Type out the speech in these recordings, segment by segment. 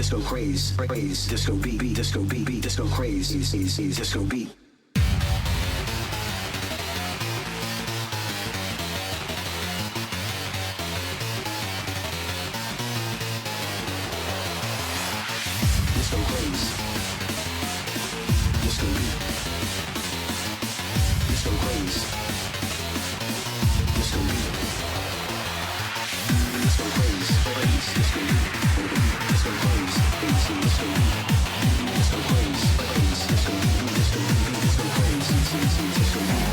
disco craze, craze, disco beat, disco beat, disco craze, disco beat. Disco craze, disco beat, disco craze, disco beat, disco craze, craze, disco beat, disco craze, disco beat, disco craze, craze, disco beat, disco craze, disco beat.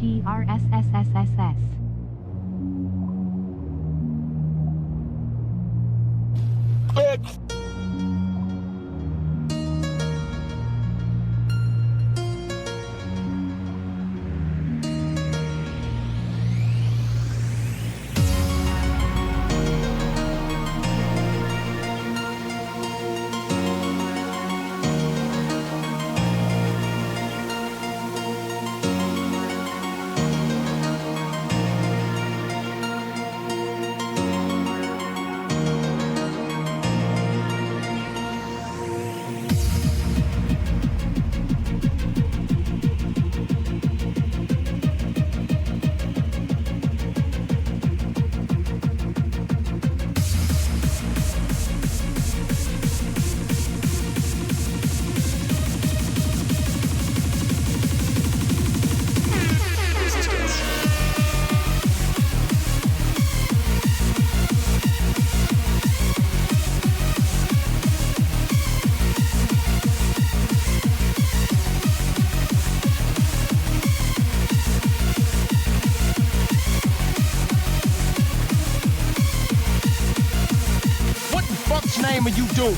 HERSSSSS. Name of you do?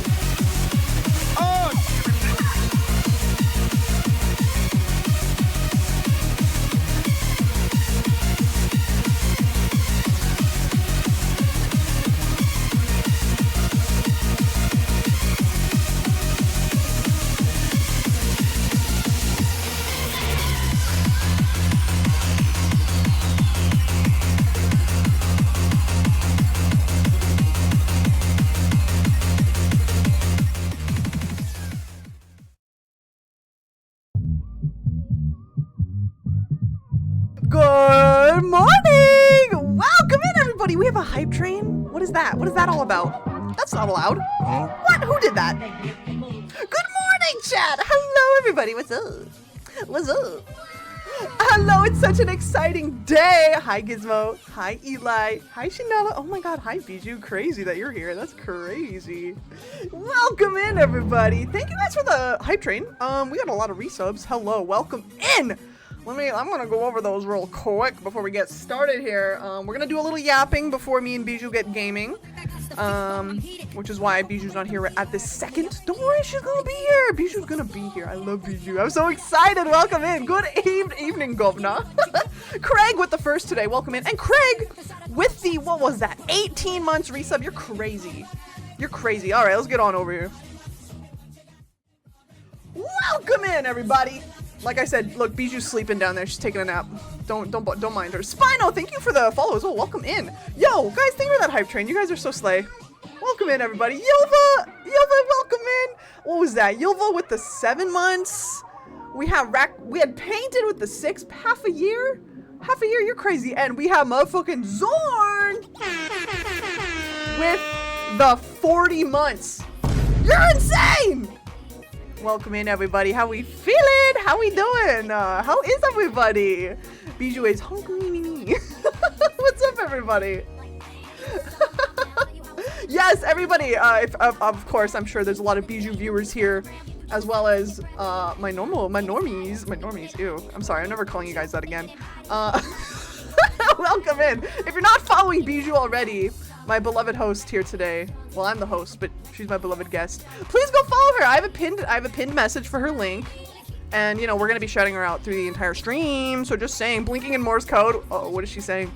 Good morning! Welcome in, everybody! We have a hype train? What is that? What is that all about? That's not allowed. What? Who did that? Good morning, chat! Hello, everybody! What's up? What's up? Hello, it's such an exciting day! Hi, Gizmo. Hi, Eli. Hi, Shinella. Oh my god, hi, Bijou. Crazy that you're here. That's crazy. Welcome in, everybody. Thank you guys for the hype train. We got a lot of resubs. Hello, welcome in! I'm gonna go over those real quick before we get started here. We're gonna do a little yapping before me and Bijou get gaming. Which is why Bijou's not here at this second. Don't worry, she's gonna be here. Bijou's gonna be here. I love Bijou. I'm so excited. Welcome in. Good evening, Govna. Craig with the first today. Welcome in. And Craig with the, what was that? 18 months resub. You're crazy. You're crazy. All right, let's get on over here. Welcome in, everybody. Like I said, look, Bijou's sleeping down there. She's taking a nap. Don't mind her. Spino, thank you for the follow as well. Welcome in. Yo, guys, thank you for that hype train. You guys are so slay. Welcome in, everybody. Yilva, welcome in. What was that? Yilva with the 7 months. We had Painted with the 6, half a year. You're crazy. And we have motherfucking Zorn with the 40 months. You're insane. Welcome in, everybody. How we feeling? How we doing? How is everybody? Bijou is hungry. What's up, everybody? Yes, everybody. Of course, I'm sure there's a lot of Bijou viewers here, as well as my normies. Ew. I'm sorry. I'm never calling you guys that again. Welcome in. If you're not following Bijou already, my beloved host here today. Well, I'm the host, but she's my beloved guest. Please go follow her. I have a pinned message for her link. And, you know, we're going to be shouting her out through the entire stream. So just saying, blinking in Morse code. Oh, what is she saying?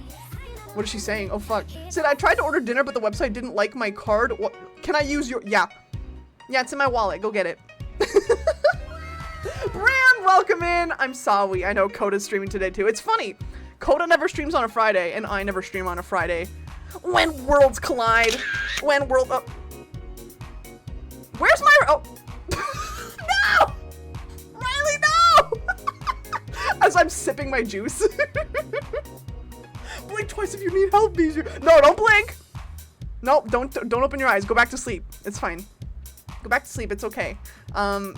What is she saying? Oh, fuck. Said, I tried to order dinner, but the website didn't like my card. What? Can I use your... Yeah. Yeah, it's in my wallet. Go get it. Bran, welcome in. I'm Sawi. I know Coda's streaming today, too. It's funny. Coda never streams on a Friday, and I never stream on a Friday. When worlds collide. Oh. Where's my... Oh. No! Riley, no! As I'm sipping my juice. Blink twice if you need help, Bijou. No, don't blink. No, don't open your eyes. Go back to sleep. It's fine. Go back to sleep. It's okay. I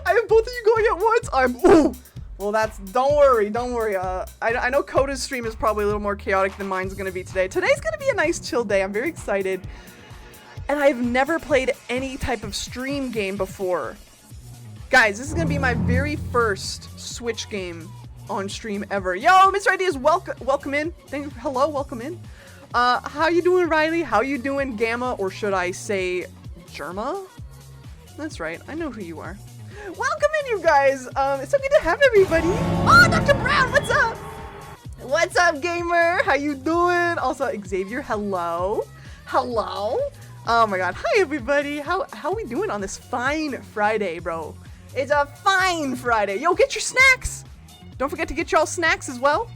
have both of you going at once. Ooh. Well, don't worry. I know Coda's stream is probably a little more chaotic than mine's gonna be today. Today's gonna be a nice chill day. I'm very excited. And I've never played any type of stream game before. Guys, this is gonna be my very first Switch game on stream ever. Yo, Mr. Ideas, welcome in. Hello, welcome in. How you doing, Riley? How you doing, Gamma? Or should I say Germa? That's right, I know who you are. Welcome in, you guys. It's so good to have everybody. Oh, Dr. Brown, what's up? What's up, gamer? How you doing? Also, Xavier, hello. Hello. Oh my god. Hi, everybody. How we doing on this fine Friday, bro? It's a fine Friday. Yo, get your snacks. Don't forget to get y'all snacks as well.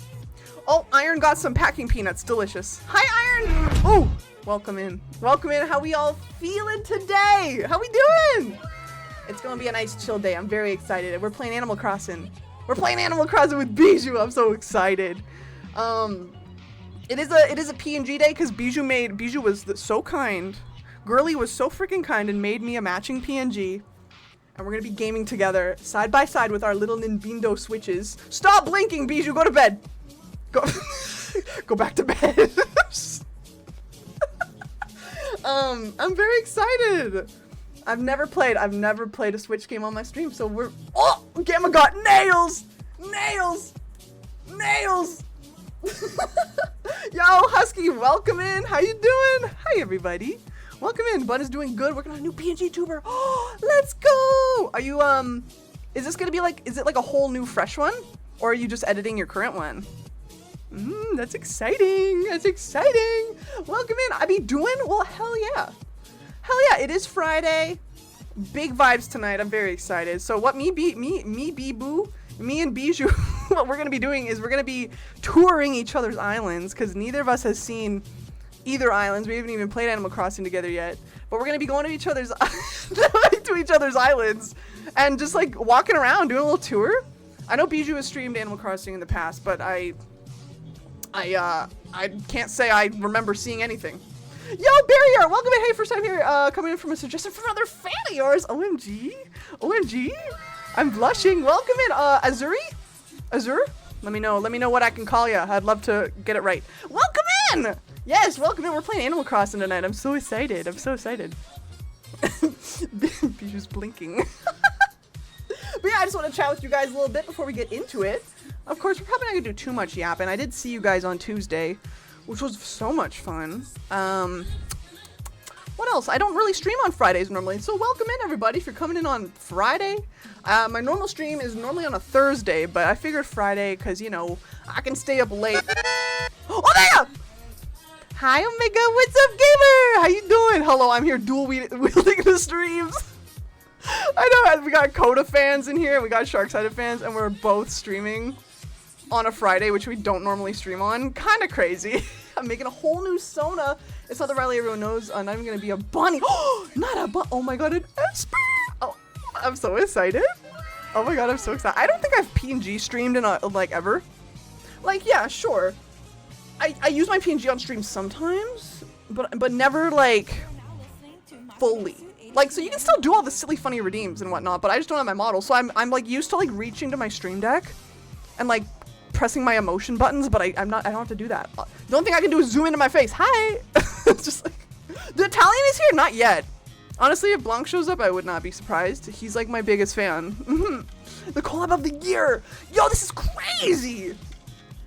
Oh, Iron got some packing peanuts. Delicious. Hi, Iron. Oh, welcome in. Welcome in. How we all feeling today? How we doing? It's gonna be a nice chill day. I'm very excited. We're playing Animal Crossing. We're playing Animal Crossing with Bijou. I'm so excited. It is a PNG day because Bijou was so kind. Girly was so freaking kind and made me a matching PNG. And we're gonna be gaming together side by side with our little Nintendo Switches. Stop blinking, Bijou. Go to bed. Go. Go back to bed. I'm very excited. I've never played a Switch game on my stream, so oh, Gamma got nails! Nails! Nails! Yo, Husky, welcome in. How you doing? Hi, everybody. Welcome in. Bun is doing good. Working on a new PNG tuber. Oh, let's go! Are you, is this gonna be like, is it like a whole new fresh one? Or are you just editing your current one? That's exciting. That's exciting. Welcome in. I be doing? Well, hell yeah. Hell yeah, it is Friday. Big vibes tonight. I'm very excited. So what me and Bijou, what we're gonna be doing is we're gonna be touring each other's islands because neither of us has seen either islands. We haven't even played Animal Crossing together yet. But we're gonna be going to each other's to each other's islands and just like walking around, doing a little tour. I know Bijou has streamed Animal Crossing in the past, but I can't say I remember seeing anything. Yo, Barrier, welcome in. Hey, first time here, coming in from a suggestion from another fan of yours. OMG, OMG, I'm blushing. Welcome in, Azur. Let me know what I can call you. I'd love to get it right. Welcome in. Yes, welcome in. We're playing Animal Crossing tonight. I'm so excited. I'm so excited. Bijou's blinking. But yeah, I just want to chat with you guys a little bit before we get into it. Of course, we're probably not gonna do too much yapping. I did see you guys on Tuesday, which was so much fun. What else? I don't really stream on Fridays normally, so welcome in, everybody, if you're coming in on Friday. My normal stream is normally on a Thursday, but I figured Friday because, you know, I can stay up late. Omega! Hi, Omega. What's up, gamer? How you doing? Hello, I'm here dual wielding the streams. I know, we got Coda fans in here, we got Sharksided fans, and we're both streaming on a Friday, which we don't normally stream on. Kind of crazy. I'm making a whole new Sona. It's not the Riley everyone knows. I'm even gonna be a bunny. Oh, not a bunny. Oh my god, an Esper. Oh, I'm so excited. Oh my god, I'm so excited. I don't think I've PNG streamed in like ever. Like, yeah, sure. I use my PNG on stream sometimes, but never like fully. Like, so you can still do all the silly, funny redeems and whatnot, but I just don't have my model. So I'm like used to like reaching to my stream deck and like pressing my emotion buttons, but I don't have to do that. The only thing I can do is zoom into my face. Hi! It's just like, the Italian is here? Not yet. Honestly, if Blanc shows up, I would not be surprised. He's like my biggest fan. The collab of the year. Yo, this is crazy.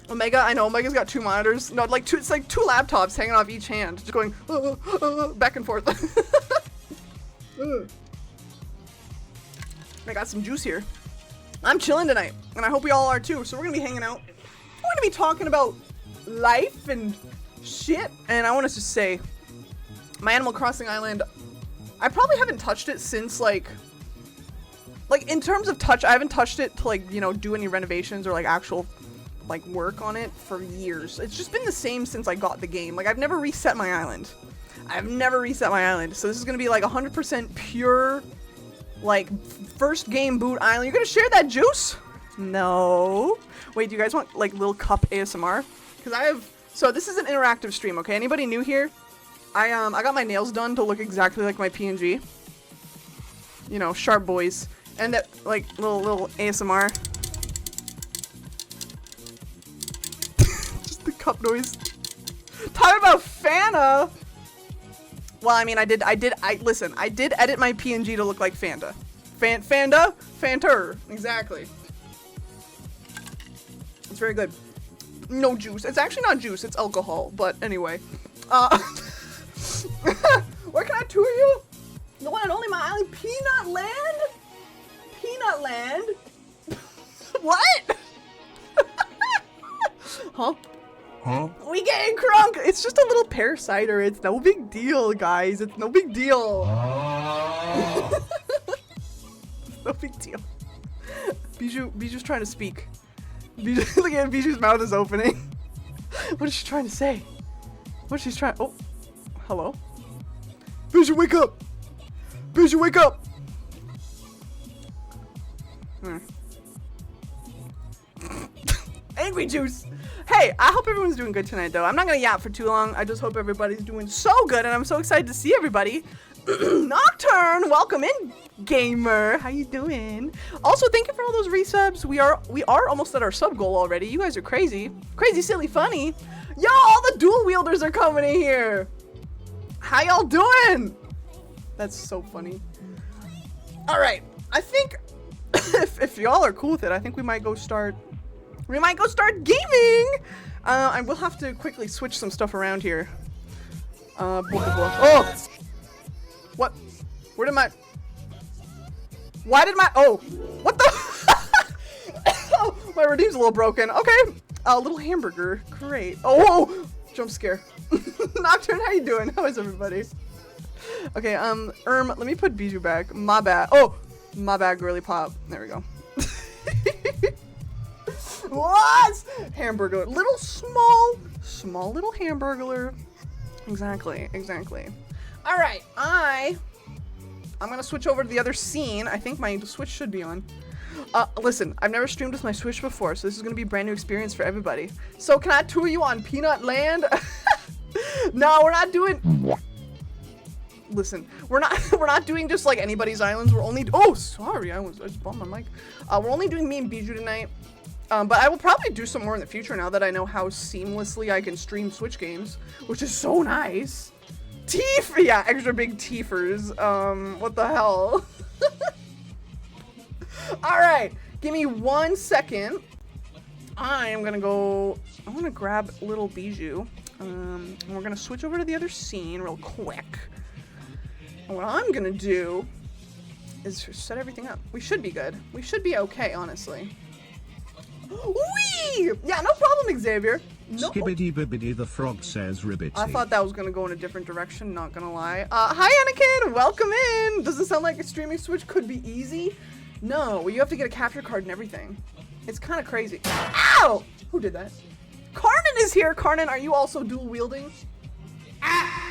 Omega, I know Omega's got 2 monitors. No, like it's like 2 laptops hanging off each hand, just going back and forth. I got some juice here. I'm chilling tonight, and I hope we all are too. So we're gonna be hanging out. We're gonna be talking about life and shit. And I want to just say, my Animal Crossing island, I probably haven't touched it since like in terms of touch, I haven't touched it to like, you know, do any renovations or like actual like work on it for years. It's just been the same since I got the game. Like, I've never reset my island. I've never reset my island. So this is gonna be like 100% pure, like, first game boot island. You're gonna share that juice? No. Wait, do you guys want like little cup ASMR? Because I have, so this is an interactive stream, okay? Anybody new here? I got my nails done to look exactly like my PNG. You know, sharp boys. And that, like, little ASMR. Just the cup noise. Talk about Fanta! Well, I mean, I did edit my PNG to look like Fanta. Fanter, exactly. It's very good. No juice. It's actually not juice. It's alcohol. But anyway. Where can I tour you? The one and only my island, Peanut Land? Peanut Land? What? Huh? Huh? We getting crunk. It's just a little pear cider. It's no big deal, guys. It's no big deal. No big deal. Bijou's trying to speak. Look at Bijou's mouth is opening. What is she trying to say? What is she trying? Oh, hello. Bijou, wake up! Bijou, wake up! Angry Juice. Hey, I hope everyone's doing good tonight, though. I'm not gonna yap for too long. I just hope everybody's doing so good, and I'm so excited to see everybody. Nocturne, welcome in, gamer. How you doing? Also, thank you for all those resubs. We are almost at our sub goal already. You guys are crazy, crazy, silly, funny. Yo, all the dual wielders are coming in here. How y'all doing? That's so funny. All right, I think if y'all are cool with it, I think we might go start. We might go start gaming. I will have to quickly switch some stuff around here. Oh, what? Where did my? Why did my? Oh, what the? Oh, my redeem's a little broken. Okay, a little hamburger. Great. Oh, jump scare. Nocturne, how you doing? How is everybody? Okay, let me put Bijou back. My bad. Oh, my bad, girly pop. There we go. What? Hamburger. Little small little hamburger. Exactly. All right, I'm gonna switch over to the other scene. I think my Switch should be on. Listen, I've never streamed with my Switch before, so this is gonna be a brand new experience for everybody. So can I tour you on Peanut Land? No, we're not doing. Listen, we're not doing just like anybody's islands. We're only. Oh, sorry, I just bumped my mic. We're only doing me and Bijou tonight. But I will probably do some more in the future now that I know how seamlessly I can stream Switch games, which is so nice. Teeth, yeah, extra big teethers. What the hell? All right, give me 1 second. I'm gonna grab little Bijou. And we're gonna switch over to the other scene real quick. And what I'm gonna do is set everything up. We should be good. We should be okay, honestly. Wee! Yeah, no problem, Xavier. No. Skibbity bibbity, the frog says ribbity. I thought that was gonna go in a different direction, not gonna lie. Hi Anakin, welcome in! Does it sound like a streaming Switch could be easy? No, well, you have to get a capture card and everything. It's kind of crazy. Ow! Who did that? Karnan is here! Karnan, are you also dual wielding? Ah!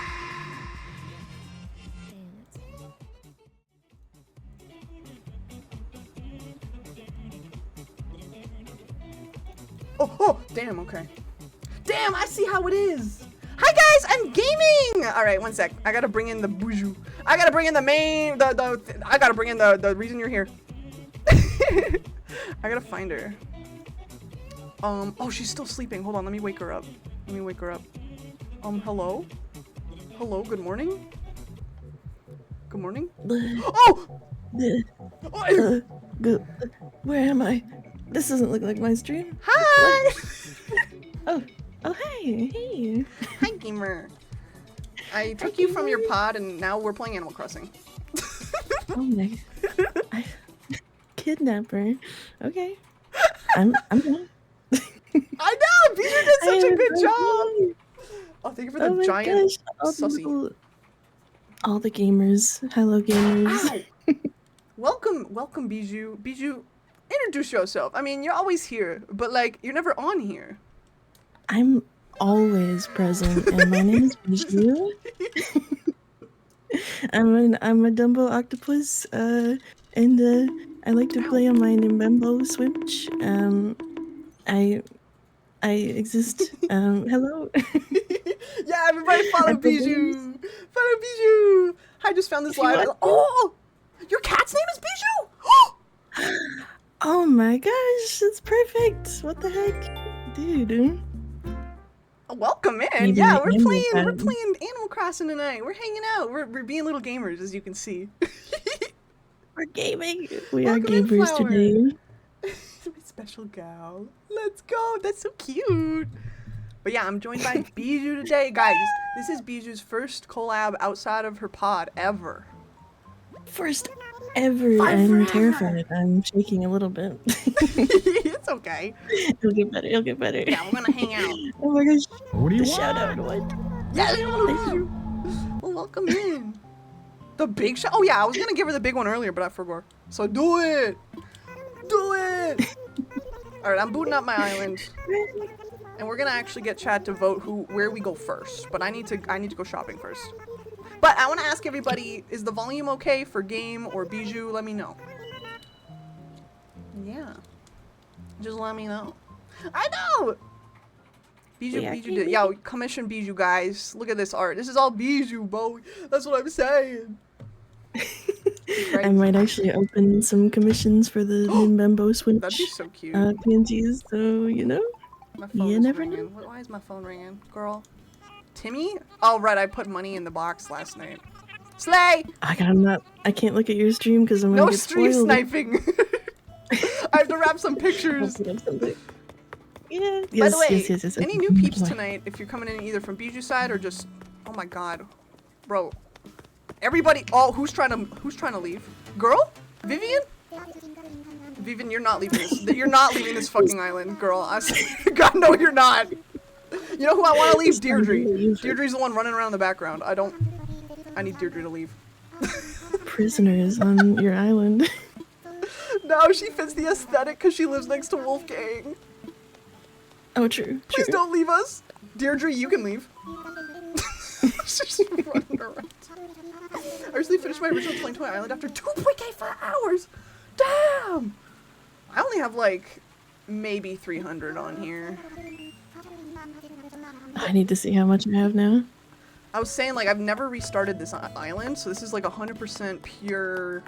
Oh, damn, okay. Damn, I see how it is. Hi guys, I'm gaming! All right, 1 sec. I gotta bring in the Bijou. I gotta bring in the main, I gotta bring in the reason you're here. I gotta find her. Oh, she's still sleeping. Hold on, let me wake her up. Hello? Hello, good morning? Good morning? Oh! Where am I? This doesn't look like my stream. Hi! Oh, hey. Hi, gamer. I took you from your pod and now we're playing Animal Crossing. Oh my. Kidnapper. Okay. I'm done. I know! Bijou did such a good job! Oh, thank you for the giant sussy. All the gamers. Hello, gamers. Welcome, Bijou. Bijou, introduce yourself. I mean, you're always here, but like, you're never on here. I'm always present, and my name is Bijou. I'm a Dumbo octopus, and I like to play on my Nimbembo Switch. I exist. Hello. Yeah, everybody follow Bijou. Follow Bijou. I just found this live. Oh, your cat's name is Bijou. Oh my gosh, it's perfect. What the heck, dude? Welcome in. Maybe Yeah, we're playing Animal Crossing tonight. We're hanging out. We're being little gamers, as you can see. We're gaming. We Welcome are in, gamers Flower. today. It's special gal. Let's go. That's so cute. But yeah, I'm joined by Bijou today. Guys, this is Bijou's first collab outside of her pod ever. First ever. Five I'm forever. terrified. I'm shaking a little bit. It's okay. It'll get better. It'll get better. Yeah, we're gonna hang out. Oh my gosh. What do you The want? shout out. What? Yeah, Bijou. Well, welcome in. The big shot. Oh yeah, I was gonna give her the big one earlier, but I forgot. So do it. Do it. All right, I'm booting up my island, and we're gonna actually get Chad to vote where we go first. But I need to go shopping first. But I want to ask everybody: is the volume okay for game or Bijou? Let me know. Yeah, just let me know. I know. Bijou, Yeah, Bijou did. Yeah, commission Bijou, guys. Look at this art. This is all Bijou, Bo. That's what I'm saying. I might actually open some commissions for the Nimbembo Switch That'd be so cute. PNGs, so you know. My phone you is never ringing. know. Why is my phone ringing, girl? Timmy? Oh right, I put money in the box last night. Slay! I can't look at your stream because I'm gonna No get stream spoiled. sniping. I have to wrap some I'll pictures. put up something. Yeah. By Yes, the way, yes. any new peeps tonight? If you're coming in either from Bijou's side or just, oh my god, bro, everybody. Oh, who's trying to leave? Girl, Vivian. Vivian, you're not leaving this. You're not leaving this fucking island, girl. I swear to God, no, you're not. You know who I want to leave? Deirdre. Deirdre's the one running around in the background. I need Deirdre to leave. Prisoners on your island. No, she fits the aesthetic because she lives next to Wolfgang. Oh, true. Please True. don't leave us. Deirdre, you can leave. She's running around. I recently finished my original 2020 island after 2.4 hours. Damn! I only have like maybe 300 on here. I need to see how much I have now. I was saying like I've never restarted this island, so this is like 100% pure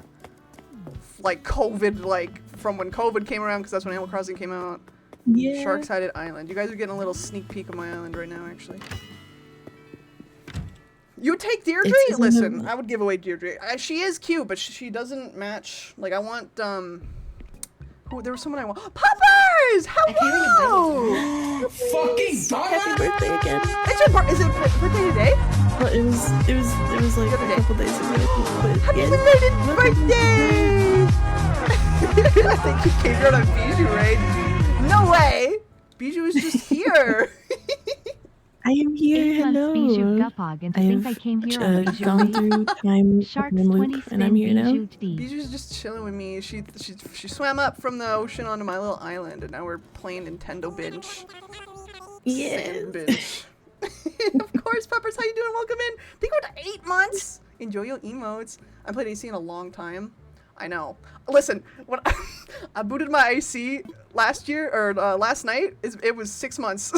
like COVID, like from when COVID came around because that's when Animal Crossing came out. Yeah. Shark-sided island. You guys are getting a little sneak peek of my island right now, actually. You would take Deirdre? It's- Listen, I would give away Deirdre. She is cute, but she doesn't match. Like, I want, who, there was someone I want. Poppers! Hello! Happy birthday again. It's your is it birthday today? Well, it was like The other a day. couple days ago. But Happy yeah. belated Welcome. birthday! I think you came here on Bijou, right? No way! Bijou is just here. I am here. 8 months Hello. Bijou Gupog, and to think I came here on Bijou gone Day. through time Sharks and 20 loop, spin and I'm here now. Bijou D. Bijou's just chilling with me. She swam up from the ocean onto my little island, and now we're playing Nintendo binge. Yes. Sand binge. Of course, Peppers, how you doing? Welcome in. Think about 8 months. Enjoy your emotes. I played AC in a long time. I know. Listen, when I booted my AC last year or last night, it was 6 months.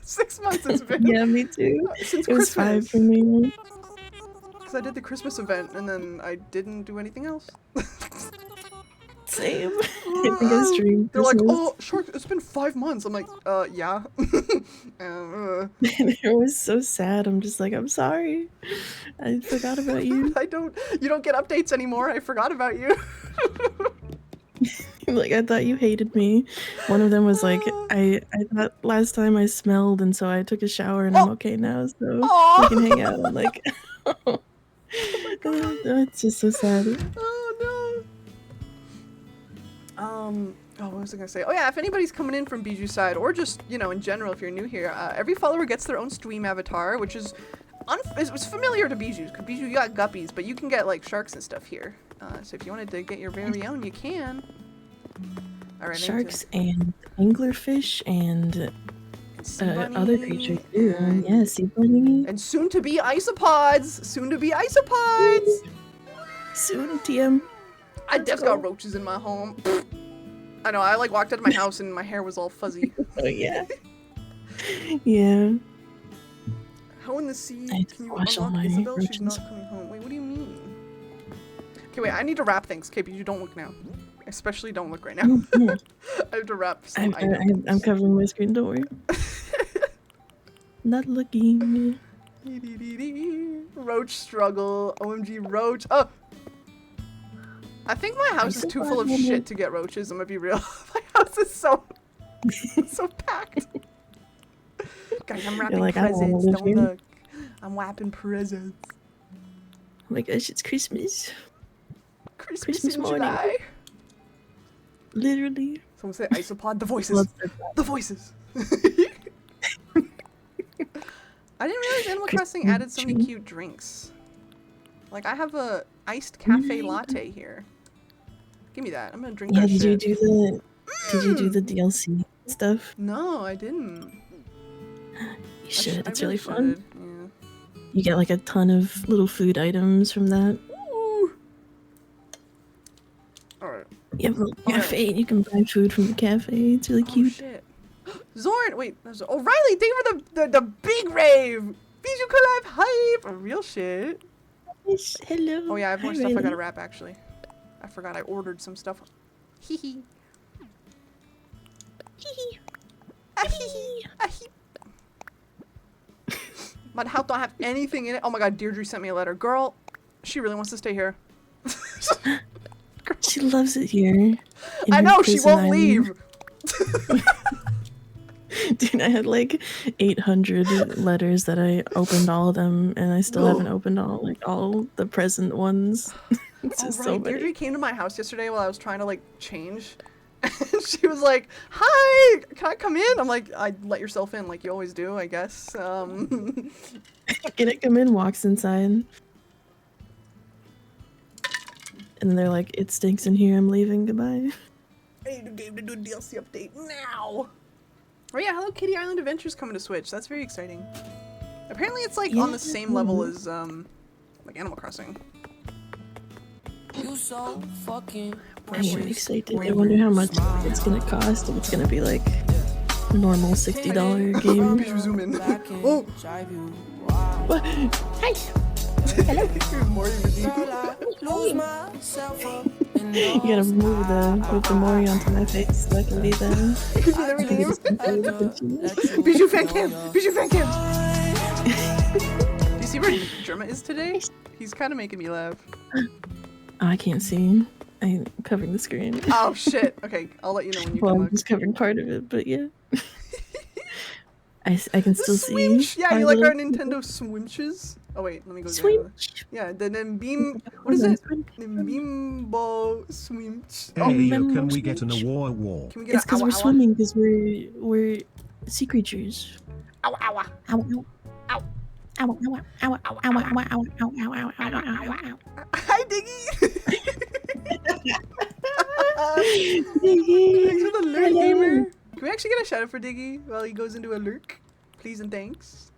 6 months it's been. Yeah, me too. Since It was Christmas. 5 for me. Because I did the Christmas event and then I didn't do anything else. Same. I think I streamed. They're like, Christmas. oh, Shark, it's been 5 months. I'm like, yeah. It was so sad. I'm just like, I'm sorry. I forgot about you. You don't get updates anymore. I forgot about you. Like, I thought you hated me. One of them was like, I thought last time I smelled, and so I took a shower, and I'm Oh. okay now, so Aw. we can hang out. I'm like, oh, it's just so sad. Oh no. Oh, what was I gonna say? Oh yeah, if anybody's coming in from Bijou's side, or just, you know, in general, if you're new here, every follower gets their own stream avatar, which is it's familiar to Bijou's, because Bijou, you got guppies, but you can get, like, sharks and stuff here. So if you wanted to get your very own, you can. Alright, Sharks and anglerfish and sea other bunny, creatures too. and- Yeah, sea bunny. And soon to be isopods! Soon to be isopods! Soon, TM. I just got roaches in my home. I know, I like walked out of my house and my hair was all fuzzy. Oh yeah. Yeah. How in the sea I had to can you wash all unlock my Isabel? She's not roaches. coming home. Wait, what do you mean? Okay, wait, I need to wrap things. Okay, but you don't look now. Especially don't look right now. Oh, yeah. I have to wrap some I'm items. covering my screen, don't worry. Not looking. Roach struggle. OMG Roach. Oh! I think my house is too full of shit to get roaches. I'm gonna be real. My house is so packed. Guys, I'm wrapping like, I don't wanna presents. live Don't here. look. I'm wrapping presents. Oh my gosh, it's Christmas. Christmas in morning. July. Literally. Someone say isopod. The voices. Lots of that. The voices. I didn't realize Animal Crossing added so many cute drinks. Like, I have a iced cafe latte here. Give me that. I'm gonna drink Yeah, that did shit. Did you do the DLC stuff? No, I didn't. You should. I It's really fun. should, yeah. You get like a ton of little food items from that. Ooh. Alright. You have a little Alright. cafe and you can buy food from the cafe. It's really Oh cute. shit. Zorn! Wait, that's O'Reilly, thank you for the big rave! Bijou Collab hype! Real shit. Yes, hello. Oh yeah, I have more Hi, stuff I Riley. gotta wrap actually. I forgot I ordered some stuff. Hee hee. Hee Ah, hee hee. Ah, hee. My house don't have anything in it. Oh my god, Deirdre sent me a letter. Girl, she really wants to stay here. She loves it here. in I her know, she prison won't island. leave. Dude, I had like 800 letters that I opened all of them, and I still haven't opened all the present ones. It's Oh, just right. so many. Deirdre came to my house yesterday while I was trying to like change. And she was like, "Hi, can I come in?" I'm like, "I let yourself in like you always do, I guess." Can I come in? Walks inside. And they're like, it stinks in here, I'm leaving, goodbye. I need a game to do a DLC update now. Oh yeah, Hello Kitty Island Adventures coming to Switch. That's very exciting. Apparently it's like on the same level as like Animal Crossing. You so fucking I am excited. I wonder how much it's gonna cost, if it's gonna be like normal $60 game. Bijou zoom in. Oh, drive you What? Hi! Mori redeemed. lose myself up in You gotta move the Mori onto my face so I can be the Bijou fan cam. Bijou fan cam. Do you see where Germa is today? He's kind of making me laugh. Oh, I can't see. I'm covering the screen. Oh shit. Okay, I'll let you know when you Well, can I'm look. just covering part of it, but yeah. I can still see. Swimch! Yeah, our you like our little- Nintendo Swimches? Oh wait, let me go. Swimch! Yeah, the Beam. What is it? Bimbo Swimch. Oh, Hey, can we get an award? can we get It's because a we're awa, awa? swimming, because we're sea creatures. Awa, awa. Ow, ow. Ow. Ow, ow, ow, ow, ow, ow, ow, ow, ow, ow, ow, ow, ow, ow, ow. Hi, Diggy! Thanks for the lurk, gamer. Can we actually get a shout out for Diggy while he goes into a lurk? Please and thanks.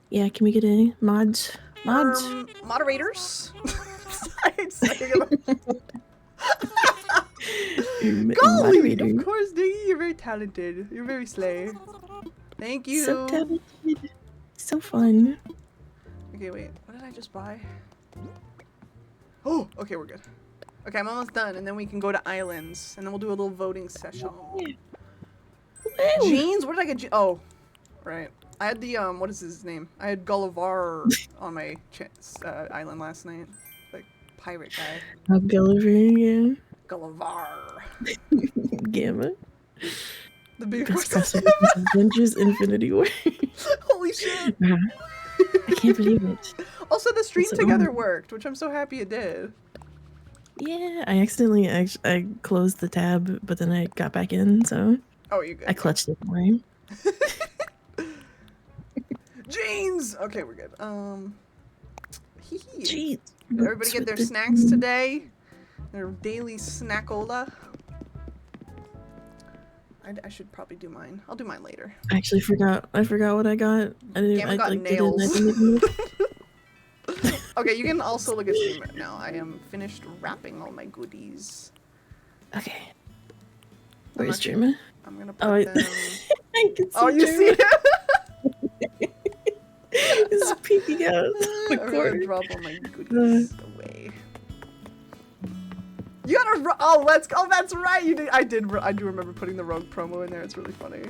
Yeah, can we get a mods? Mods? Moderators? I hate saying it. Golly! Moderator. Of course, Diggy, you're very talented. You're very slay. Thank you. So talented. So fun. Okay, wait. What did I just buy? Oh, okay, we're good. Okay, I'm almost done, and then we can go to islands, and then we'll do a little voting session. Woo! Jeans? What did I get? Oh, right. I had the what is his name? I had Gulliver on my island last night, like pirate guy. Gulliver, yeah. Gulliver. Gamma. The big Best horse. possible Adventures Infinity War. Holy shit! Wow. I can't believe it. Also, the stream That's so together cool. worked, which I'm so happy it did. Yeah, I accidentally I closed the tab, but then I got back in, so Oh, you good? I clutched it for him. Jeans. Okay, we're good. Hee hee. Jeez. Did everybody get their snacks today? Their daily snackola? I should probably do mine. I'll do mine later. I actually forgot. I forgot what I got. I didn't. Gamma I got like nails. didn't even look. Okay, you can also look at stream right now. I am finished wrapping all my goodies. Okay. Where's not- German? I'm gonna put Oh, I, them... I can see. Oh, you see it? It's peeking out the I'm gonna corner. drop all my goodies away. You gotta. Oh, let's. Oh, that's right. You did. I do remember putting the Rogue promo in there. It's really funny.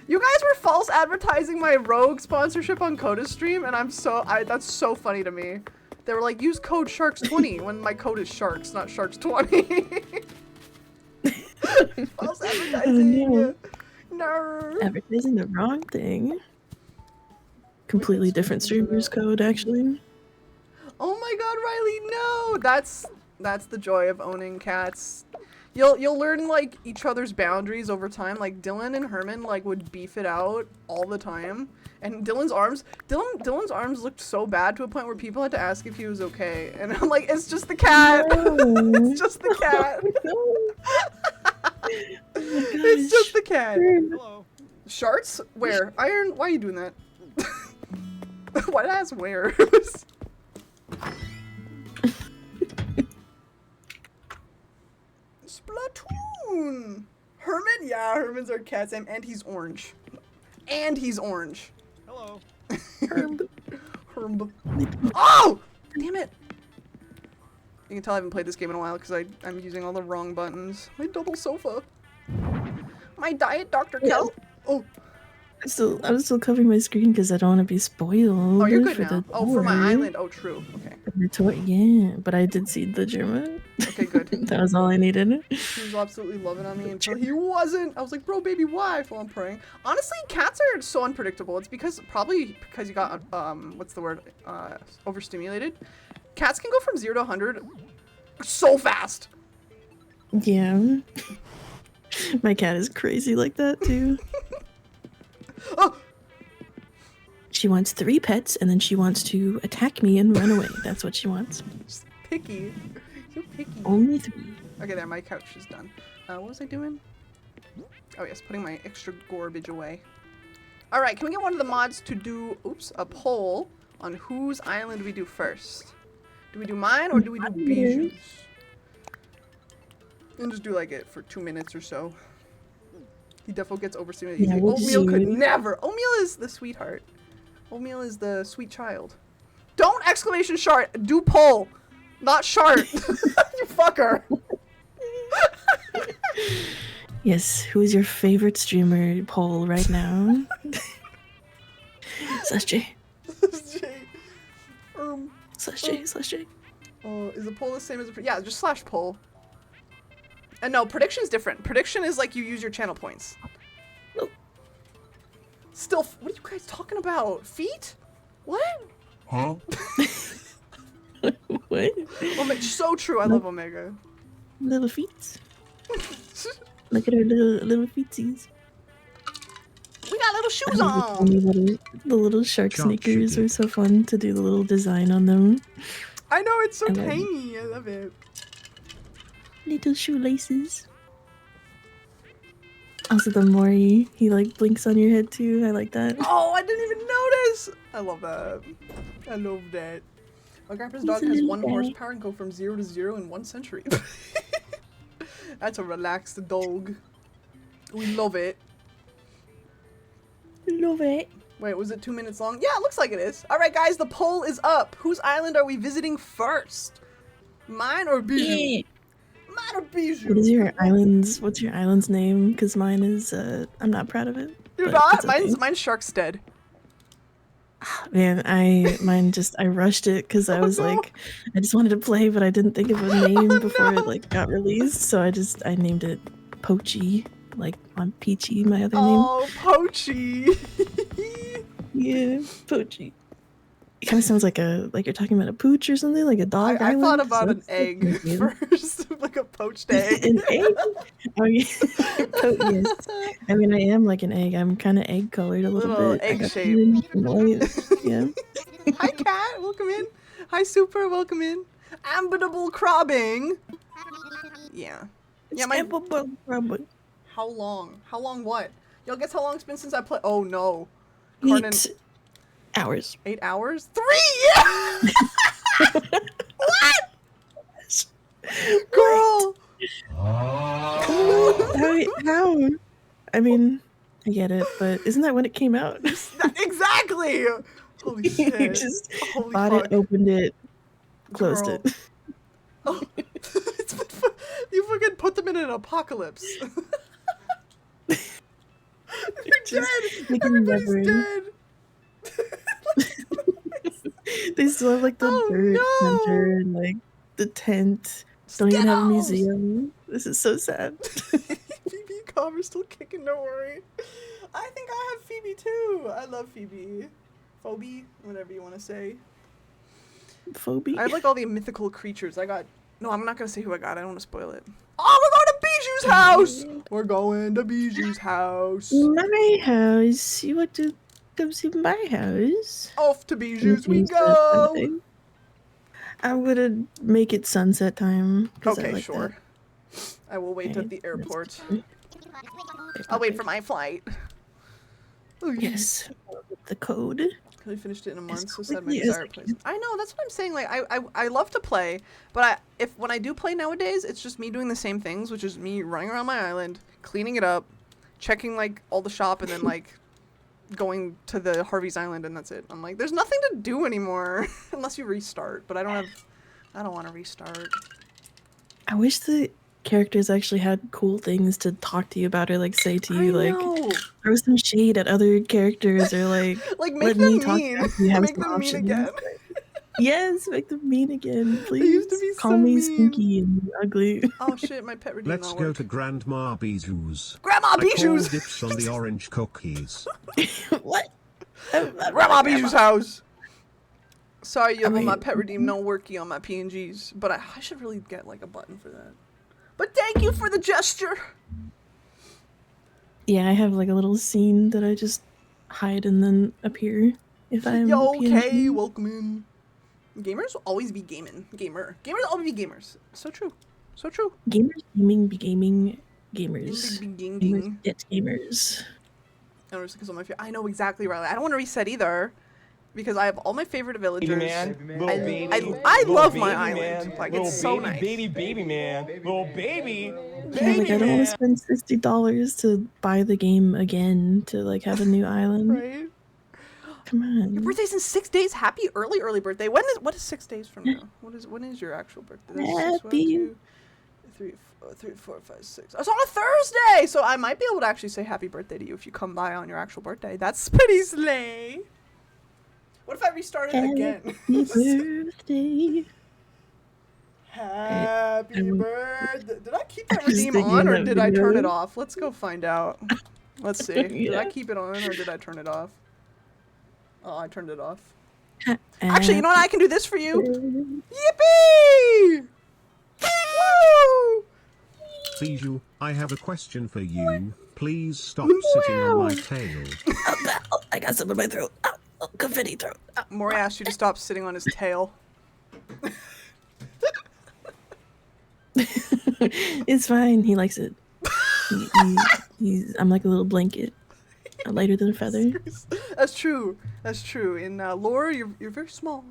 You guys were false advertising my Rogue sponsorship on Coda's stream, and I'm so. That's so funny to me. They were like, use code Sharks20 when my code is Sharks, not Sharks20. False advertising. no. No. Advertising the wrong thing. Completely different streamer's code, actually. Oh my god, Riley, no! That's the joy of owning cats. You'll learn like each other's boundaries over time. Like Dylan and Herman like would beef it out all the time. And Dylan's arms looked so bad to a point where people had to ask if he was okay. And I'm like, it's just the cat. No. It's just the cat. Oh my It's just the cat. Hello. Sharts? Where? Iron? Why are you doing that? Why did I ask where? Splatoon! Herman? Yeah, Herman's our cat's name, and he's orange. And he's orange. Hello. Herb. Herb. Oh! Damn it! You can tell I haven't played this game in a while because I'm using all the wrong buttons. My double sofa. My diet Dr. Yeah. Kelp. Oh. I'm still covering my screen because I don't want to be spoiled. Oh, you're good for now. the Oh, for my tour. island. Oh, true. Okay. The tour, yeah, but I did see the German. Okay, good. That was all I needed. He was absolutely loving on me until he wasn't. I was like, bro, baby, why? While I'm praying. Honestly, cats are so unpredictable. It's probably because you got, what's the word? Overstimulated. Cats can go from 0 to 100 so fast. Yeah. My cat is crazy like that too. Oh! She wants 3 pets and then she wants to attack me and run away. That's what she wants. Just picky. So picky. Only 3. Okay, there, my couch is done. What was I doing? Oh, yes, putting my extra garbage away. Alright, can we get one of the mods to do, oops, a poll on whose island we do first? Do we do mine or do we do Bijou's? And just do like it for 2 minutes or so. He definitely gets overstimulated. Yeah, He's we'll like, just Oatmeal could see. never. Oatmeal is the sweetheart. Oatmeal is the sweet child. Don't exclamation shart. Do poll. Not shart. You fucker. Yes, who is your favorite streamer poll right now? /J. Jay. /J. Oh, is the poll the same as a yeah, just /poll. And no, prediction is different. Prediction is like you use your channel points. Nope. Still, what are you guys talking about? Feet? What? Huh? What? Omega, so true. I love Omega. Little feet. Look at her little feetsies. We got little shoes The on. little shark Shark sneakers shooting. are so fun to do the little design on them. I know, it's so I love it. tiny. I love it. Little shoelaces. Also, the Mori, he like blinks on your head too. I like that. Oh, I didn't even notice. I love that. I love that. My grandpa's He's dog a has little 1 guy. horsepower and go from 0 to 0 in 1 century. That's a relaxed dog. We love it. Love it. Wait, was it 2 minutes long? Yeah, it looks like it is. All right, guys, the poll is up. Whose island are we visiting first? Mine or Bijou? Yeah. Mine or Bijou? What is your island's? What's your island's name? Because mine is. I'm not proud of it. You're but not? it's okay. Mine's Sharkstead. Man, I rushed it because I Oh, was no. like, I just wanted to play, but I didn't think of a name before it like got released. So I named it Poachy, like on Peachy, my other Oh, Poachy. name. Yeah, Poachy. It kind of sounds like you're talking about a pooch or something, like a dog. I thought island, about so an it's egg confusing. first, like a poached egg. An egg? Oh yeah. Yes. I mean, I am like an egg. I'm kind of egg colored a little Little bit. I egg got shape. green and white. Yeah. Hi, Cat. Welcome in. Hi, Super. Welcome in. Ambitable crabbing. Yeah. Yeah, my. Probably. How long? How long what? Y'all guess how long it's been since I played? Oh no. Carnan, 8 hours. 8 hours? 3 years! What? Girl! How? I mean, I get it, but isn't that when it came out? Exactly! Holy You shit. just Holy bought fuck. it, opened it, closed Girl. it. Oh. You fucking put them in an apocalypse. They're Just dead! making Everybody's never- dead! They still have like the Oh, bird no. center and like the tent. Don't even have a Skittles! museum. This is so sad. Phoebe and Cobb are still kicking, don't worry. I think I have Phoebe too. I love Phoebe. Phoebe, whatever you want to say. Phobia. I have like all the mythical creatures. I got. No, I'm not gonna say who I got. I don't want to spoil it. Oh, we're going to Bijou's house. We're going to Bijou's house. My house. You want to come see my house? Off to Bijou's we Use that go. thing. I'm gonna make it sunset time. 'Cause I Okay, like sure. I will wait at Okay, the that's airport. good. I'll wait for my flight. Oh, Yes. The code. I finished it in a month, so quickly said my as desired I place. can. I know, that's what I'm saying. Like, I love to play, but when I do play nowadays, it's just me doing the same things, which is me running around my island, cleaning it up, checking like all the shop, and then like going to the Harvey's Island, and that's it. I'm like, there's nothing to do anymore unless you restart. But I don't want to restart. I wish the characters actually had cool things to talk to you about or like say to you, I like know. throw some shade at other characters or like Like let make me them talk mean. back. You have Make some them mean options. again. Yes, make them mean again, please. They used to be Call so me mean. stinky and ugly. Oh shit, my pet redeem Let's not go work. to Grandma Bijou's. Grandma I call Bijou's. dips on the orange cookies. What? Grandma Bijou's house. Sorry, yo, I but my mean- pet redeem no worky on my PNGs, but I should really get like a button for that. But thank you for the gesture. Yeah, I have like a little scene that I just hide and then appear if I'm Yo, PNG. okay, welcome in. Gamers will always be gaming. Gamers will always be gamers. So true. So true. Gamers gaming be gaming gamers. Ding, ding, ding, Gamers ding. get gamers. I know, because of my I know exactly, Riley. I don't want to reset either, because I have all my favorite villagers. I love my island. Like, it's so nice. Baby man. Little baby. Yeah, like I don't want to spend $60 to buy the game again to like have a new island. Right? Come on. Your birthday's in 6 days. Happy early birthday. What is 6 days from now? When is your actual birthday? That's six, one, Happy. 2, 3, 4, 5, 6. It's on a Thursday, so I might be able to actually say happy birthday to you if you come by on your actual birthday. That's pretty slay. What if I restarted again? Happy birthday. Happy birthday. Did I keep that I'm just redeem thinking on, or that did I turn it video. off? Let's go find out. Let's see. Did I Yeah. keep it on, or did I turn it off? Oh, I turned it off. Actually, you know what? I can do this for you. Yippee! Woo! Bijou, I have a question for you. Please stop sitting on my tail. Oh, I got some in my throat. Oh, confetti throat. Maury asked you to stop sitting on his tail. It's fine. He likes it. I'm like a little blanket. I'm lighter than a feather. That's true. That's true. In lore, you're very small.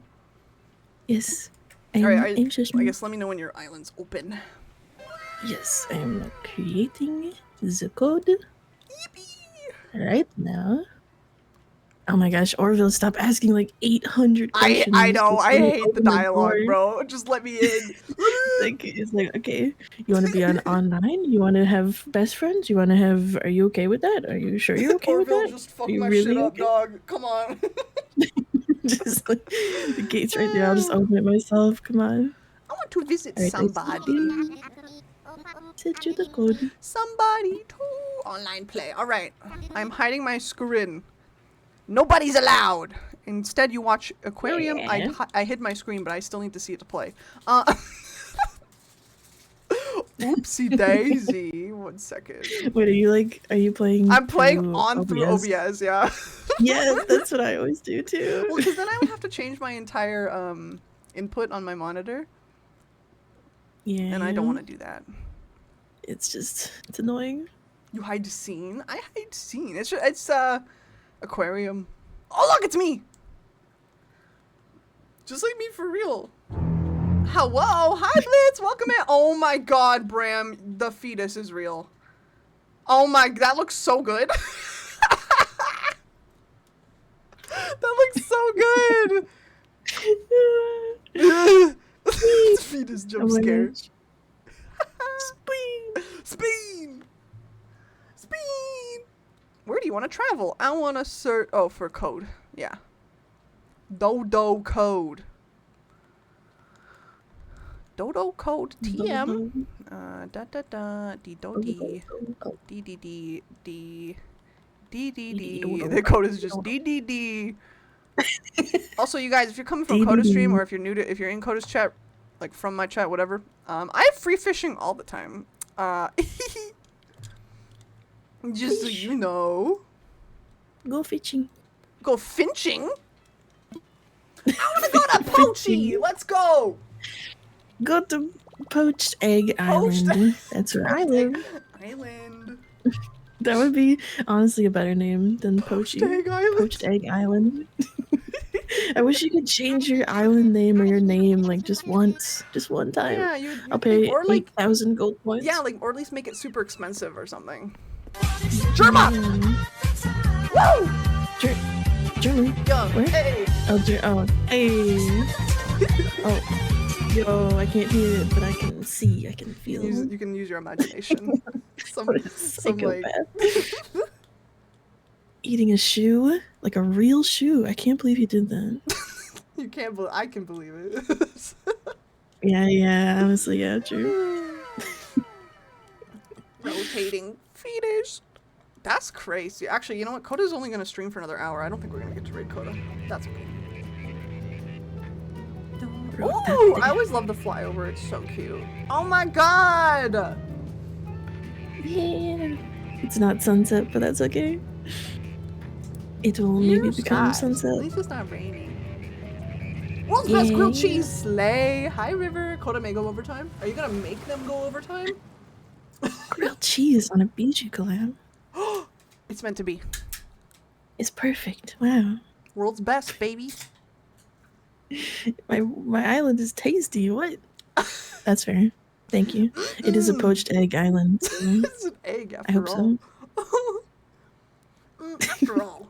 Yes. I'm, All right, I'm so I small. guess let me know when your island's open. Yes, I'm creating the code Yippee! right now. Oh my gosh, Orville, stop asking like 800 questions. I know. just I let me hate the open dialogue, door. bro. Just let me in. It's like, okay, you want to be on online? You want to have best friends? You want to have? Are you okay with that? Are you sure you're okay with Orville that? just Are fucked you my really shit up, okay? dog. Come on. Just like the gate's right there. I'll just open it myself. Come on. I want to visit Alright, somebody. Set you the code. Somebody to online play. All right. I'm hiding my screen. Nobody's allowed. Instead, you watch Aquarium. Yeah. I hid my screen, but I still need to see it to play. Oopsie daisy. 1 second. Wait, are you playing? I'm playing through on through OBS, yeah. Yes, that's what I always do too. Well, because then I would have to change my entire input on my monitor, Yeah. and I don't want to do that. It's annoying. You hide scene? I hide scene. It's Aquarium. Oh, look, it's me! Just like me for real. Hello, hi Blitz, welcome in. Oh my god, Bram, the fetus is real. Oh my, that looks so good. That looks so good. Fetus jump Oh my scare. gosh. Speen! Speen! Where do you want to travel? I want to search. Oh, for code. Yeah. Dodo code. Dodo code TM. Da da da. D do D. D D D D. D D D. The code is just D D D. Also, you guys, if you're coming from Coda stream or if you're in Coda's chat, like from my chat, whatever, I have free fishing all the time. Just so you know. Go fishing. Go finching? I wanna go to Poachy! Let's go! Go to Poached Egg Island. That's where I live. Island. That would be honestly a better name than Poachy. Egg Island. Poached Egg Island. I wish you could change your island name or your name like just once. Just one time. Yeah, I'll pay or like 8,000 gold points. yeah, like or at least make it super expensive or something. Germa! Woo! German. Yo, Where? hey! Oh, hey. Oh, yo, I can't hear it, but I can see. I can feel. You can use your imagination. some like Psychopath. Eating a shoe? Like a real shoe. I can't believe he did that. you can't believe I can believe it. Yeah, honestly, yeah, true. Rotating fetus. That's crazy. Actually, you know what? Coda's only gonna stream for another hour. I don't think we're gonna get to raid Coda. That's okay. Ooh, I always love the flyover. It's so cute. Oh my god! Yeah. It's not sunset, but that's okay. It will Blue maybe become skies. sunset. At least it's not raining. World's best grilled cheese slay. Hi, River. Coda may go overtime. Are you gonna make them go overtime? Grilled cheese on a Bijou collab. It's meant to be. It's perfect. Wow. World's best, baby. My island is tasty. What? That's fair. Thank you. It is a poached egg island. So It's an egg after I hope all. so. After all.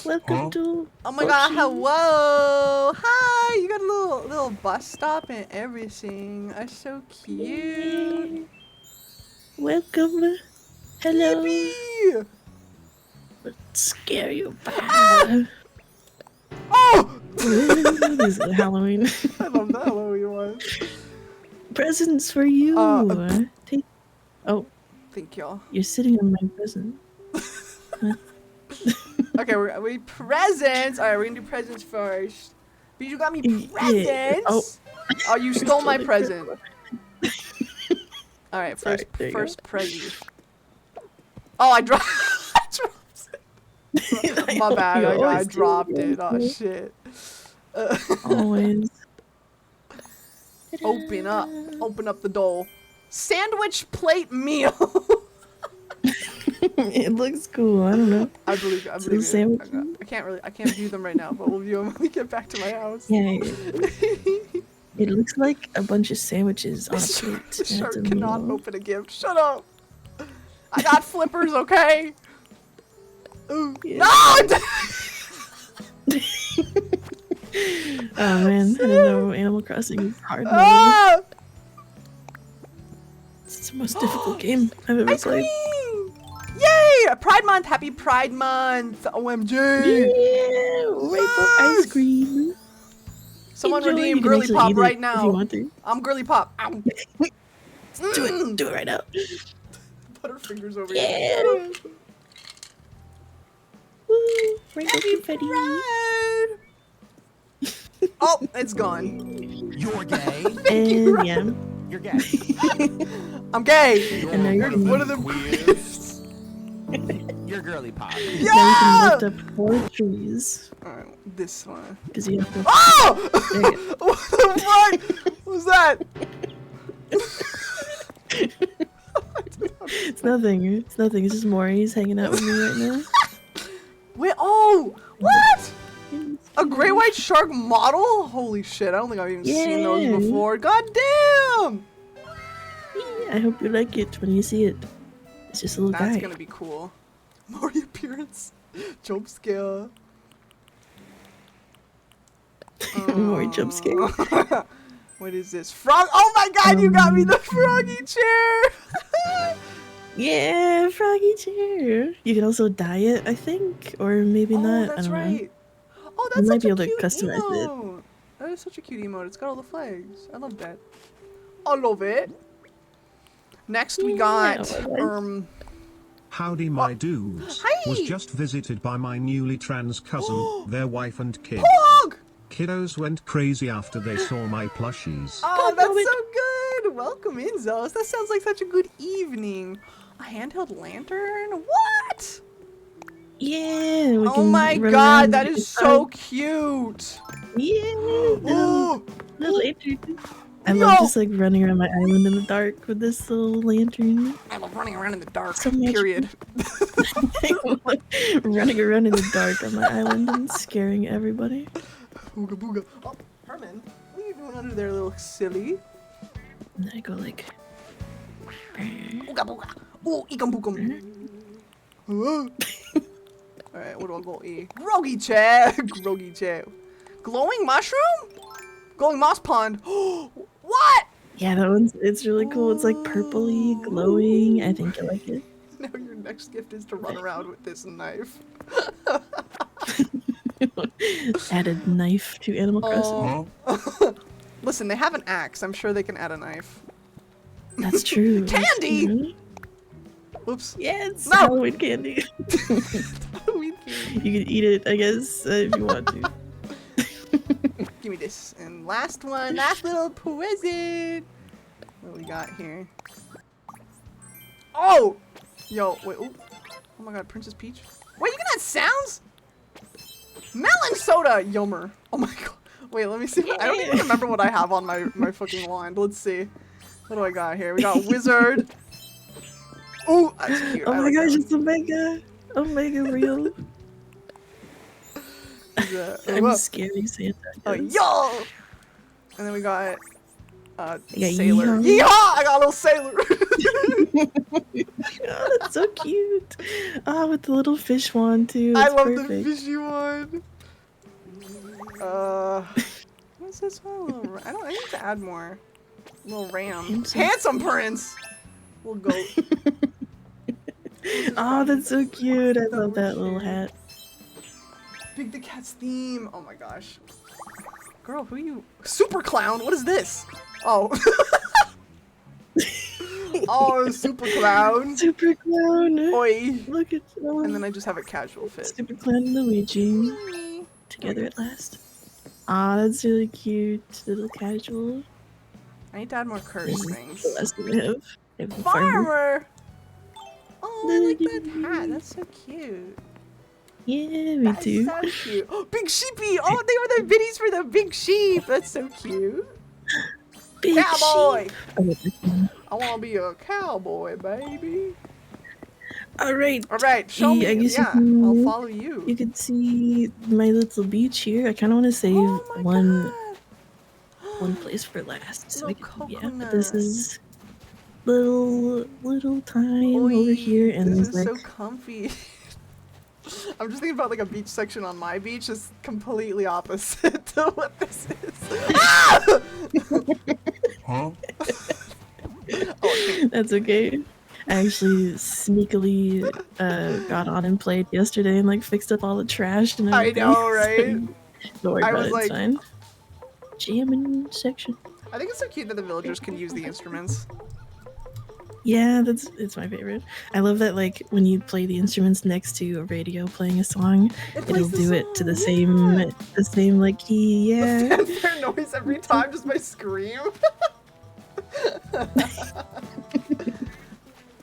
Welcome to. Oh my god, hello! Hi! You got a little bus stop and everything. That's so cute. Welcome. Hello. Yippee! Scare you bad. Oh! This is Halloween. I love the Halloween one. Presents for you. Take. Oh, Thank y'all. you're sitting on my present. Okay, we presents. Alright, we're gonna do presents first. Bijou got me Yeah. presents. Oh, you stole my present. Alright, Sorry, there you go. first present. Oh, I dropped. My bad. You I always dropped do. it. Oh shit. Always. Open up the door. Sandwich plate meal. It looks cool. I don't know. I believe Some it. sandwiches. I can't view them right now, but we'll view them when we get back to my house. Yeah. It looks like a bunch of sandwiches on a plate. and The it's shark a cannot meal. open a gift. Shut up. I got flippers, okay? Ooh. Yeah. No! Oh man, I didn't know Animal Crossing is hard mode. Ah! It's the most difficult game I've ever Ice played. cream! Yay! Pride Month! Happy Pride Month! OMG! Yeah, rainbow ice cream. Someone Enjoy. redeem You can Girly actually Pop eat it right if now. you want to. I'm Girly Pop. Ow. Do it right now. Put her fingers over Yeah. here. Woo, rainbow Happy confetti. Pride! Oh, it's gone. You're gay. And yeah, You're gay. I'm gay. and now you You're can, one of the queers. You're girly pop. now you Yeah! can lift up 4 trees Alright, this one. because you have to. Oh! There you go. What the fuck? What was that? It's nothing. It's nothing. It's just Maury's hanging out with me right now. Wait, oh! What? A great white shark model? Holy shit, I don't think I've even seen those Yeah. before. God damn! I hope you like it when you see it. It's just a little That's guy. gonna be cool. Maury appearance. Jump scare. Maury jump scare. What is this? Frog? Oh my god, you got me the froggy chair! Yeah, froggy chair. You can also dye it, I think, or maybe Oh, not. I that's don't know. right. Oh, You that's might such be a able to cute customize it. emote. That is such a cute emote. It's got all the flags. I love that. I love it. Next we got Howdy my dudes. Hi! Was just visited by my newly trans cousin, their wife and kid. Pog! Kiddos went crazy after they saw my plushies. Oh, that's so good. Welcome in, Zealous. That sounds like such a good evening. A handheld lantern? What? Yeah. We Oh can my run god, around that and is get so fun. cute. Yeah. Oh, Little lantern. I Yo! love just like running around my island in the dark with this little lantern. I love running around in the dark. So magical. Period. Running around in the dark on my island and scaring everybody. Booga booga. Oh, Herman, what are you doing under there, little silly? And I go like. Booga booga. Ooh, eekum bookum. Alright, what do I go eat? Groggy chair! Groggy chair. Glowing mushroom? Glowing moss pond. What? Yeah, that one's it's really cool. It's like purpley, glowing. I think I like it. Now your next gift is to run around with this knife. Added knife to Animal Crossing. Oh. Listen, they have an axe. I'm sure they can add a knife. That's true. that's Candy! true. Oops. Yeah, it's No! Halloween candy. Halloween candy. You can eat it, I guess, if you want to. Give me this. And last one, last little present. What do we got here? Oh! Yo, wait. Ooh. Oh my god, Princess Peach. Wait, you can add sounds? Melon soda! Yummer. Oh my god. Wait, let me see. I don't even remember what I have on my fucking wand. Let's see. What do I got here? We got Wizard. Ooh, that's cute. Oh I my like gosh, that it's Omega real. one. I'm scary Santa. Oh, yes. yo! And then we got got Sailor. Yeehaw. Yeehaw! I got a little Sailor. Oh, that's so cute. Oh, with the little fish wand too. I It's love perfect. the fishy one. What's this one? A little, I need to add more. Little ram. Handsome Prince. Little goat. Oh, that's so cute. I love that little hat. Big the Cat's theme. Oh my gosh. Girl, who are you? Super Clown. What is this? Oh. Oh, Super Clown. Super Clown. Oi. Look at that. And then I just have a casual fit. Super Clown and Luigi together at last. Ah, that's really cute. Little casual. I need to add more curse things. The last thing I have. I have the farmer. Farmer. Oh, I like that hat. That's so cute. Yeah, me That's too. so cute. Oh, Big Sheepy. Oh, they were the biddies for the big sheep. That's so cute. Big Cowboy. sheep. I love this one. I want to be a cowboy, baby. All right. All right, show Yeah, I me. guess Yeah, you I'll can- follow you. You can see my little beach here. I kind of want to save Oh my one God. place for last. So Little yeah, but this coconut. is little time Oi, over here, and this there's is like so comfy. I'm just thinking about like a beach section on my beach is completely opposite to what this is. Ah! Huh? that's okay. I actually sneakily got on and played yesterday and like fixed up all the trash and I everything. know, right? Don't worry I about was it. like- It's fine. Jamming section. I think it's so cute that the villagers can use the instruments. Yeah, it's my favorite. I love that like when you play the instruments next to a radio playing a song, it'll plays the do it to the song, same like key. Yeah. Fanfare noise every time, just my scream.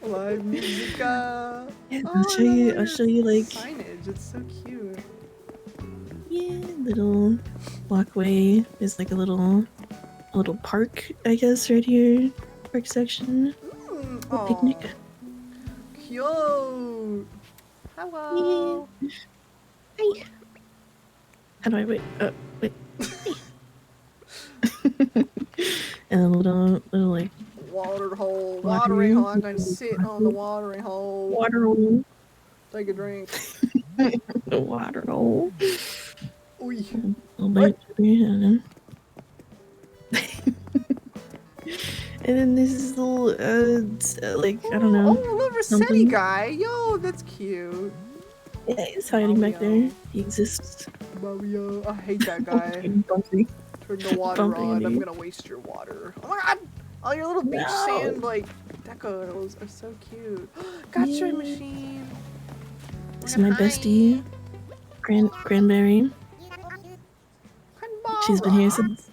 Live musica. Yeah, Oh, I'll show you. I'll there's show you like signage. It's so cute. yeah, little walkway. There's like a little park, I guess, right here. Park section. Aw, Picnic. Cute. Hello. Hi. How do I wait? Wait. And a little like Water hole. Water Watering room. hole. I'm going to sit on the watering hole. water hole. Take a drink. The water hole. Oy. A little bit over here, and then this is little like I don't Oh, know. a little Rossetti something. guy. Yo, that's cute. Yeah, he's hiding back there. He exists. Mario. I hate that guy. Bumpy. Turn the water Bumping on. into I'm you. gonna waste your water. Oh my god! All your little beach No. sand like decos are so cute. Gotcha Yeah. machine. This is my bestie, Cranberry. She's been here since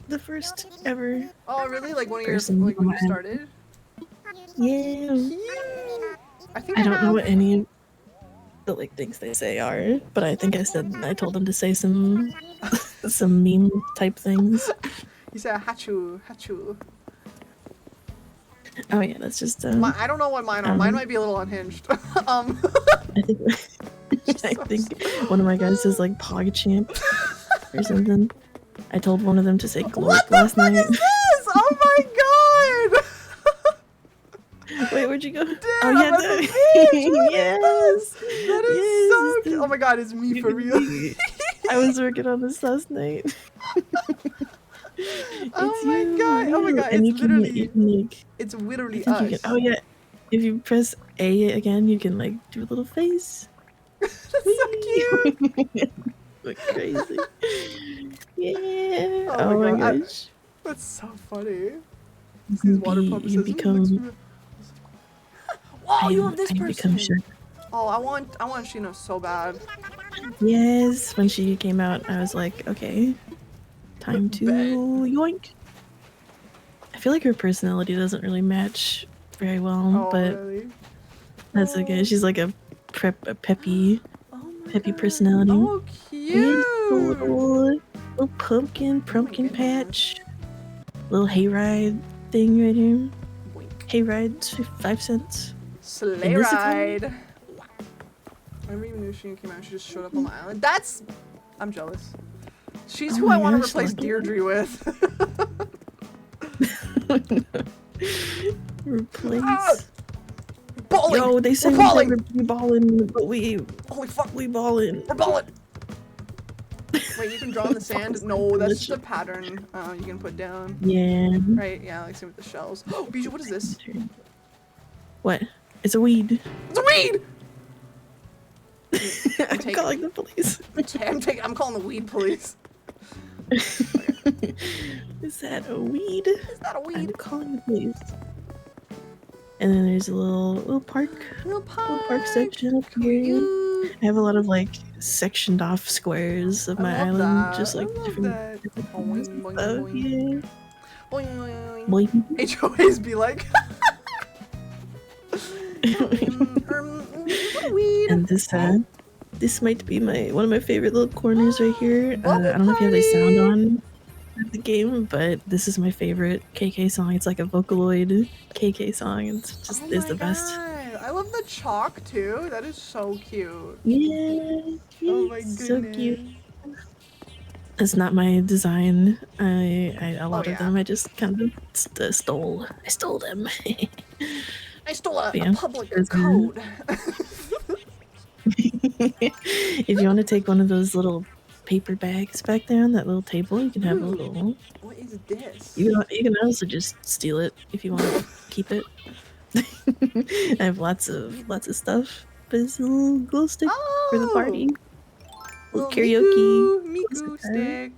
the first ever. Oh really? Like one of your person like when you on- started? Yeah. Cute. I think I don't know have- what any of the like things they say are, but I think I told them to say some meme type things. You said hachu, hachu. Oh yeah, that's just I don't know what mine are. Mine might be a little unhinged. I think I think one of my guys says like PogChamp or something. I told one of them to say Glorp What the last fuck night. is this? Oh my god! Wait, where'd you go? Damn, Oh yeah, I'm at the beach. What is yes. That is Yes, so it's cute. the- Oh my god, it's me for real. I was working on this last night. Oh It's my you, god, oh my god, and it's you literally, can like, it's literally I think you us. can, oh yeah, if you press A again, you can like do a little face. That's so cute. Look crazy. Yeah. Oh Oh, my my God, gosh. That's so funny. You These can water puppets. you become. Wow, you have this I become person. sure. Oh, I want Shino so bad. Yes, when she came out, I was like, okay, time to Bet. yoink. I feel like her personality doesn't really match very well, Oh, but really? that's okay. She's like a peppy Oh my peppy God. personality. Oh, And cute. a little pumpkin goodness. patch. Little hayride thing right here. Boink. Hayride, 5 cents. Sleigh And this is ride. I never even knew Shino came out. She just showed up on my island. I'm jealous. She's Oh who my I want to gosh, replace lucky. Deirdre with. Replace. Ah! Balling! Yo, they say We're we balling! never be balling, but we Holy fuck! balling. We're balling! Wait, you can draw in the sand? No, that's just a pattern you can put down. Yeah. Right, yeah, like same with the shells. Oh, Bijou, what is this? What? It's a weed. It's a weed! I'm taking- calling the police. I'm calling the weed police. Is that a weed? Is that a I'm weed? calling the police. And then there's a little park. Little Little park section up here. Cute. I have a lot of like sectioned off squares of my I love island, that. just like I love different that. different Boing, things boing, and stuff. boing. Yeah. Boing, boing, boing. Boy. HOAs be like, little weed. And this might be one of my favorite little corners right here. I don't know if you have the sound on the game, but this is my favorite KK song. It's like a Vocaloid KK song. It's just Oh is my the best. God. I love the chalk too. That is so cute. Yeah, Oh my it's goodness. so cute. It's not my design. A lot yeah. of them I just kind of stole. I stole them. I stole a Yeah, public there's code. If you want to take one of those little paper bags back there on that little table, you can have a little. What is this? You can also just steal it if you want to keep it. I have lots of stuff, but it's a little glow stick for the party. Little karaoke. Miku stick.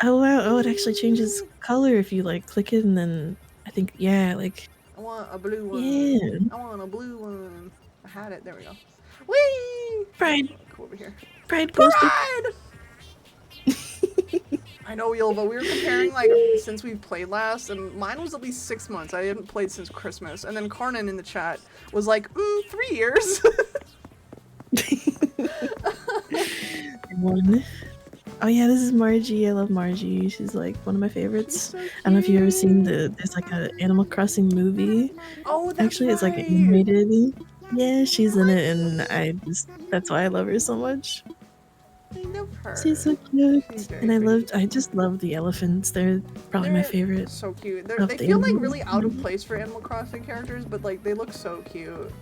Oh wow! Oh, it actually changes color if you like click it, and then I think like I want a blue one. yeah. I want a blue one. I had it. There we go. Whee! Pride, Go over here. glow stick. Pride! I know, Yilva, we were comparing, like, since we played last, and mine was at least 6 months. I hadn't played since Christmas. And then Karnan in the chat was like, 3 years. One. Oh yeah, this is Margie. I love Margie. She's like one of my favorites. So I don't know if you've ever seen cute. there's like a Animal Crossing movie. Oh, that's Actually, it's like right. animated. Yeah, she's in it, and that's why I love her so much. I love her. She's so cute, She's very and pretty. I just love the elephants. They're probably my They're favorite. So cute. of They the feel like animals. really out of place for Animal Crossing characters, but like they look so cute.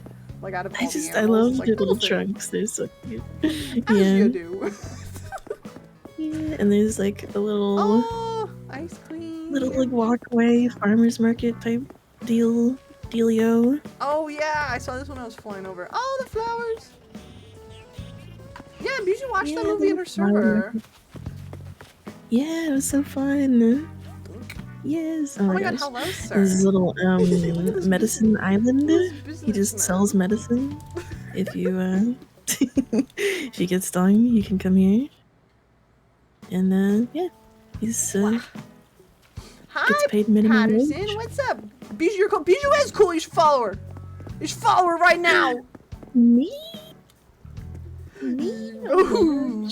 Like out of all I the love animals, like, their little thing. trunks. They're so cute. As Yeah, you do. yeah, and there's like a little Oh, ice cream. little like walkway, farmers market type dealio. Oh yeah, I saw this when I was flying over. Oh, the flowers. Bijou watched that Yeah, movie in her server. Yeah, it was so fun. Yes. Oh Oh my my god, gosh. hello, sir. This little Look at this medicine island. This He just businessman. sells medicine. If you if you get stung, you can come here. And yeah, he's gets Hi, paid minimum Patterson. wage. What's up? Bijou, you're cool. Bijou is cool. You should follow her. You should follow her right now. Me? Me? Ooh.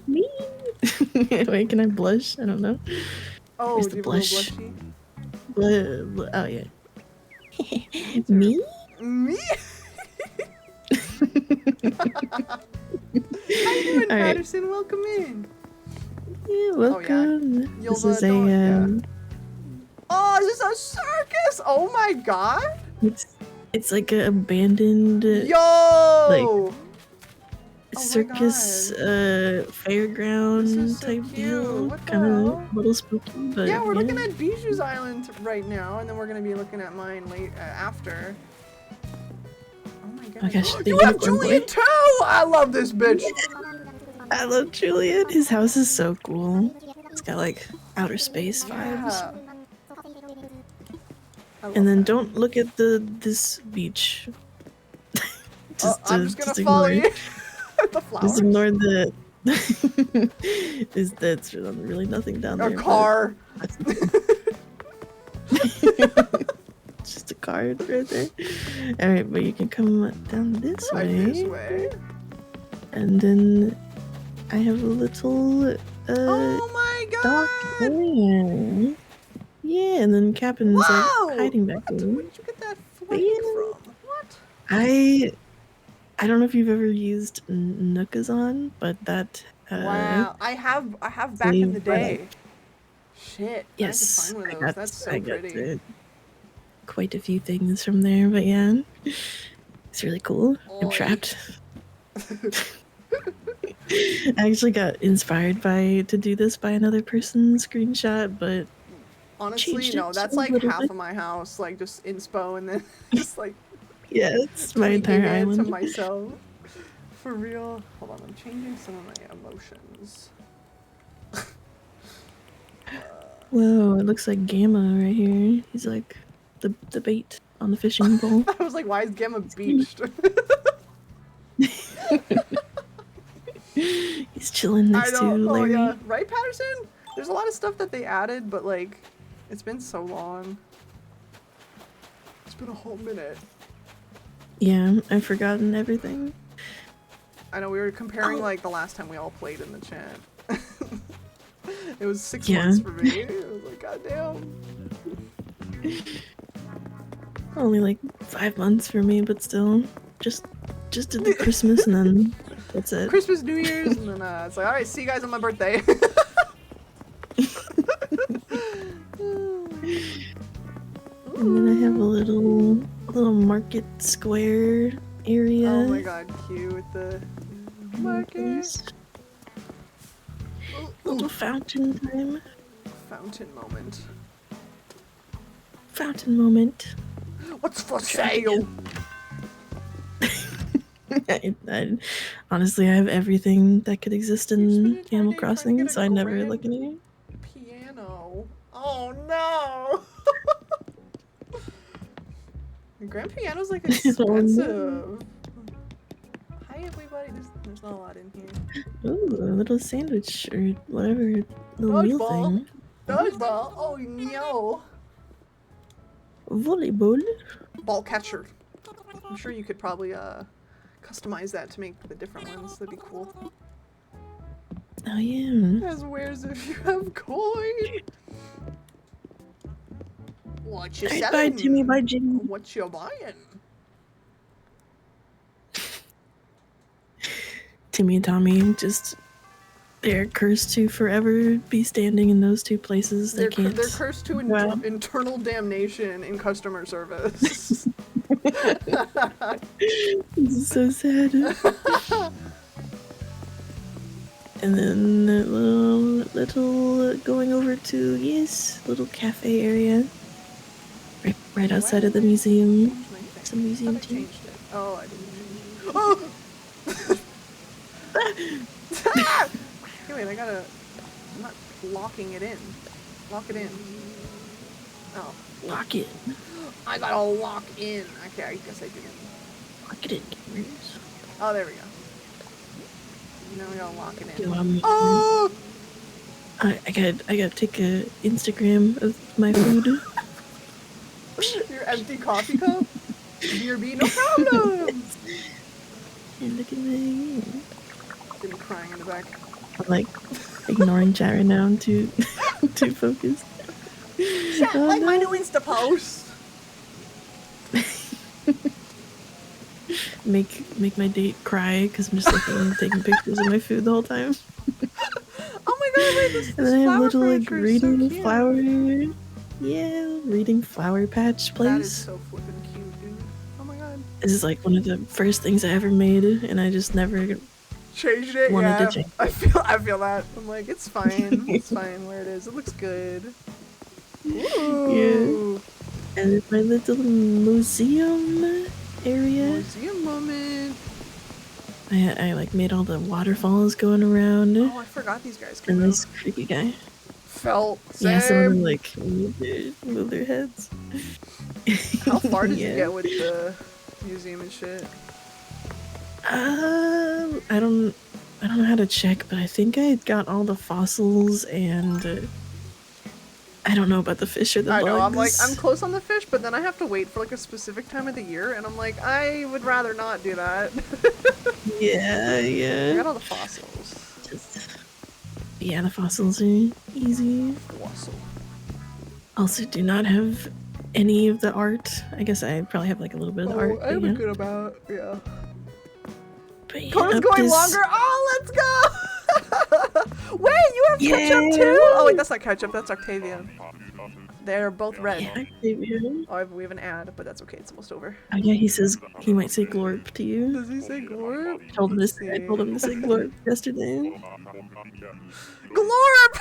Me? Wait, can I blush? I don't know. Oh, Where's do the you have a little blush? blushy? Oh yeah. Me? Me? How you doing, All right. Patterson? Welcome in. Yeah, welcome. You'll, This is a don't- yeah. Oh, is this a circus? Oh my god. it's like an abandoned Yo! circus God. fairground This is so type cute. deal. What the Kind hell? of a little spooky, but Yeah, we're looking at Bijou's island right now, and then we're gonna be looking at mine after. Oh my god. Oh gosh, the You have unicorn Julian boy. too! I love this bitch! I love Julian. His house is so cool. It's got like outer space vibes. Yeah. I love And then that. don't look at this beach. I'm just gonna just follow ignore you. The flowers. Just ignore the. That's really nothing down A there. car. It's just a card right there. Alright, but you can come down this Right way. this way. And then I have a little Oh my dock god! area. Yeah, and then Captain's Wow! like hiding back What? there. Where did you get that flag Yeah. from? What? I don't know if you've ever used Nookazon, but that Wow, I have back in the Same product. day. Shit. yes, I have to find one I of those. got That's so I got pretty. quite a few things from there, but yeah, it's really cool. I'm Oi. trapped. I actually got inspired to do this by another person's screenshot, but Honestly, changed no, it that's a like little half bit. of my house, like just inspo and then just like yeah, it's my tweaking entire it to island. myself. For real. Hold on, I'm changing some of my emotions. Whoa, it looks like Gamma right here. He's like the bait on the fishing pole. I was like, why is Gamma beached? He's chilling I next know. to Oh Larry. yeah, right, Patterson? There's a lot of stuff that they added, but like, it's been so long. It's been a whole minute. Yeah, I've forgotten everything. I know we were comparing Oh. like the last time we all played in the chat. It was 6 Yeah. months for me. It was like, goddamn. Only like 5 months for me, but still, just did the Christmas and then that's it. Christmas, New Year's, and then it's like, all right, see you guys on my birthday. And then I have a little market square area. Oh my god, cute with the market. Little fountain time. Fountain moment. Fountain moment. What's for sale? Honestly, I have everything that could exist You're in spending your Animal day trying to Crossing, get a so I never grand look at it. Piano. Oh no! The grand piano's like Oh, no. expensive. Hi everybody. There's not a lot in here. Ooh, a little sandwich or whatever, little meal Dodgeball. thing. Dodgeball. Oh no. Volleyball. Ball catcher. I'm sure you could probably customize that to make the different ones. That'd be cool. Oh yeah. As wares if you have coin. What you Alright, selling? bye Jimmy, bye Jimmy. What you buying? Timmy and Tommy they're cursed to forever be standing in those two places. They They're can't. they're cursed to Wow. internal damnation in customer service. This is so sad. And then that little going over to little cafe area, right outside of the museum. It's a museum I too. changed it. Oh, I didn't change it. Oh! Okay, wait, I'm not locking it in. Lock it in. Oh. Lock it. I gotta lock in. Okay, I guess I didn't. Lock it in, gamers. Oh, there we go. Now we gotta lock it in. Yo, Oh! I gotta take a Instagram of my food. Your empty coffee cup? BRB, no problem! And look at me. Been crying in the back. I'm like ignoring chat right now. I'm too too focused. Chat, Oh, like my no. new Insta post. Make my date cry because I'm just looking and taking pictures of my food the whole time. Oh my god, wait, this And then I have flower little like furniture is so reading cute. flower. Yeah, reading Flower Patch That place. is so flippin' cute, dude. Oh my god. This is like one of the first things I ever made, and I just never. Changed it, Wanted to yeah. change I feel that. I'm like, it's fine. It's fine where it is. It looks good. Ooh. And it's my little museum area. Museum moment. I like made all the waterfalls going around, Oh, I forgot these guys and came this out. creepy guy. Felt. Yeah, some of them Same. like move their heads. How far did you Yeah. get with the museum and shit? I don't know how to check, but I think I got all the fossils, and I don't know about the fish or the I bugs. know, I'm like, I'm close on the fish, but then I have to wait for like a specific time of the year, and I'm like, I would rather not do that. Yeah, I yeah. got all the fossils. Yeah, the fossils are easy. Fossil. Also, do not have any of the art. I guess I probably have like a little bit of the art. I have but a yeah. good amount, yeah. But yeah, Coda's up going this- longer. Oh, let's go! Wait, you have ketchup Yeah. too? Oh wait, that's not ketchup. That's Octavian. They're both red. Yeah, Octavian. Oh, we have an ad, but that's okay. It's almost over. Oh yeah, he says he might say glorp to you. Does he say glorp? I told him to say glorp yesterday. Glorp!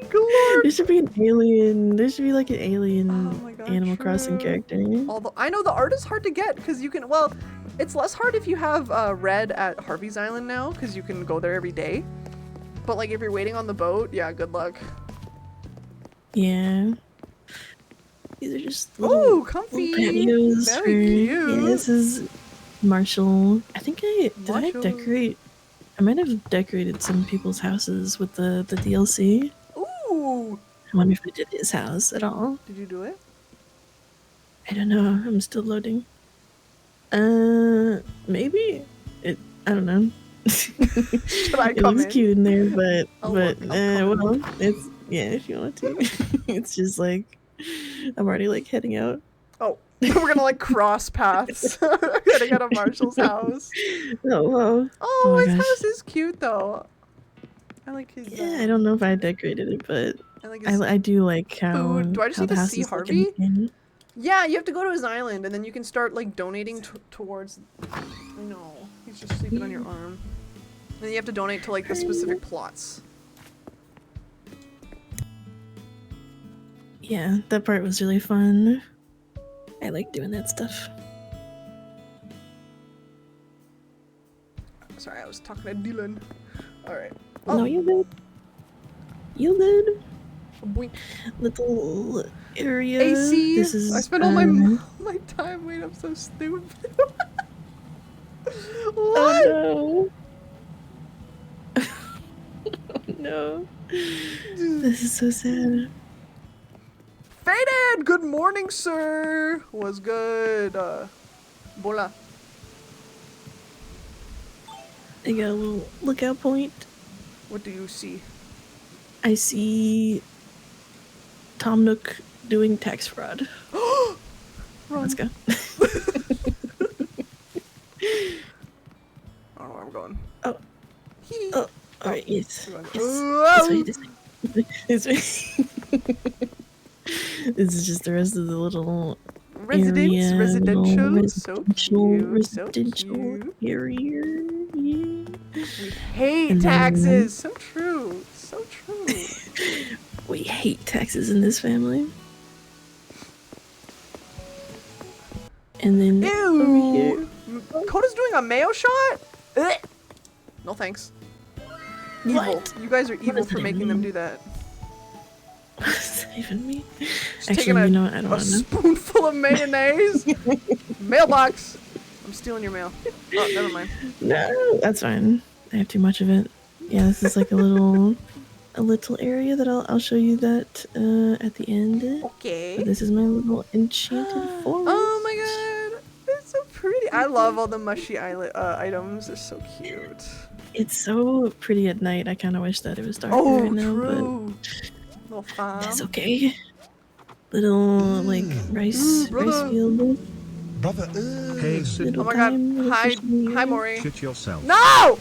Glorp! There should be an alien. There should be like an alien Oh my God, Animal Crossing true. character. Although I know the art is hard to get because you can. Well, it's less hard if you have red at Harvey's Island now because you can go there every day. But like if you're waiting on the boat, yeah, good luck. Yeah. These are just little, Ooh, comfy. little patios Very for. cute. Yeah, this is Marshall. I think I Marshall. decorate. I might have decorated some people's houses with the DLC. Ooh. I wonder if I did his house at all. Did you do it? I don't know. I'm still loading. Maybe. I don't know. Should I It come looks in? cute in there, but I'll look, I'll come well, it's yeah. If you want to, it's just like I'm already like heading out. Oh, we're gonna like cross paths. Getting out of Marshall's house. Oh wow. Oh, Oh my his gosh. house is cute though. I like his. Yeah, I don't know if I decorated it, but I like his. I do like how. food. Do I just how need the to house see is looking in Harvey? the game. Yeah, you have to go to his island, and then you can start like donating towards. I know he's just sleeping on your arm. And then you have to donate to like the specific plots. Yeah, that part was really fun. I like doing that stuff. Sorry, I was talking to Dylan. All right. No, you did. You did. Boink. Little area. AC. This is. I spent all my time. Wait, I'm so stupid. What? Oh no. Oh no. This is so sad. Faded! Good morning, sir! Was good. Bola. I got a little lookout point. What do you see? I see Tom Nook doing tax fraud. Let's go. I don't know where I'm going. Oh. Oh, alright, yes. I'm going. Yes. This way. This is just the rest of the little area, Residential. little So cute. So residential cute. area. Yeah. We hate And then- taxes. So true. So true. We hate taxes in this family. And then over here. Ew! Dakota's doing a mayo shot? Ugh. No thanks. Evil. What? You guys are evil does for that making them mean? do that. What does that even mean? Just Actually, taking you know what? I don't a want to know. spoonful of mayonnaise. Mailbox. I'm stealing your mail. Oh, never mind. No, that's fine. I have too much of it. Yeah, this is like a little area that I'll show you that at the end. Okay. But this is my little enchanted forest. Oh my god. It's so pretty. I love all the mushy items. They're so cute. It's so pretty at night. I kind of wish that it was darker Oh, right now, true. Little but farm. that's okay. Little like rice brother. field. Hey, sit, Little Oh my god. time, little Hi, fishing hi, area. Maury. shit yourself. No!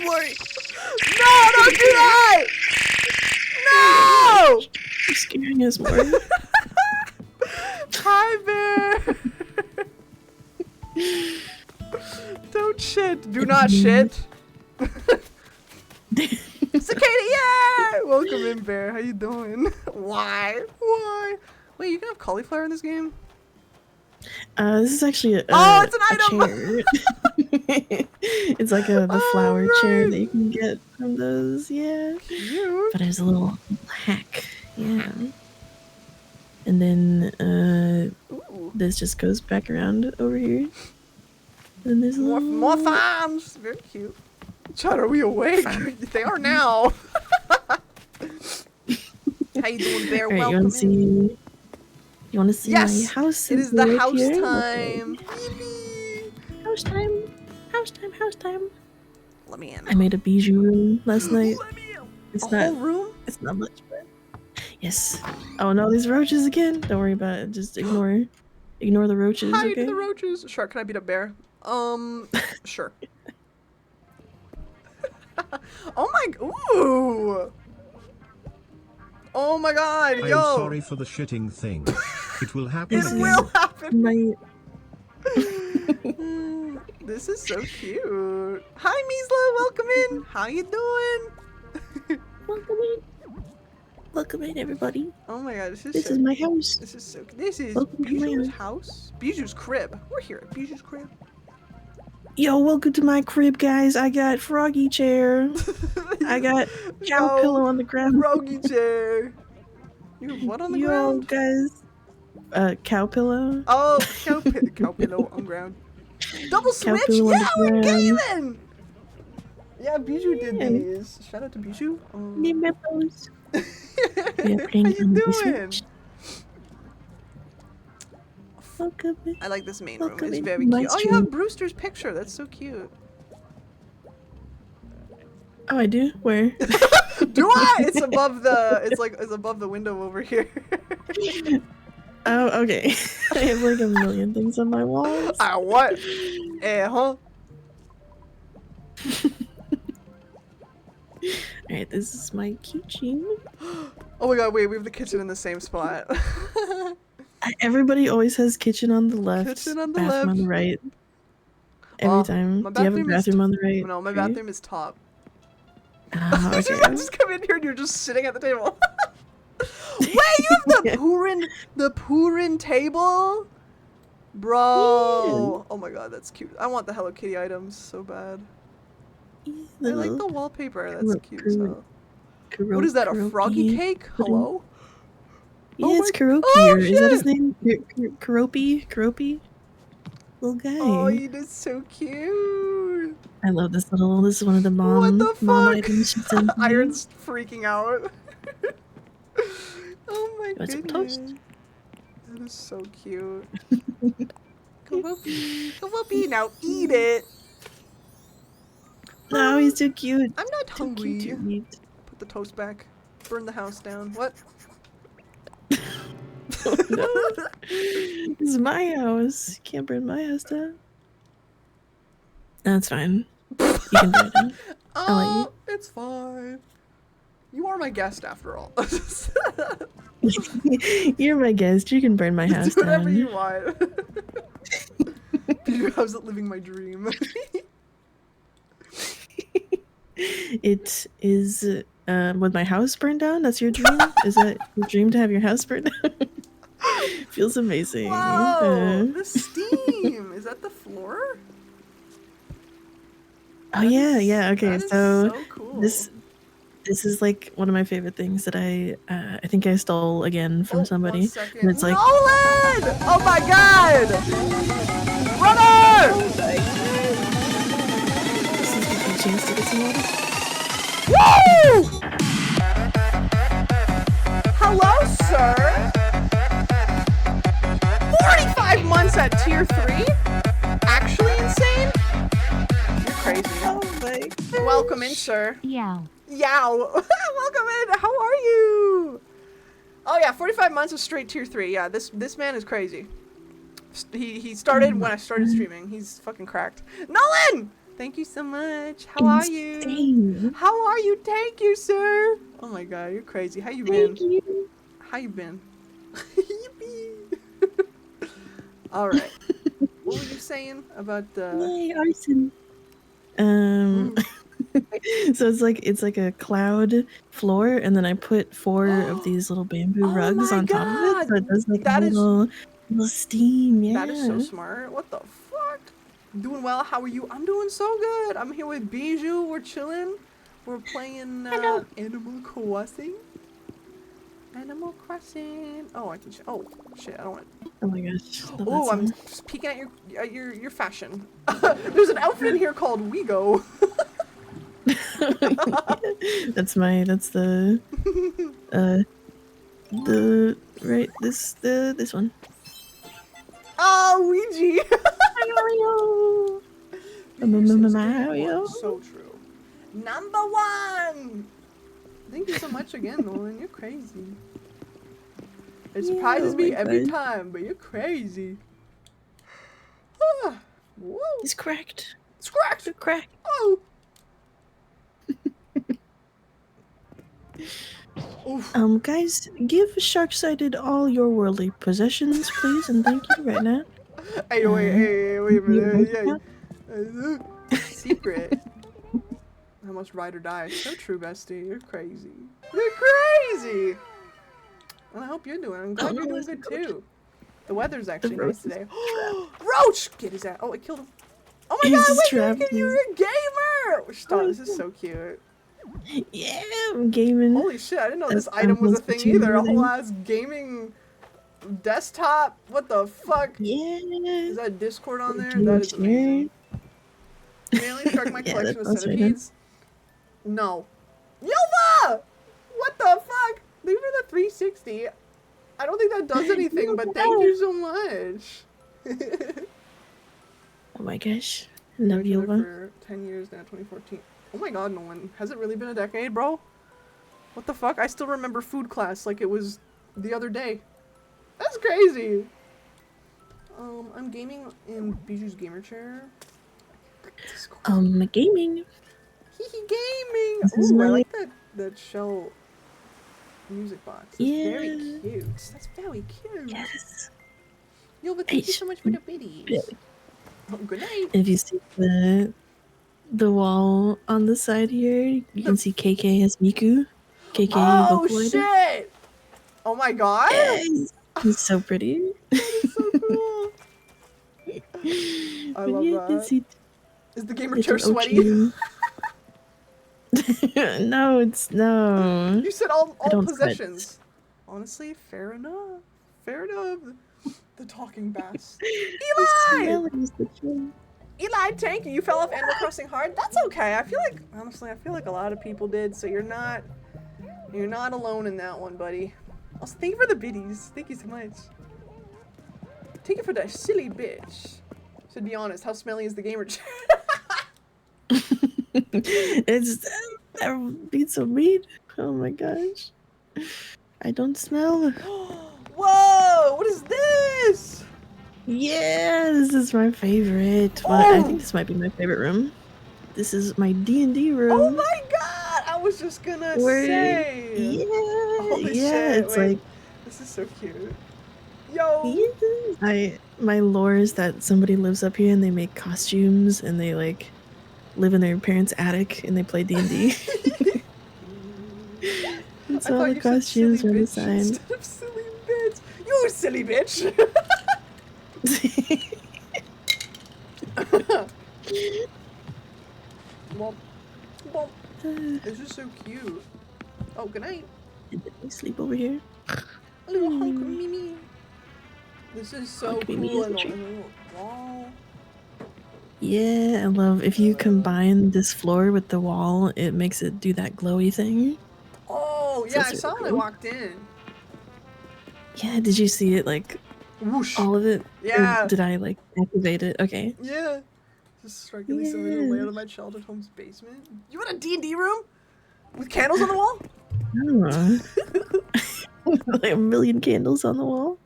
Maury, No, don't do that! No! you're scaring us, Maury. Hi, bear. Don't shit. Do not shit. Cicada, yeah! Welcome in, bear. How you doing? Why? Why? Wait, you can have cauliflower in this game? This is actually a Oh, it's an a item! chair. It's like the flower chair right. that you can get from those, yeah. Cute. But there's a little hack, yeah. And then Ooh. this just goes back around over here. And there's a More little... farms. Very cute. Chad, are we awake? They are now. How you doing, bear? Alright, Welcome in. you wanna see Yes, my house? It is since the we're house here? time. Okay. House time. House time, house time. Let me in. I made a bijou room last night. Let me in. It's A not whole room? it's not much, but yes. Oh no, these roaches again. Don't worry about it. Just ignore the roaches, Hi okay? to the roaches. Sure, can I beat up bear? Sure. Oh my, ooh. Oh my god, I'm yo. sorry for the shitting thing. It will happen It again. will happen. My This is so cute. Hi, Measla, welcome in. How you doing? welcome in everybody. Oh my god, this is This so is my house. This is so. This is Welcome to my Bijou's house. house. Bijou's crib. We're here at Bijou's crib. Yo, welcome to my crib, guys. I got froggy chair. I got cow Yo, pillow on the ground. Rogie chair. You have what on the Yo, ground? guys. Cow pillow. Oh, cow pillow on ground. Double Cow switch? pillow on Yeah, the we're ground. gaming! Yeah, Bijou did Yeah. these. Shout out to Bijou. Me and my pose. How Yeah, playing you on the doing? Switch. Welcome in. I like this main room. Welcome It's in very my cute. Oh, you stream. have Brewster's picture. That's so cute. Oh, I do? Where? Do I? It's above the. It's above the window over here. Oh, okay. I have like a million things on my walls. Ah, what? Huh? Alright, this is my kitchen. Oh my god, wait, we have the kitchen in the same spot. Everybody always has kitchen on the left, Kitchen on the bathroom on left. the right. Every Oh, time. my Do you have a bathroom is bathroom on the right? No, my for you? bathroom is top. Ah, I okay. just come in here and you're just sitting at the table. Wait, you have the Purin table? Bro. Oh my god, that's cute. I want the Hello Kitty items so bad. I like the wallpaper. That's cute as hell. What is that, a froggy cake? Hello? Yeah, Oh it's my- Kuroki. oh, Or is that his shit! name? Kuropi? Kuropi? Little guy. Oh, it is so cute. I love this little. This is one of the mom. What the mom fuck? items she sent me. Iron's freaking out. Oh my Want some goodness. toast? That is so cute. Kawoopi, Kawoopi, now eat it. No, he's too cute. I'm not Too cute hungry. to eat. Put the toast back. Burn the house down. What? No, this is my house. You can't burn my house down. That's fine. You can burn it down. I'll let Oh, it's fine. You are my guest after all. You're my guest. You can burn my house Do whatever down. you want. Bijou, how's it living my dream? It is with my house burned down. That's your dream. Is that your dream to have your house burned down? Feels amazing. Whoa, the steam. Oh yeah, yeah. Okay, That is so so cool. this is like one of my favorite things that I think I stole again from Oh, somebody. 1 second. And it's like Nolan! Oh my god! Runner! this is my chance to get some water. Woo! Hello, sir. 45 months at tier 3? Actually insane? You're crazy. Oh my god. Welcome in, sir. Yeah. Yow! Welcome in. How are you? Oh yeah, 45 months of straight tier 3. Yeah, this man is crazy. He started when I started streaming. He's fucking cracked. Nolan! Thank you so much. How are you? Insane. How are you? Thank you, sir. Oh my god, you're crazy. How you been? Thank you. How you been? Yippee! Alright. What were you saying about the... Yay, arson. So it's like a cloud floor, and then I put 4 of these little bamboo Oh rugs my on top of God! it, so it does like That a is- little steam. Yeah. That is so smart. What the fuck? Doing well. How are you? I'm doing so good. I'm here with Bijou. We're chilling. We're playing Animal Crossing. Animal Crossing. Oh, I can. Oh shit! I don't want. Oh my gosh. love that Oh, I'm song. just peeking at your fashion. There's an outfit in here called WeGo. That's the this one. Oh, Ouija. Mario. So true. Number 1. Thank you so much again, Nolan. You're crazy. It surprises oh me my every God. time, but you're crazy. Ah, whoa. He's cracked. It's cracked. You're cracked. Oh. Oof. Guys, give Shark-Sided all your worldly possessions, please, and thank you right now. Hey, wait a minute. you Yeah. Secret. I must ride or die. So true, bestie. You're crazy. You're crazy. And I hope you're doing. I'm glad you're doing good too. The weather's actually nice today. Roach! Get his ass. Oh, I killed him. Oh my He's god, wait, trapped. you're a gamer! Stop, this is so cute. Yeah, I'm gaming. Holy shit, I didn't know this That's item was a almost thing either. A cheating. whole ass gaming desktop. What the fuck? Yeah. Is that Discord on there? Gamer That is chair. amazing. Mainly shark my Yeah, collection of that's us right now. centipedes. No. Yova! What the fuck? Leave her the 360. I don't think that does anything, but thank you so much. Oh my gosh. Love Been you, together for 10 years now, 2014. Oh my god, Nolan. Has it really been a decade, bro? What the fuck? I still remember food class like it was the other day. That's crazy. I'm gaming in Bijou's gamer chair. Gaming. Hee gaming. This is Ooh, I my- like that shell music box. That's very Yeah. cute. That's very cute. Yes. Yo, but thank you so much for the biddies. Yeah. Oh, good night. If you see the wall on the side here, you can see KK as Miku. KK Oh Vocaloid. shit! Oh my god! Yes. He's so pretty. So cool. I love You can that. see Is the gamer it's chair an sweaty? ocean. No, it's no. You said all don't sweat. possessions. Honestly, fair enough. Fair enough. The talking bass. Eli! Smelly is the truth. Eli, thank you. You fell off Animal Crossing hard. That's okay. I feel like, honestly, I feel like a lot of people did. So you're not alone in that one, buddy. Also, thank you for the biddies. Thank you so much. Thank you for that silly bitch. To be honest, how smelly is the gamer chair? It's that would be so mean. Oh my gosh. I don't smell. Whoa! What is this? Yeah, this is my favorite. Well, I Oh! think this might be my favorite room. This is my D&D room. Oh my god! I was just gonna say. Yeah, Holy yeah, shit, it's wait. like This is so cute. Yo! yeah. My lore is that somebody lives up here and they make costumes and they like live in their parents' attic and they play D&D. It's I all thought the you said costumes silly are the bitch sign. instead of silly bitch. You silly bitch! Womp. Womp. This is so cute. Oh, good night. Did we sleep over here? A little hunk of Mimi. This is so Hunk Mimi cool. is a And a treat. little wall. Yeah, I love if you combine this floor with the wall, it makes it do that glowy thing. Oh, So yeah, I it's saw really when I cool. walked in. Yeah, did you see it? Like Whoosh. all of it? Or Yeah. did I like activate it? Okay. Yeah. Just strikingly similar to the layout of my childhood home's basement. You in a D&D room? With candles on the wall? Like a million candles on the wall.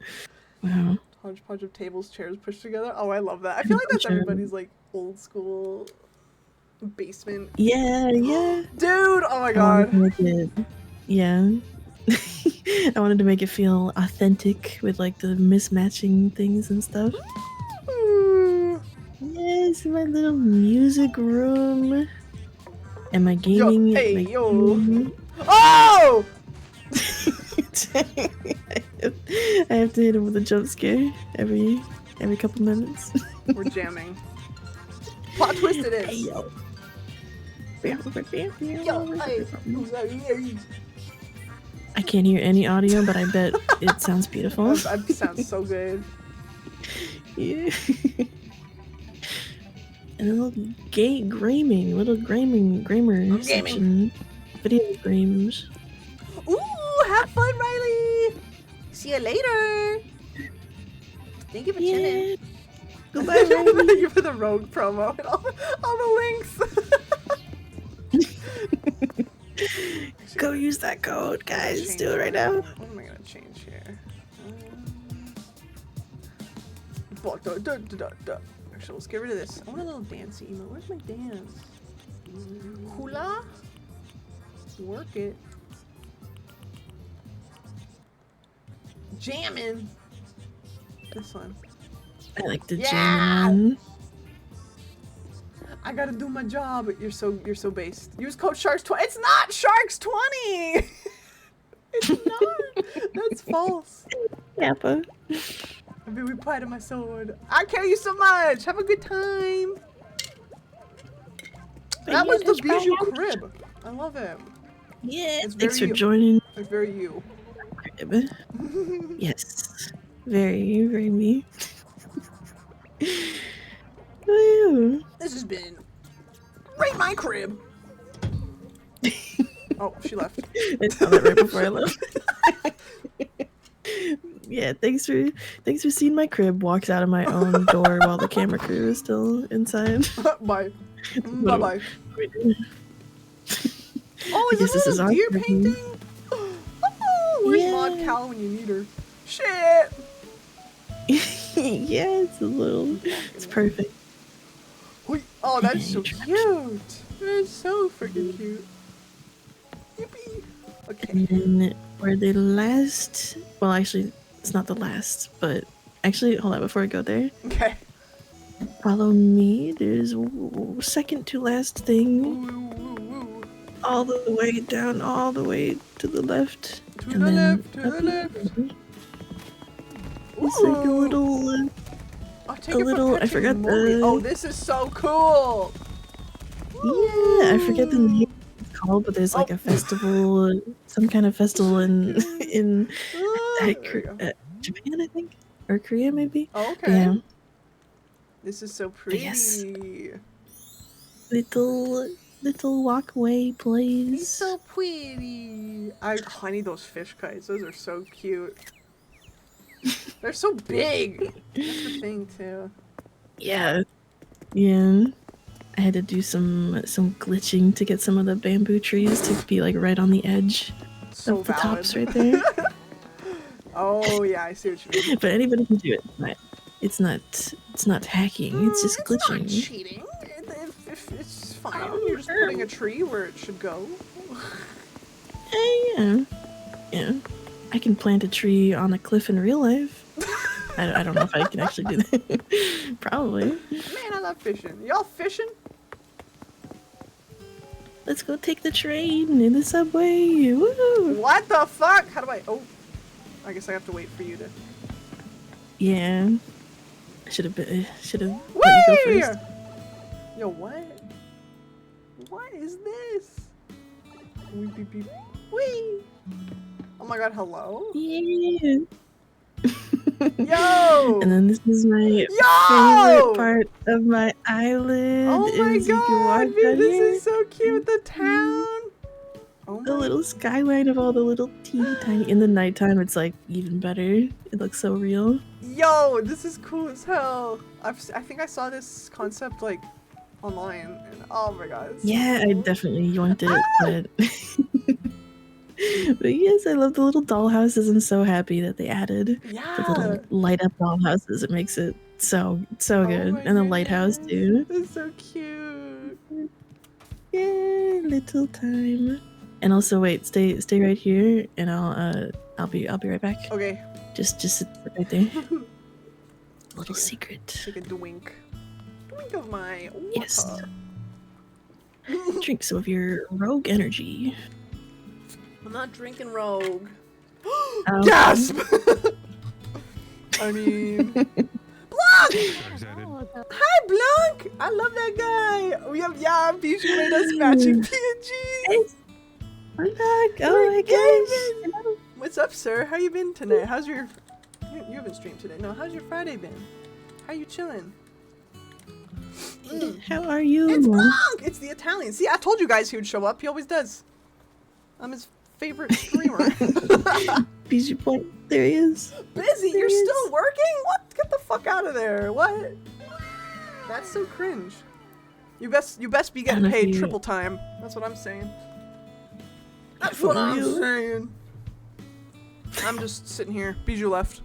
Wow. Hodgepodge of tables, chairs pushed together. Oh, I love that. I feel like that's everybody's like old school basement. Yeah, yeah. Dude, oh my I wanted god. to make it, yeah. I wanted to make it feel authentic with like the mismatching things and stuff. Ooh. Yes, my little music room. And my gaming. hey, my yo. gaming- Oh! I have to hit him with a jump scare every couple minutes. We're jamming. Plot twist it Hey, is. yo. Yo, hey. I can't hear any audio, but I bet it sounds beautiful. That sounds so good. Yeah. And a little grammar section. Video games. Ooh, have fun, Riley. See you later. Thank you for tuning. Yeah. Goodbye, Thank Riley. you for the rogue promo and all the links. Go use that code, guys. Change Do it right that. now. What am I gonna change here? Fuck, Actually, let's get rid of this. I want a little dancey emo. Where's my dance? Hula? Work it. Jammin'. This one. I like the Yeah. jam one. I gotta do my job. You're so based. Use code Sharks20. It's not Sharks 20. It's not. That's false. Yappa. I've been replied to my sword. I carry you so much. Have a good time. That was the Bijou crib. I love it. Yeah. It's Thanks for very- joining. It's very you. Crib. Yes. Very, very me. Woo. This has been Rate My Crib. Oh, she left. I saw that right before I left. Yeah, thanks for seeing my crib. Walks out of my own door while the camera crew is still inside. Bye. Bye bye. Oh, I is guess this this is a our deer crib. painting? Oh, where's Yeah. Maud Cal when you need her? Shit. Yeah, it's perfect. Wait, oh, that's so Trapped. cute. That's so freaking cute. Yippee. Okay. And then where the last, well, actually, it's not the last, but actually, hold on, before I go there, Okay. follow me. There's second to last thing, Woo, woo, woo. all the way down, all the way to the left. To and the then left, to up the left. here. It's like a Ooh. little. Oh, take a it for little- I Patrick forgot Mori. the- Oh, this is so cool. Yeah, I forget the name it's called, but there's like Oh. a festival, some kind of festival in Ah, there we go. Japan, I think, or Korea maybe. Oh, okay. Yeah, This is so pretty. Yes. little walkway He's place. so pretty. I need those fish kites. Those are so cute. They're so big. That's the thing too. Yeah, yeah. I had to do some glitching to get some of the bamboo trees to be like right on the edge So of the valid. tops right there. Oh yeah, I see what you mean. But anybody can do it. It's not hacking. It's just It's glitching. not cheating. It's fine. You're just putting a tree where it should go. Yeah. I can plant a tree on a cliff in real life. I don't know if I can actually do that. Probably. Man, I love fishing. Y'all fishing? Let's go take the train in the subway. Woo! What the fuck? How do I? Oh, I guess I have to wait for you to. Yeah. I should have let you go Whee! first. Yo, what? What is this? Beep, beep, beep. Whee! Oh my god, hello? Yeah. Yo! And then this is my Yo! favorite part of my island. Oh my is you can god, walk dude, down this here, is so cute, the town! Oh the my little skyline of all the little teeny tiny. In the nighttime, it's like even better. It looks so real. Yo, this is cool as hell. I think I saw this concept like online, and oh my god. It's so Yeah, I cool. definitely want it, but but yes, I love the little dollhouses. I'm so happy that they added the Yeah. little light up dollhouses. It makes it so Oh good, my and the lighthouse goodness. too. It's so cute. Yeah, little time. And also, wait, stay right here, and I'll be right back. Okay. Just sit right there. Little secret. Take a drink. Drink of my water. Yes. Drink some of your rogue energy. I'm not drinking Rogue. Um, Gasp! I mean, Blanc! Hi, Blanc! I love that guy. We have Bijou made us matching PNGs. I'm back. We're Oh my gaming. gosh. What's up, sir? How you been tonight? How's your... You haven't streamed today. No, how's your Friday been? How you chilling? How are you? It's Blanc! It's the Italian. See, I told you guys he would show up. He always does. I'm his favorite streamer. Bijou Point. There he is. Busy? There You're he is. still working? What? Get the fuck out of there. What? That's so cringe. You best be getting And if paid you- triple time. That's what I'm saying. That's For what I'm real? saying. I'm just sitting here. Bijou left.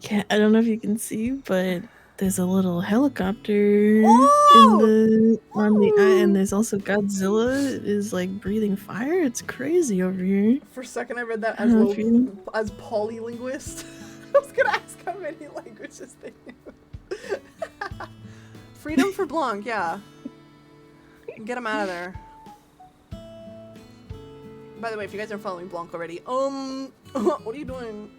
Yeah, I don't know if you can see, but there's a little helicopter Oh! on the Ooh. and there's also Godzilla is like breathing fire. It's crazy over here. For a second, I read that I as don't know if you- as polylinguist. I was gonna ask how many languages they knew. Freedom for Blanc, yeah. Get him out of there. By the way, if you guys aren't following Blanc already, what are you doing?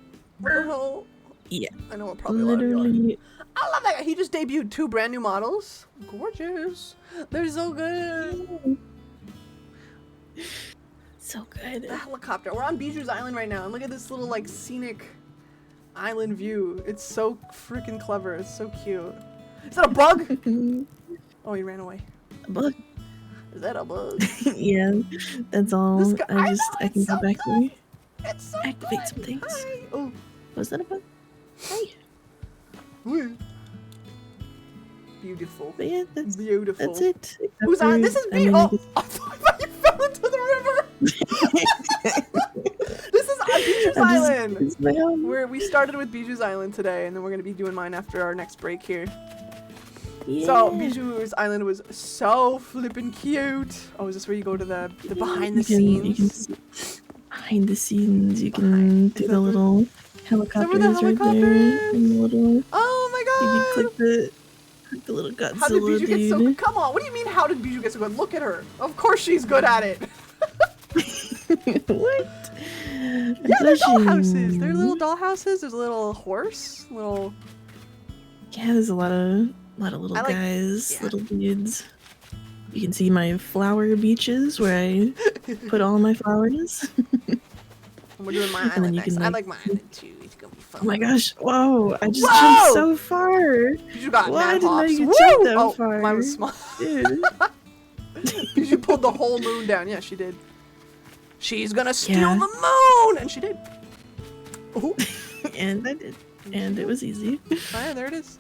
What the hell? Yeah, I know what probably a lot of you are. literally. I love that guy. He just debuted 2 brand new models. Gorgeous. They're so good. So good. The helicopter. We're on Bijou's Island right now, and look at this little like scenic island view. It's so freaking clever. It's so cute. Is that a bug? Oh, he ran away. Bug. Is that a bug? Yeah, that's all. This guy- I I know, can it's go so back to me. It's so Activate good. some things. Hi. Oh. Was that a bug? Hey. Woo. Beautiful. But yeah, that's Beautiful. it. Except Who's on? for- This is I me. mean, Oh, I thought you fell into the river. This is on Bijou's Island. It's my home. We started with Bijou's Island today, and then we're gonna be doing mine after our next break here. Yeah. So Bijou's Island was so flippin' cute. Oh, is this where you go to the behind the You can scenes? see behind the scenes, you can do the little helicopters the right helicopter there. is? And the little, Oh you can my god! click the little How did Godzilla Bijou get so dude. good? Come on, what do you mean how did Bijou get so good? Look at her. Of course she's good at it. What? Yeah, they're dollhouses. They're little dollhouses. There's a little horse. Little. Yeah, there's a lot of little I like- guys, yeah. little dudes. You can see my flower beaches where I put all my flowers. And we're doing my And then island you next. can, I like- like my island too. It's gonna be fun. Oh my gosh! Whoa! I just Whoa! jumped so far, Bijou got Why mad didn't I hops. get Woo! jumped that Oh, far? mine was small. dude. Bijou pulled the whole moon down. Yeah, she did. She's gonna steal Yeah. the moon, and she did. Oh, And I did, and it was easy. yeah, there it is.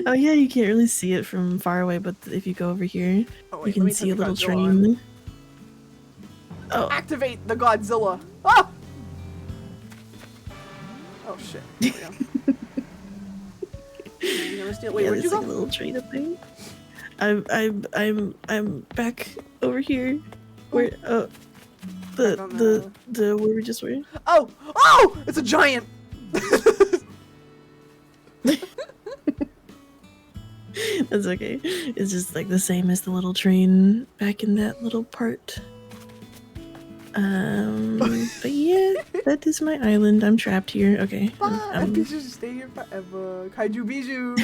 Oh yeah, you can't really see it from far away, but if you go over here, Oh, you wait, let can me see a turn the little Godzilla on. train. Oh, Activate the Godzilla. Ah! Oh shit. There we go. You gonna steal? Wait, yeah, where'd you there's go? like a little train up there. I'm back over here. Where Back on the- the where we just were. Oh! Oh! It's a giant! That's okay. It's just like the same as the little train back in that little part. But yeah, that is my island. I'm trapped here. Okay. Bye! Bijou should stay here forever. Kaiju Bijou!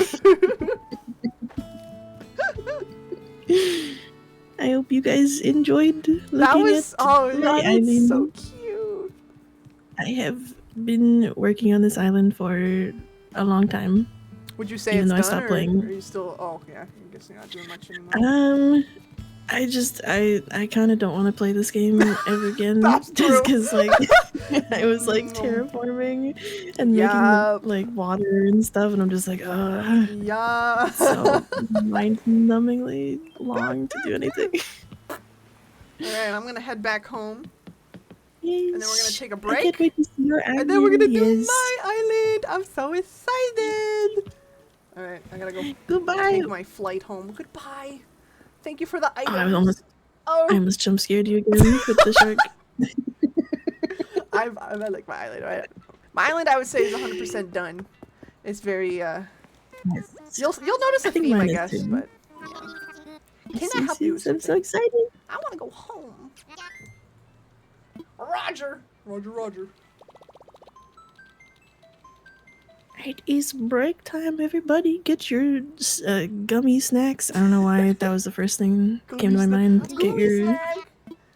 I hope you guys enjoyed looking That was at my that island. is so cute. I have been working on this island for a long time. Would you say Even it's though I done, stopped or playing. are you still? Oh, yeah. I'm guessing you're not doing much anymore. I kind of don't want to play this game ever again. That's just true. because like I was like terraforming and Yup. making like water and stuff, and I'm just like, Yeah. so mind-numbingly long to do anything. All right, I'm gonna head back home, Yes. and then we're gonna take a I break, can't wait to see your island. and then we're gonna do yes. my island. I'm so excited. All right, I gotta go Goodbye. take my flight home. Goodbye. Thank you for the Oh, items. I almost jump scared you again with the shark. I like my island. Right? My island, I would say, is 100% done. It's very. You'll notice a think theme, I mine is guess. too. But can I help you? with I'm so something? excited. I want to go home. Roger. Roger. It is break time, everybody. Get your gummy snacks. I don't know why that was the first thing that came to my mind. Get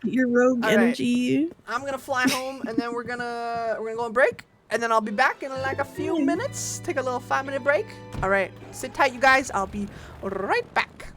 your rogue All right. energy. I'm gonna fly home, and then we're gonna go on break, and then I'll be back in like a few minutes. Take a little 5-minute break. All right, sit tight, you guys. I'll be right back.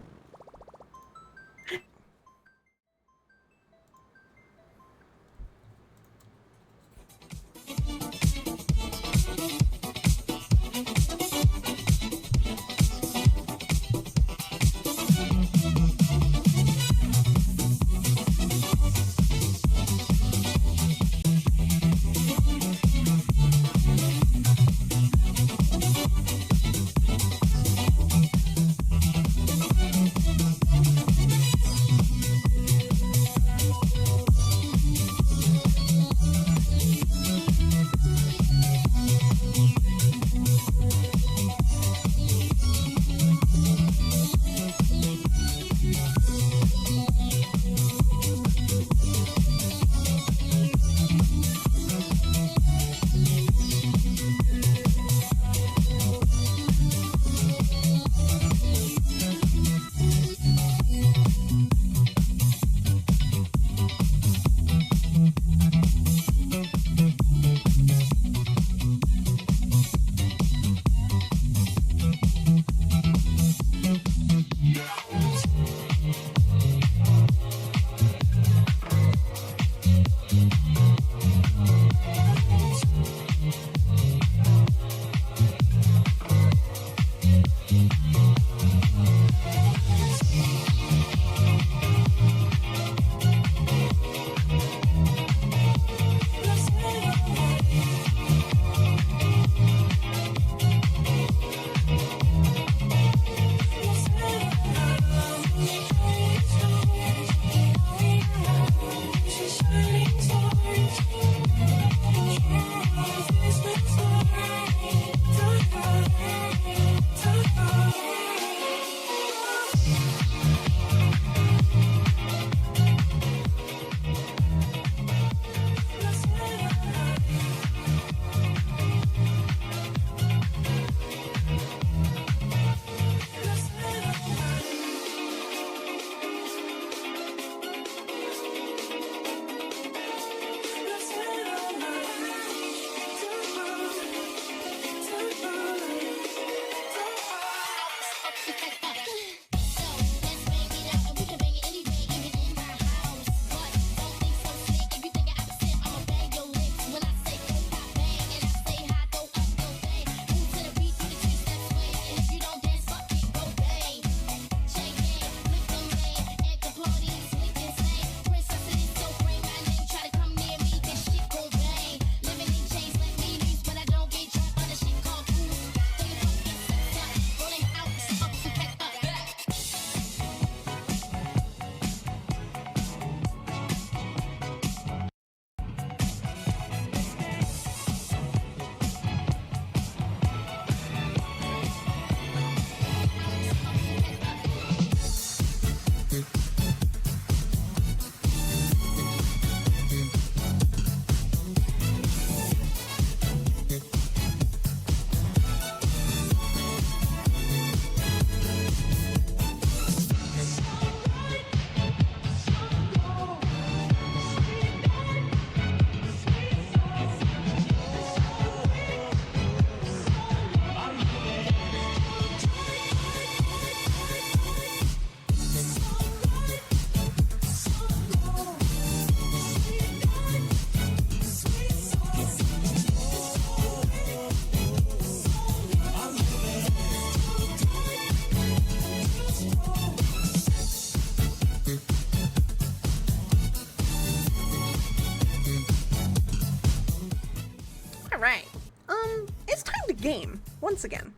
once again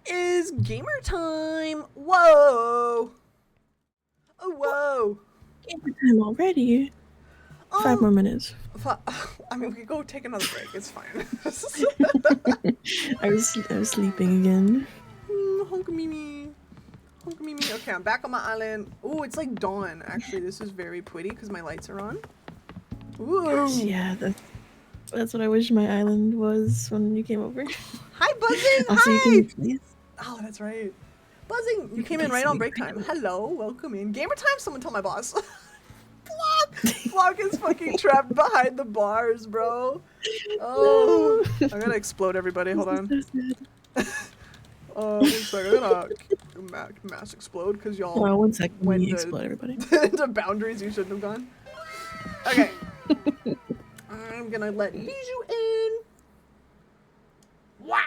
is gamer time. Whoa. Oh, whoa. Gamer time already. 5 more minutes. I mean, we could go take another break. It's fine. I was sleeping again. Honk Mimi. Honk Mimi. Okay, I'm back on my island. Oh, it's like dawn. Actually, this is very pretty because my lights are on. Ooh. Yeah, that's what I wish my island was when you came over. Hi, Buzzing. Also, Hi. you can please. Oh, that's right. Buzzing, you came in right on break time. Hello, welcome in. Gamer time, someone tell my boss. Flock is fucking trapped behind the bars, bro. Oh, I'm gonna explode everybody. Hold on. One second. I'm gonna mass explode because y'all Oh, 1 second. went Let me explode everybody. into boundaries you shouldn't have gone. Okay. I'm gonna let Bijou in. Wah!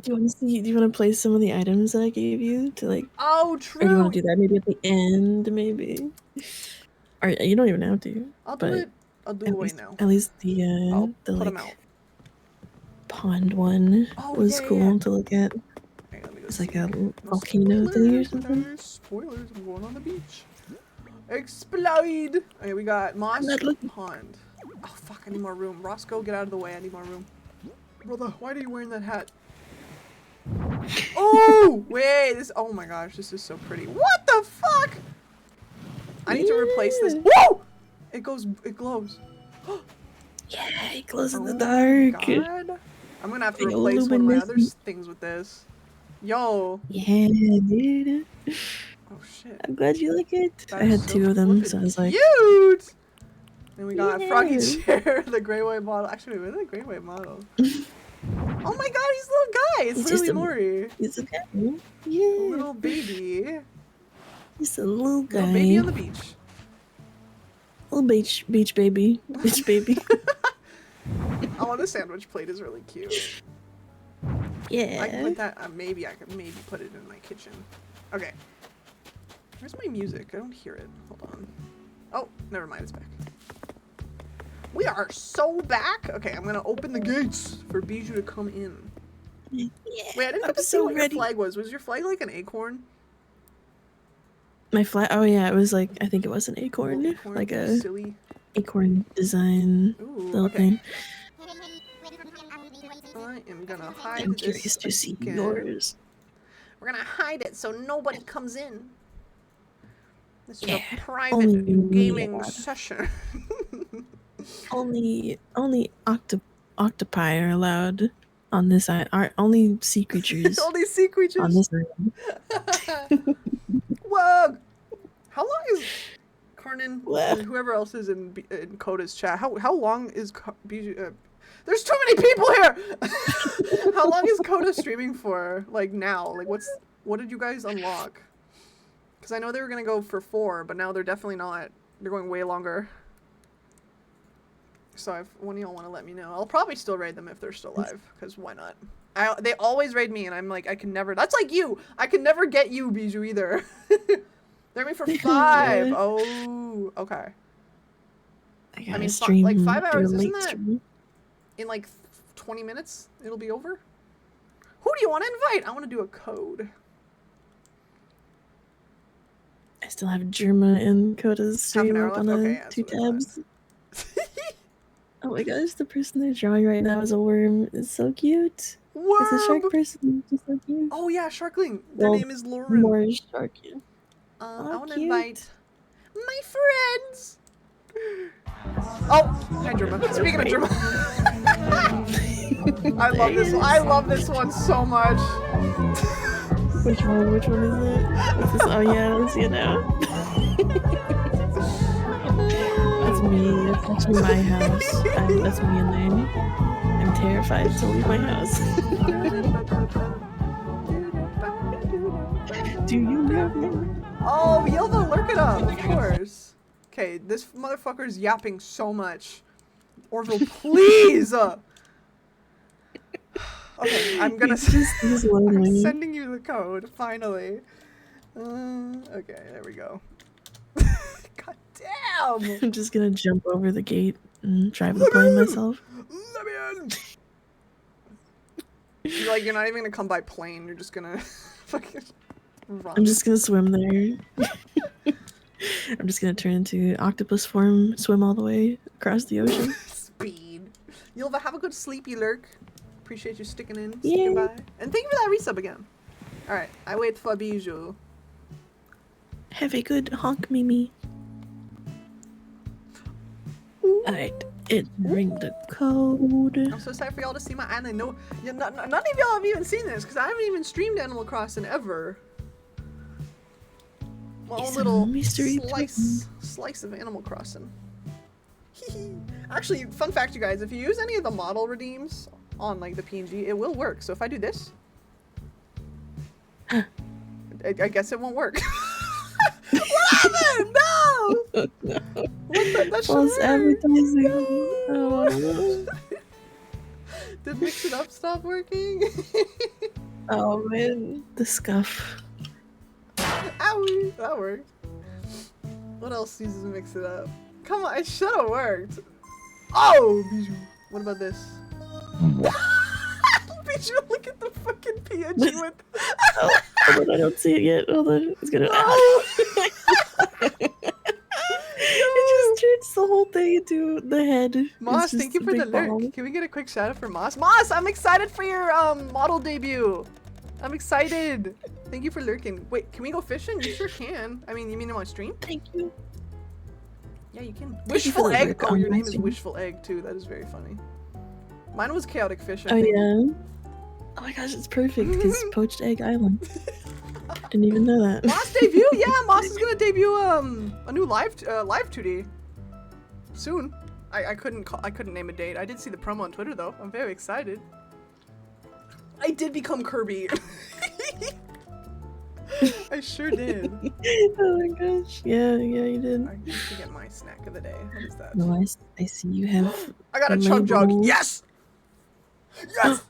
Do you want to see? Do you want to place some of the items that I gave you to like? Oh, Or do you true. want to do that maybe at the end, maybe? Or you don't even have to. I'll do but it. I'll do it right now. At least the I'll the put 'em like out. pond one Oh, was yeah, cool yeah. to look at. Hang on, let me go It's see. like a No volcano thing or spoilers, something. guys. Spoilers, I'm going on the beach. Explode! Okay, we got Moss I'm not looking. Pond. Oh fuck, I need more room. Roscoe, get out of the way, I need more room. Brother, why are you wearing that hat? Oh! Wait, this- oh my gosh, this is so pretty. What the fuck? I need to replace this. Whoa! It goes, it glows. Yeah, it glows in the Oh dark. God. I'm gonna have to Like a replace one of my other luminescent- things with this. Yo. Yeah, dude. Oh shit. I'm glad you like it. I That's had so 2 of them, flippin' so I was like, cute! Then we got Froggy Yes. Chair, the Grey White model. Actually, wait, the Grey White model. Oh my god, he's a little guy! It's He's just literally a- Mori. he's a guy. A Yeah, little baby. he's a little guy. Little baby on the beach. Little beach baby. Beach baby. Oh, the sandwich plate is really cute. I can Yeah. put that, maybe I could put it in my kitchen. Okay. Where's my music? I don't hear it. Hold on. Oh, never mind, it's back. We are so back! Okay, I'm gonna open the gates for Bijou to come in. Yeah. Wait, I didn't I'm get to see so what ready. your flag was. Was your flag like an acorn? My flag. Oh yeah, it was like I think it was an acorn, Little acorn, like a silly. acorn design Ooh, little okay. thing. I am gonna hide I'm this curious to see again. yours. We're gonna hide it so nobody comes in. This is Yeah, a private only me gaming allowed. session. Only octopi are allowed on this island. Are only sea creatures Only sea creatures. on this island. Whoa! How long is Karnan What? and whoever else is in Coda's chat? How long is there's too many people here. How long is Coda streaming for? Like now? Like what did you guys unlock? Because I know they were gonna go for 4, but now they're definitely not. They're going way longer. So if one of y'all want to let me know, I'll probably still raid them if they're still alive. Because why not? They always raid me, and I'm like, I can never. That's like you. I can never get you, Bijou, either. They're me for 5. Oh, okay. I gotta mean, stream like 5 do a hours, isn't late that- stream. In like 20 minutes, it'll be over. Who do you want to invite? I want to do a code. I still have Germa and Coda's Half an stream hour up on left? Okay, yeah, that's 2 what I thought. tabs. Oh my gosh, the person they're drawing right now is a worm. It's so cute. It's a shark Worm! person. Just so cute. Oh yeah, Sharkling. Their Well, name is Lauren. More shark. Yeah. I Oh, want to cute. invite my friends. Oh, hi Germa. Speaking of Germa, I love this. I love this one so much. Which one? Which one is it? What's this? Oh yeah, I see it now. That's me. That's actually my house. That's me in there. I'm terrified to leave my house. Do you know me? Oh, Yelva, lurk it up, of course. Okay, this motherfucker's yapping so much. Orville, please! Okay, I'm gonna. He's I'm lonely. sending you the code, finally. Okay, there we go. God damn! I'm just gonna jump over the gate and drive the plane myself. Let me in! You're not even gonna come by plane. You're just gonna fucking run. I'm just gonna swim there. I'm just gonna turn into octopus form, swim all the way across the ocean. Speed. You'll have a good sleepy lurk. Appreciate you sticking in, Yeah. sticking by. And thank you for that resub again. Alright, I wait for Bijou. Have a good honk, Mimi. Alright, entering the code. I'm so excited for y'all to see my island. No, yeah, none of y'all have even seen this because I haven't even streamed Animal Crossing ever. My own It's a little mystery slice of Animal Crossing. Actually, fun fact, you guys, if you use any of the model redeems on like the PNG, it will work. So if I do this, I guess it won't work. What happened? No! That should False work. advertising. No. Oh. Did Mix It Up stop working? Oh man, the scuff. Owie! That worked. What else uses Mix It Up? Come on, it should have worked. Oh, Bijou. What about this? Bijou, look at the fucking PNG with. Oh, hold on, I don't see it yet. Hold on, it's gonna. It just turns the whole thing into the head. Moss, It's just thank you a for the big lurk. ball. Can we get a quick shout out for Moss? Moss, I'm excited for your model debut. I'm excited. Thank you for lurking. Wait, can we go fishing? You sure can. I mean, you mean on stream? Thank you. Yeah, you can. Thank you for Wishful the Egg. lurk Oh, on your my name is stream. Wishful Egg too. That is very funny. Mine was Chaotic Fish. I Oh think. yeah. Oh my gosh, it's perfect because Poached Egg Island. Didn't even know that. Moss debut? Yeah, Moss is gonna debut a new live 2D soon. I couldn't name a date. I did see the promo on Twitter though. I'm very excited. I did become Kirby. I sure did. Oh my gosh. Yeah, you did. I need to get my snack of the day. What is that? No, I see you have. I got a a chug jug. label. Yes. Yes.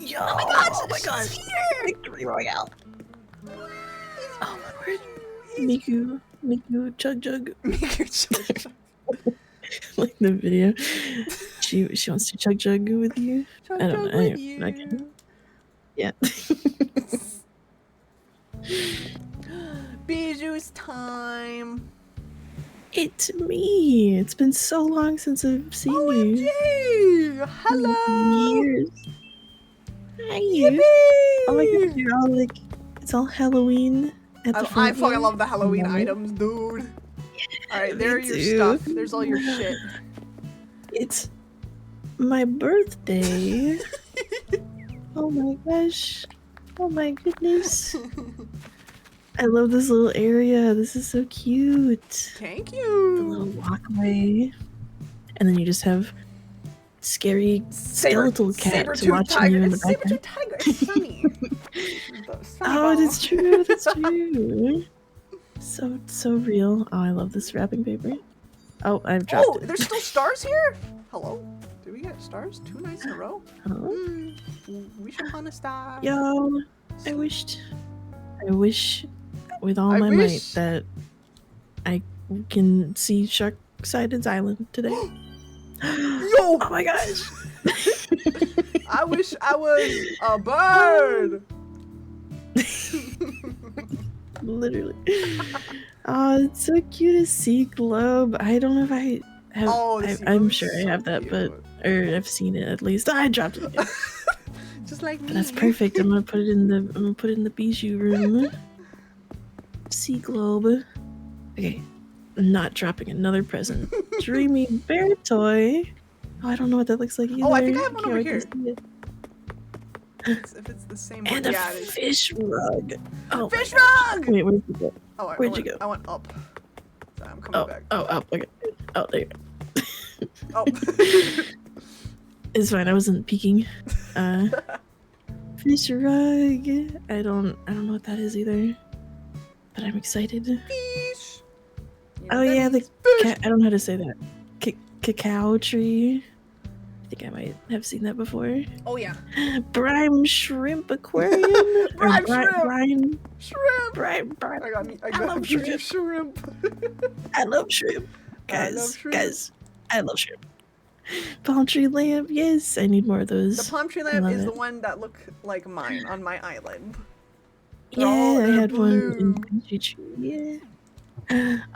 Yo! Oh my gosh! Oh my gosh! It's here! Victory Royale! Oh my word! Miku, chug jug. Make your chug jug. Like the video. She wants to chug jug with you. Chug I don't jug know. with I you. can. Yeah. Bijou's time. It's me. It's been so long since I've seen you. OMG! Hello! Years. Hi. Yippee! Oh my god, you're all like, it's all Halloween at the I front fucking here. love the Halloween Love it. items, dude. Alright, there are Me your too. stuff. There's all your shit. It's my birthday. Oh my gosh. Oh my goodness. I love this little area. This is so cute. Thank The little you. walkway. And then you just have scary skeletal cat Saber-tooth watching tiger. you in the It's saber-tooth background. tiger. It's sunny. Oh, that's true. That's true. So real. Oh, I love this wrapping paper. Oh, I've dropped Oh, it. there's still stars here? Hello? Did we get stars 2 nights in a row? Huh? Wish upon a star. Yo, I wish with all I my wish. might that I can see Sharksiden's Island today. Yo! Oh my gosh! I wish I was a bird! Literally. Oh, it's so cute to see Globe. I don't know if I have. Oh, the I'm seagulls sure I so have that, but cute. or I've seen it at least. I dropped it. Again. Just like me. But that's perfect. I'm gonna put it in the Bijou room. Sea Globe. Okay. I'm not dropping another present. Dreamy bear toy. Oh, I don't know what that looks like either. Oh, I think I have one Can't over wait to here. see it. If it's the same one. And a Yeah, it is. fish rug. Oh, Fish my gosh. rug! Wait, where'd you go? Oh, Where'd you go? I went up. Sorry, I'm coming Oh, back. okay. Oh, there you go. Oh. It's fine. I wasn't peeking. Fish rug. I don't know what that is either. But I'm excited. Fish. You know Oh what that yeah, the means? Fish. I don't know how to say that. Cacao tree. I think I might have seen that before. Oh yeah. Brine shrimp aquarium. Brine Or shrimp! Brine. Shrimp. Brine. I got love dream shrimp. shrimp. I love shrimp. I Guys, love shrimp. guys, I love shrimp. Palm tree lamp. Yes, I need more of those. The palm tree I lamp love is the it. one that look like mine on my island. Yeah, Oh, I they're had one in blue. Country Tree. Yeah.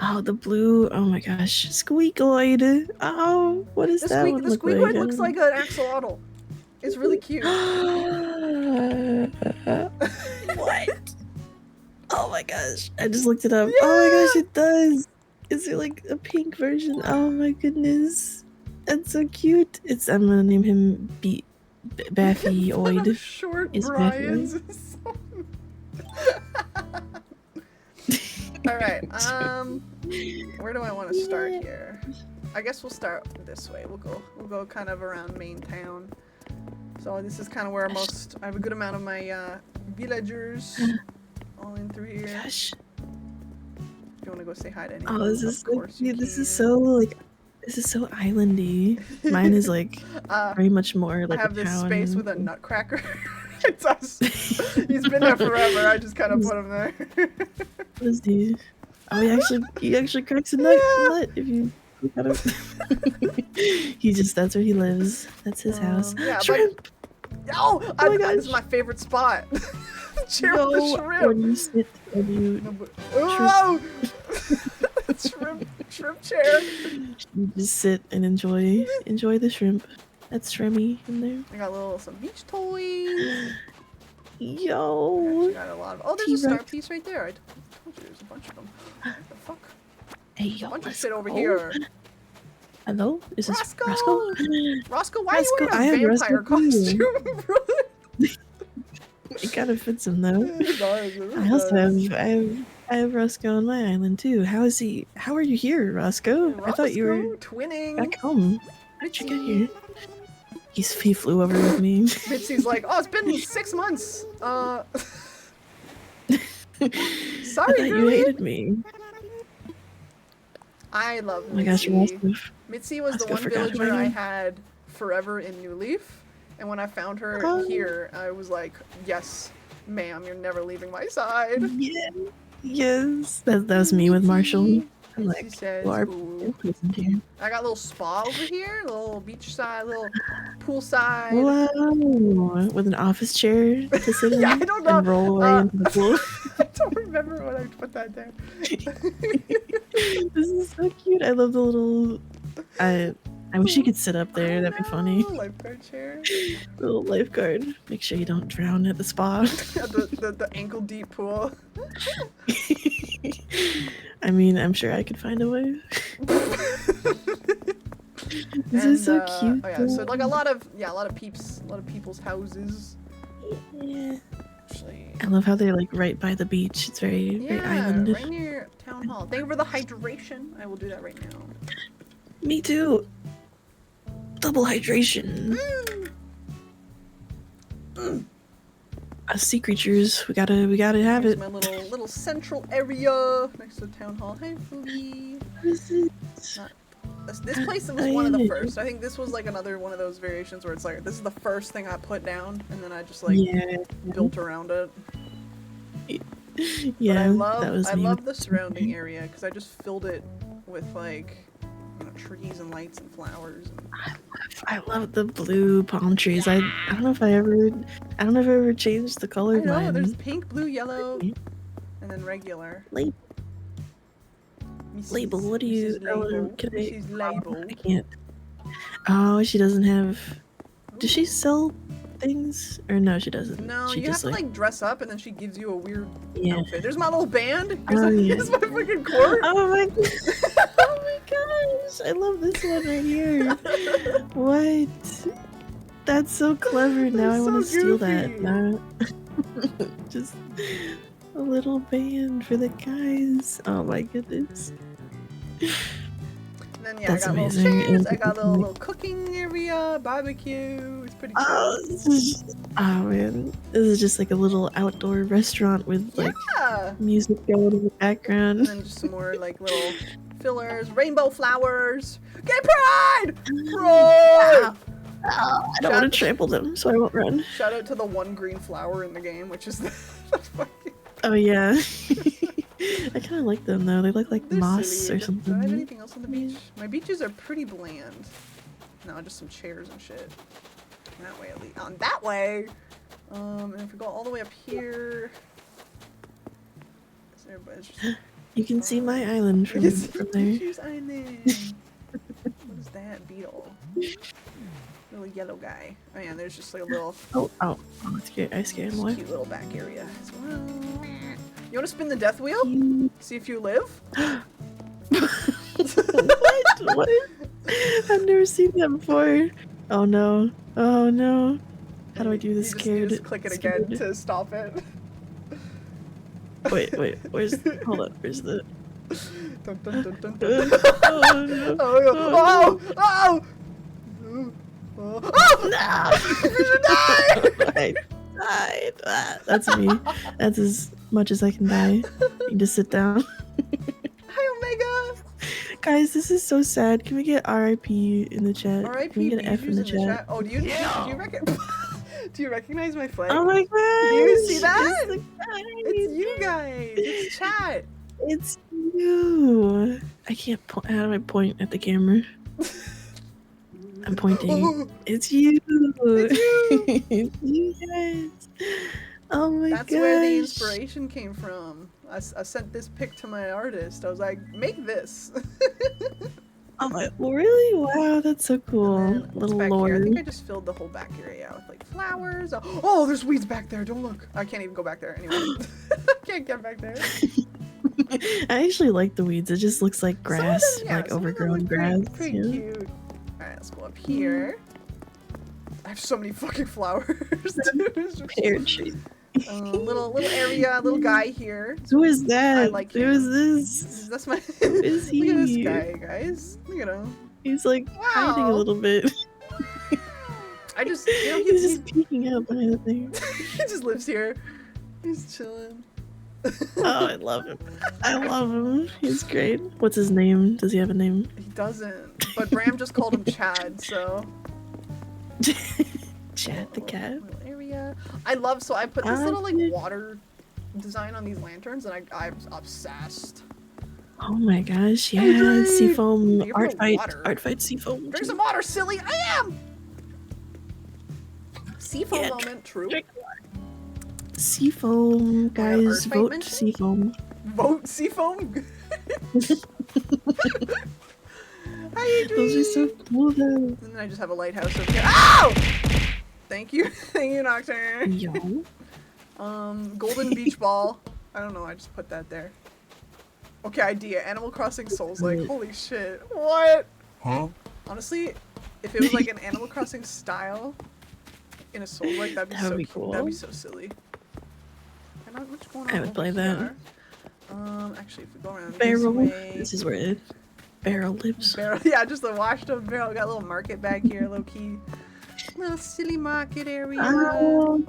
Oh, the blue. Oh my gosh, Squeakoid. Oh, what does that one The look Squeakoid like? looks like an axolotl. It's really cute. What? Oh my gosh, I just looked it up. Oh my gosh, it does. Is there like a pink version? Oh my goodness, that's so cute. I'm gonna name him Baffy-oid. Short Is Brian's. Baffy. Alright, where do I want to start here? I guess we'll start this way. We'll go kind of around main town. So this is kind of where I have a good amount of my villagers all in through here. Gosh. If you want to go say hi to anyone, Oh, this is of so course you cute. This is can. so like, this is so islandy. Mine is like very much more I like have a this town. space with a nutcracker. It's us. He's been there forever. I just kind of put him there. What is he? Oh, he actually cracks a nut if you look at him. That's where he lives. That's his house. Yeah, Shrimp! Oh, my gosh. this is my favorite spot. Chair with No, the when shrimp. you sit and you, Oh! shrimp chair. you just sit and enjoy the shrimp. That's Shremmy in there. I got some beach toys. Yo! I got a lot of. Oh, there's a star T-Rex. piece right there. I told you there's a bunch of them. What the fuck? Hey, A yo, bunch of let's shit over go. here. Hello? Is this Roscoe! Roscoe? Roscoe, why are you Roscoe, I wearing a have vampire Roscoe too. costume, bro? It kind of fits him though. It does, it I also does. I have Roscoe on my island too. How is he? How are you here, Roscoe? I thought you were Roscoe, twinning. back home. How'd you get Mitzi. here? He flew over with me. Mitzi's like, oh, it's been 6 months. I Sorry, thought you girlie. hated me. I love Oh my gosh, Mitzi. Roscoe. Mitzi was the Roscoe one forgot who villager I I am. had forever in New Leaf, and when I found her Oh. here, I was like, yes, ma'am, you're never leaving my side. Yeah. Yes. That was me with Marshall. I'm Mitzi like, says, you are "Ooh." present here. I got a little spa over here, a little beach side, little pool side. Wow. With an office chair to sit in Yeah, I don't know. and roll away into the pool. I don't remember when I put that down. This is so cute. I love the little. I wish you could sit up there. That'd be funny. Lifeguard chair. Little lifeguard. Make sure you don't drown at the spa. Yeah, the ankle deep pool. I mean, I'm sure I could find a way. This is so cute. Oh yeah, so like a lot of people's houses. Yeah. Actually, I love how they're like right by the beach. It's very yeah, islanded. right near town hall. Thank you for the hydration. I will do that right now. Me too. Double hydration. Sea creatures. We gotta have Here's it. my little central area next to town hall. Hey, Fooby. This place was one of the first. I think this was like another one of those variations where it's like this is the first thing I put down, and then I just like Yeah. built around it. Yeah. But that was I me. love the surrounding area because I just filled it with like trees and lights and flowers. I love the blue palm trees. I don't know if I ever changed the color I of know mine. there's pink, blue, yellow, and then regular. Label. Mrs. Label. What do you? Mrs. Label. Can Mrs. Label. I can't. Oh, she doesn't have. Does she sell things? Or no, she doesn't. No, she you have just to like dress up, and then she gives you a weird Yeah. outfit. There's my little band. Oh, yeah. Here's my freaking court. Oh my! Oh my gosh! I love this one right here. What? That's so clever. Now I It's want to so steal that. goofy. Now, just a little band for the guys. Oh my goodness. And then yeah, That's I got amazing. little chairs. And- I got a little cooking area, barbecue. It's pretty cool. Oh man, this is just like a little outdoor restaurant with like Yeah. music going in the And background. then just some more like little fillers, rainbow flowers. Gay pride! Pride! I don't want to trample them, so I won't run. Shout out to the one green flower in the game, which is the fucking. Oh yeah. I kind of like them though. They look like They're moss silly. or Do I have something. anything else on the beach? My beaches are pretty bland. No, just some chairs and shit. That way at least. On that way! And if we go all the way up here... Everybody's just... You can see my island from there. Choose island. What is that? Beetle. Little yellow guy. Oh yeah, there's just like a little... Oh, I scared him away. cute little back area as well. You want to spin the death wheel? See if you live? What? I've never seen that before. Oh no. Oh no. How do I do this? You just click it again to stop it. Wait, where's... Hold up, where's the... Dun, dun, dun, dun, dun. Oh no. Oh! Oh! Oh! Oh! You should die! I died. That's me. That's as much as I can die. You just sit down. Hi, Omega! Guys, this is so sad. Can we get RIP in the chat? R.I.P. Can we get an F in the chat? Oh, do you recognize my flag? Oh my god! You see that? It's, It's you guys! It's chat! It's you! I can't point. How do I point at the camera? I'm pointing. It's you! It's you! It's you guys! Oh my god! That's where the inspiration came from. I sent this pic to my artist. I was like, make this. Oh my, really? Wow, that's so cool. And then Little back lore. here. I think I just filled the whole back area out with like flowers. Oh, there's weeds back there. Don't look. I can't even go back there anyway. I can't get back there. I actually like the weeds. It just looks like grass, Some of them, yeah, like some of them overgrown look grass. Pretty yeah. cute. Alright, let's go up here. I have so many fucking flowers. Dude. It's just- Pear tree. little area, little guy here. Who is that? I like Who him. is this? That's my. Who is he? Look at this guy, guys. Look at him. He's like hiding a Wow. little bit. I just, you know, He's just peeking out behind the thing. he just lives here. He's chilling. Oh, I love him. I love him. He's great. What's his name? Does he have a name? He doesn't. But Bram just called him Chad, so. Chad the cat. Little area. I put this little like Chad. water design on these lanterns, and I'm obsessed. Oh my gosh, yeah. dude. Seafoam You art put fight. water. Art fight seafoam. Drink some water, silly. I am. Seafoam Yeah, moment. True. drink Seafoam, guys. art fight Vote mention? seafoam. Vote seafoam. How you doing? Those are so cool though. And then I just have a lighthouse over here. Ow! Thank you, thank you, Nocturne. Yo. Golden beach ball. I don't know. I just put that there. Okay, idea. Animal Crossing Souls. Like, holy shit. What? Huh? Honestly, if it was like an Animal Crossing style in a Souls like that'd be That would so be cool. That'd be so silly. And what's going on I would over play that. here? Actually, if we go around Barrel. this way, This is where Barrel lives. barrel. Yeah, just a washed up barrel. Got a little market back here, low key. Little silly market area. Oh,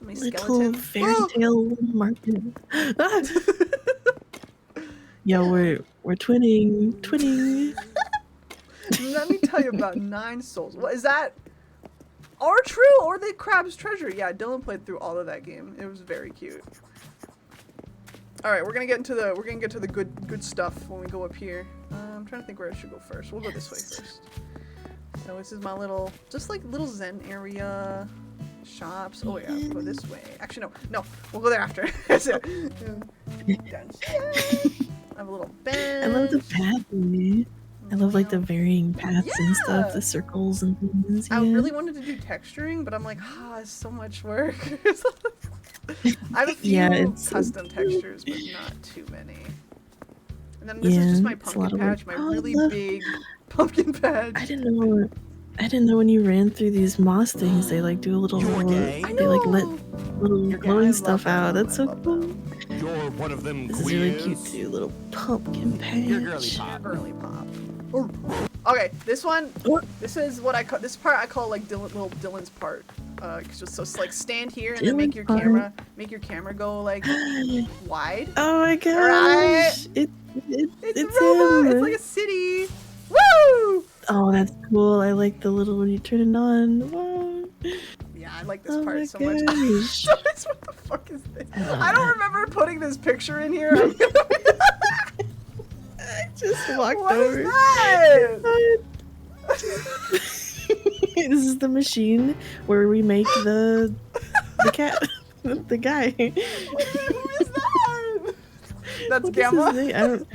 My little skeleton. fairy tale market. Ah! Yo, we're twinning. Let me tell you about 9 souls. What is that? Are true or the Crab's Treasure? Yeah, Dylan played through all of that game. It was very cute. All right, we're gonna get to the good stuff when we go up here. I'm trying to think where I should go first. We'll go this way first. So this is my little, just like little Zen area, shops. Oh yeah, we'll go this way. Actually, no, we'll go there after. So, downstairs. I have a little bed. I love the pathway. I love like the varying paths and stuff, Yeah. the circles and things. I yeah. really wanted to do texturing, but I'm like, it's so much work. I have a few Yeah, it's so custom cute. textures, but not too many. And then this is just my it's a lot pumpkin of work. patch, my Oh, I really love- big pumpkin patch. I didn't know when you ran through these moss things, they like do a little You're gay. I they like let know. little You're gay. glowing I love stuff out. them. That's I so love cool. them. You're one of them This is really cute too. Little pumpkin patch. You're girly pop. Girly pop. Okay, this one. Oh. This is what I call this part. I call like little Dylan's part. Just so it's like stand here and then make your Dylan's camera go like wide. Oh my gosh! Right? It's It's a robot. him. It's like a city. Woo! Oh, that's cool. I like the little when you turn it on. Wow. Yeah, I like this Oh my part so much. gosh. So it's- what the fuck is this? I love I don't that. remember putting this picture in here. I just walked What over. is that? This is the machine where we make the cat, the guy. Who is that? That's What is his Gamma. name? I don't.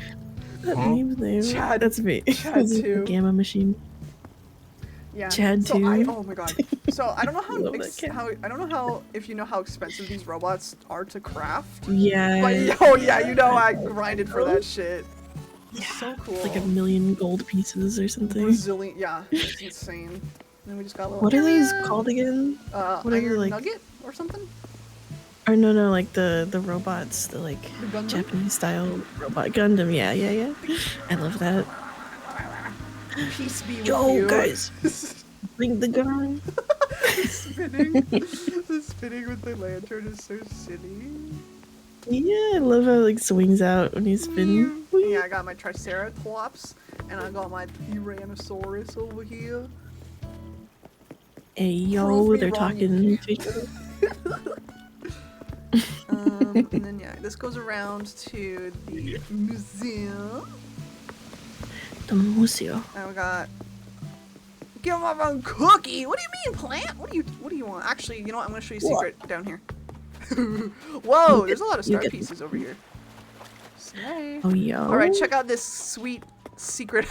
That name's name. Chad. That's me. Chad This is the too. Gamma machine. Yeah. Chad so too. oh my god. So I don't know Love that cat. I don't know how if you know how expensive these robots are to craft. Yeah. But oh yeah, you know I grinded for that shit. It's so cool. Like 1 million gold pieces or something. Brazilian, yeah, it's insane. And then we just got a little. What are those area. called again? Whatever, Iron like like- nugget or something. Or no, like the robots, the like The Gundam? Japanese style robot Gundam. Yeah. I love that. Peace be with Yo, you. guys. Bring the gun. the spinning with the lantern is so silly. Yeah, I love how it like swings out when you spin. Yeah, I got my Triceratops, and I got my Tyrannosaurus over here. Hey yo, Prove me they're wrong, talking you to each other. And then yeah, this goes around to the museum. The museo. And we got give my own cookie. What do you mean, plant? What do you want? Actually, you know what? I'm gonna show you a secret down here. Whoa, there's a lot of You star get- pieces over here. Slay. Oh yo. All right, check out this sweet secret.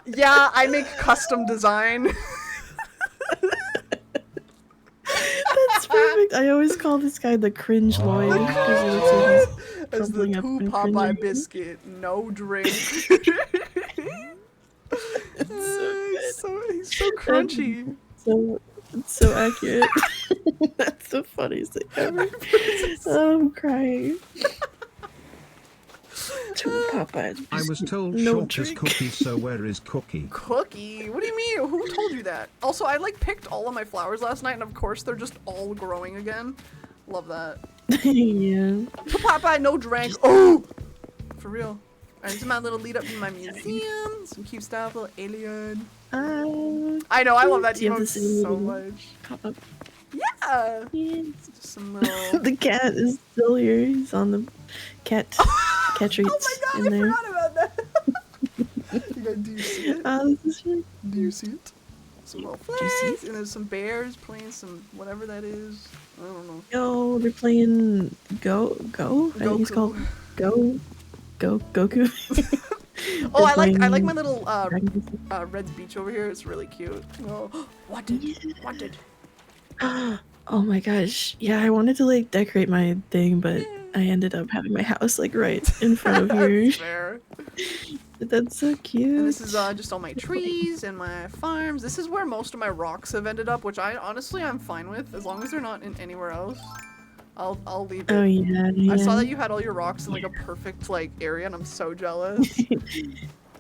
Yeah, I make custom design. That's perfect. I always call this guy the cringe Lloyd because he looks like he's As the crumpling up two and Popeye cringing. biscuit, no drink. He's so crunchy. So it's so accurate. That's the funniest thing ever. Oh, I'm crying. Two Popeyes. I was told No short is drink. cookie, so where is cookie? Cookie? What do you mean? Who told you that? Also, I like picked all of my flowers last night, and of course they're just all growing again. Love that. Yeah. To Popeye, no drink. Oh, for real. Alright, this is my little lead up to my museum. Some cute stuff, little alien. I know, I love that Do you have emote the same so little much. pop up? Yeah. Yeah. Just some little. The cat is still here. He's on the cat treats Oh my god, in I there. forgot about that. You guys, do you see it? This is really Do you see it? Some little Do you see flags, and there's some bears playing some whatever that is. I don't know. Yo, they're playing Go. I think it's Goku. called Goku. Oh, I like playing my little Dragon Ball. Red's Beach over here. It's really cute. Oh, what did? Oh my gosh. Yeah, I wanted to like decorate my thing, but I ended up having my house like right in front of here. That's fair. That's so cute. And this is just all my trees and my farms. This is where most of my rocks have ended up, which I'm fine with as long as they're not in anywhere else. I'll leave it. Oh yeah. I saw that you had all your rocks in like a perfect like area, and I'm so jealous.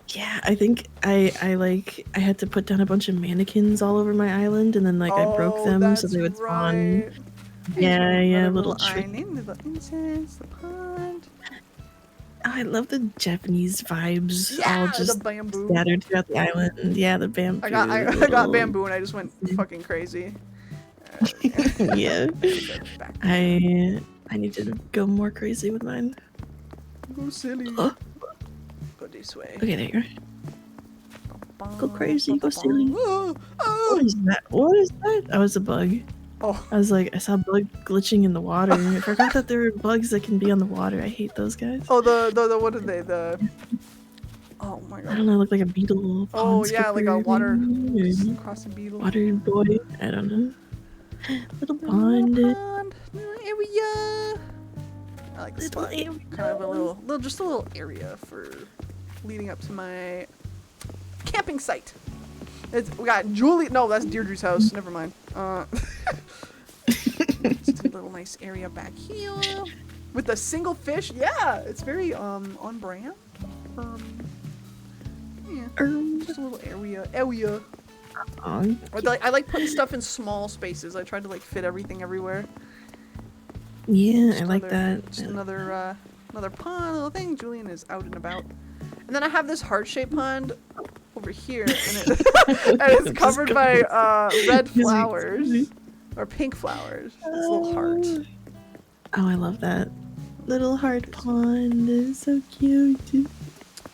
Yeah, I think I had to put down a bunch of mannequins all over my island, and then like I broke them so they would spawn. right. Yeah, Another little trick. island, little incense, the pond. Oh, I love the Japanese vibes, Yeah, all the just bamboo. scattered throughout the island. Yeah, the bamboo. I got little- bamboo, and I just went fucking crazy. Yeah, Back. I need to go more crazy with mine. Go silly. Oh. Go this way. Okay, there you are. Go crazy, go silly. Oh, What is that? What is that? That was a bug. oh. I was like, I saw a bug glitching in the water. I forgot that there are bugs that can be on the water. I hate those guys. Oh, the what are they? The. Oh my I god. don't know, look like a beetle. Oh pond yeah, like a skipper, water maybe. crossing beetle. Water boy. I don't know. Little Little pond. pond, little area. I like this Little spot. area. Kind of a little, just a little area for leading up to my camping site. We got Julie. No, that's Deirdre's house. Never mind. Just a little nice area back here with a single fish. Yeah, it's very on brand. Yeah, just a little area. Oh, I like putting stuff in small spaces. I tried to like fit everything everywhere. yeah, Just I like another- that. Just another pond, little thing. Julian is out and about. And then I have this heart-shaped pond over here, and, and it's Just covered by red Busy. flowers or pink flowers. It's a little heart. Oh, I love that. Little heart pond is so cute. And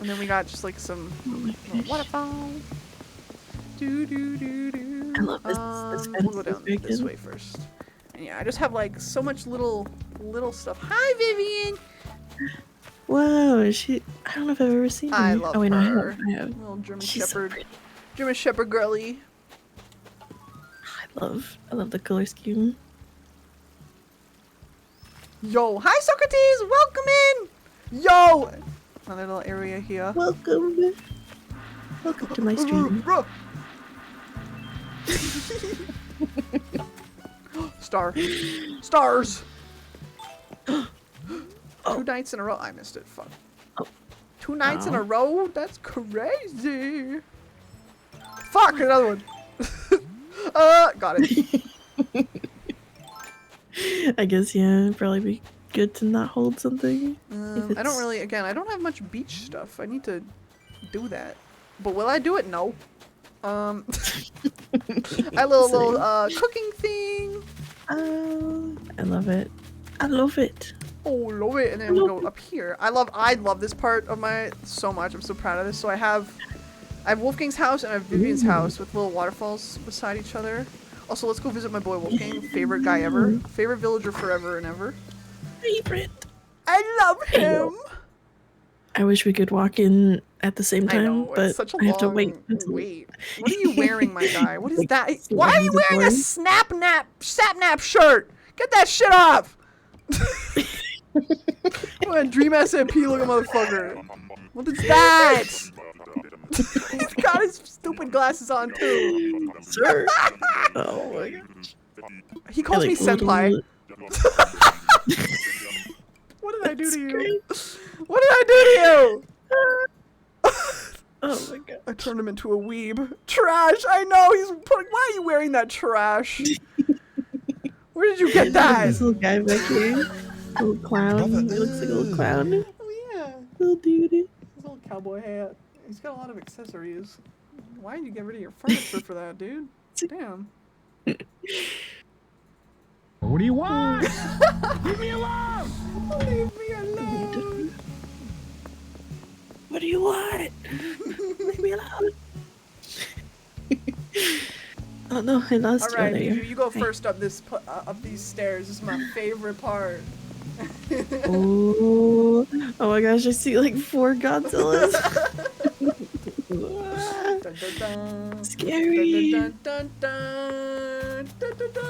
then we got just like some Oh my little gosh. waterfall. Do do do do. I love this fence We'll go is down very this good. way first. And yeah, I just have like so much little stuff. Hi, Vivian. Wow, she. I don't know if I've ever seen her. I love oh wait, her. no, I have. Little German She's so Shepherd. pretty. German Shepherd girly. I love the color scheme. Yo, hi Socrates, welcome in. Yo, another little area here. Welcome. Welcome to my stream. Stars. Oh. 2 nights in a row. I missed it. Fuck. Oh. 2 nights in Oh. a row? That's crazy. Fuck, another one. Got it. I guess yeah, it'd probably be good to not hold something. If I don't really, again, I don't have much beach stuff. I need to do that. But will I do it? No. I little cooking thing. Oh, I love it. I love it. Oh, love it. And then we'll go up here. I love this part of my so much. I'm so proud of this. So I have Wolfgang's house and I have Vivian's house with little waterfalls beside each other. Also, let's go visit my boy Wolfgang. Favorite guy ever. Favorite villager forever and ever. Favorite. I love him. I wish we could walk in at the same I time, know, but it's such a I have to long wait until wait. What are you wearing, my guy? What is Like, that? it's Why are you the wearing a sapnap shirt? Get that shit off! What a Dream SMP looking motherfucker. What is that? He's got his stupid glasses on too. Sir. Oh my gosh. He calls me Like, senpai. little- What did I do That's to you? great. What did I do to you? Oh my god. I turned him into a weeb. Trash! I know, he's putting. Why are you wearing that trash? Where did you get that? This little guy back here. Little clown. He looks like a little clown. Oh yeah. Little dude. His little cowboy hat. He's got a lot of accessories. Why did you get rid of your furniture for that, dude? Damn. What do you want? Leave me alone! Leave me alone. What do you want? Leave me alone. Oh no, I lost you. Alright, There you Bijou, you go Hi. first up up these stairs. This is my favorite part. Oh, oh my gosh, I see like 4 Godzillas. Dun, dun, dun. Scary. Dun, dun, dun, dun, dun, dun.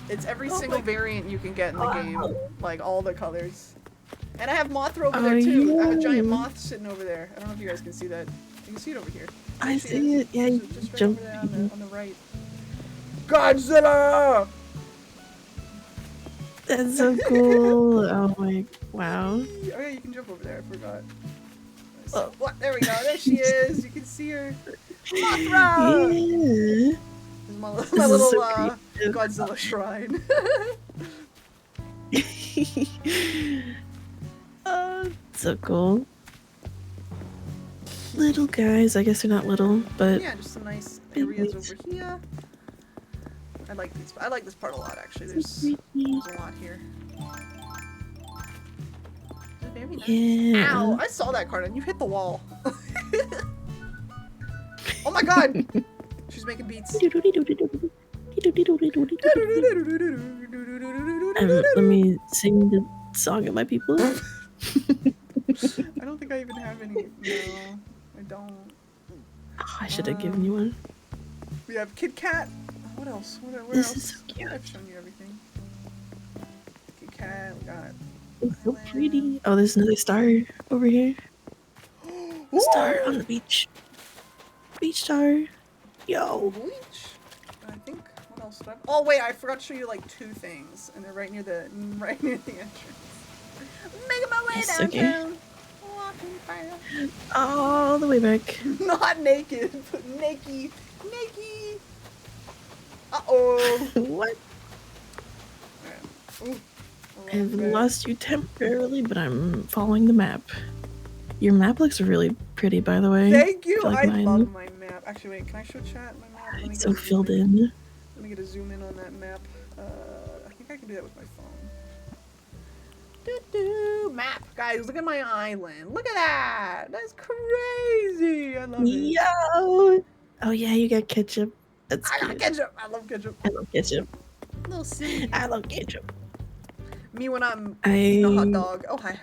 It's every Oh single my- variant you can get in the game, like all the colors. And I have Mothra over Oh, there too. I have a giant yeah. moth sitting over there. I don't know if you guys can see that. You can see it over here. I see it. Yeah, you Just right jump. over there on the right. Godzilla! That's so cool. Oh my, wow. Oh yeah, you can jump over there. I forgot. So, what? There we go. There she is. You can see her. Mothra! Yeah. This is my This little is so creative. Godzilla shrine. So cool. Little guys. I guess they're not little, but Yeah, just some nice areas over here. I like these. I like this part a lot, actually. There's a lot here. Very nice. yeah. Ow! I saw that card and you hit the wall. Oh my god! She's making beats. Let me sing the song of my people. I don't think I even have any. No, I don't. Oh, I should have given you one. We have Kit Kat. What else? Where This else? is so cute. I've shown you everything. Kit Kat. We got. It's so pretty. Oh, there's another star over here. Star on the beach. Beach star. Yo. Bleach. I think. What else? Did I... Oh wait, I forgot to show you like 2 things, and they're right near the entrance. Making my way It's okay. downtown. Walking fast. All the way back. Not naked, but naked. Naked. Uh-oh. What? Ooh. I've lost you temporarily, but I'm following the map. Your map looks really pretty, by the way. Thank you. feel like I mine- love my map. Actually, wait. Can I show chat my map? Let me It's get so a zoom filled in. Let me get a zoom in on that map. I think I can do that with my phone. Map, guys. Look at my island. Look at that. That's crazy. I love it. Yo! Oh yeah, you got ketchup. That's I got cute. ketchup. I love ketchup. I love ketchup. Little silly. I love ketchup. Me when I'm eating a hot dog. Oh hi.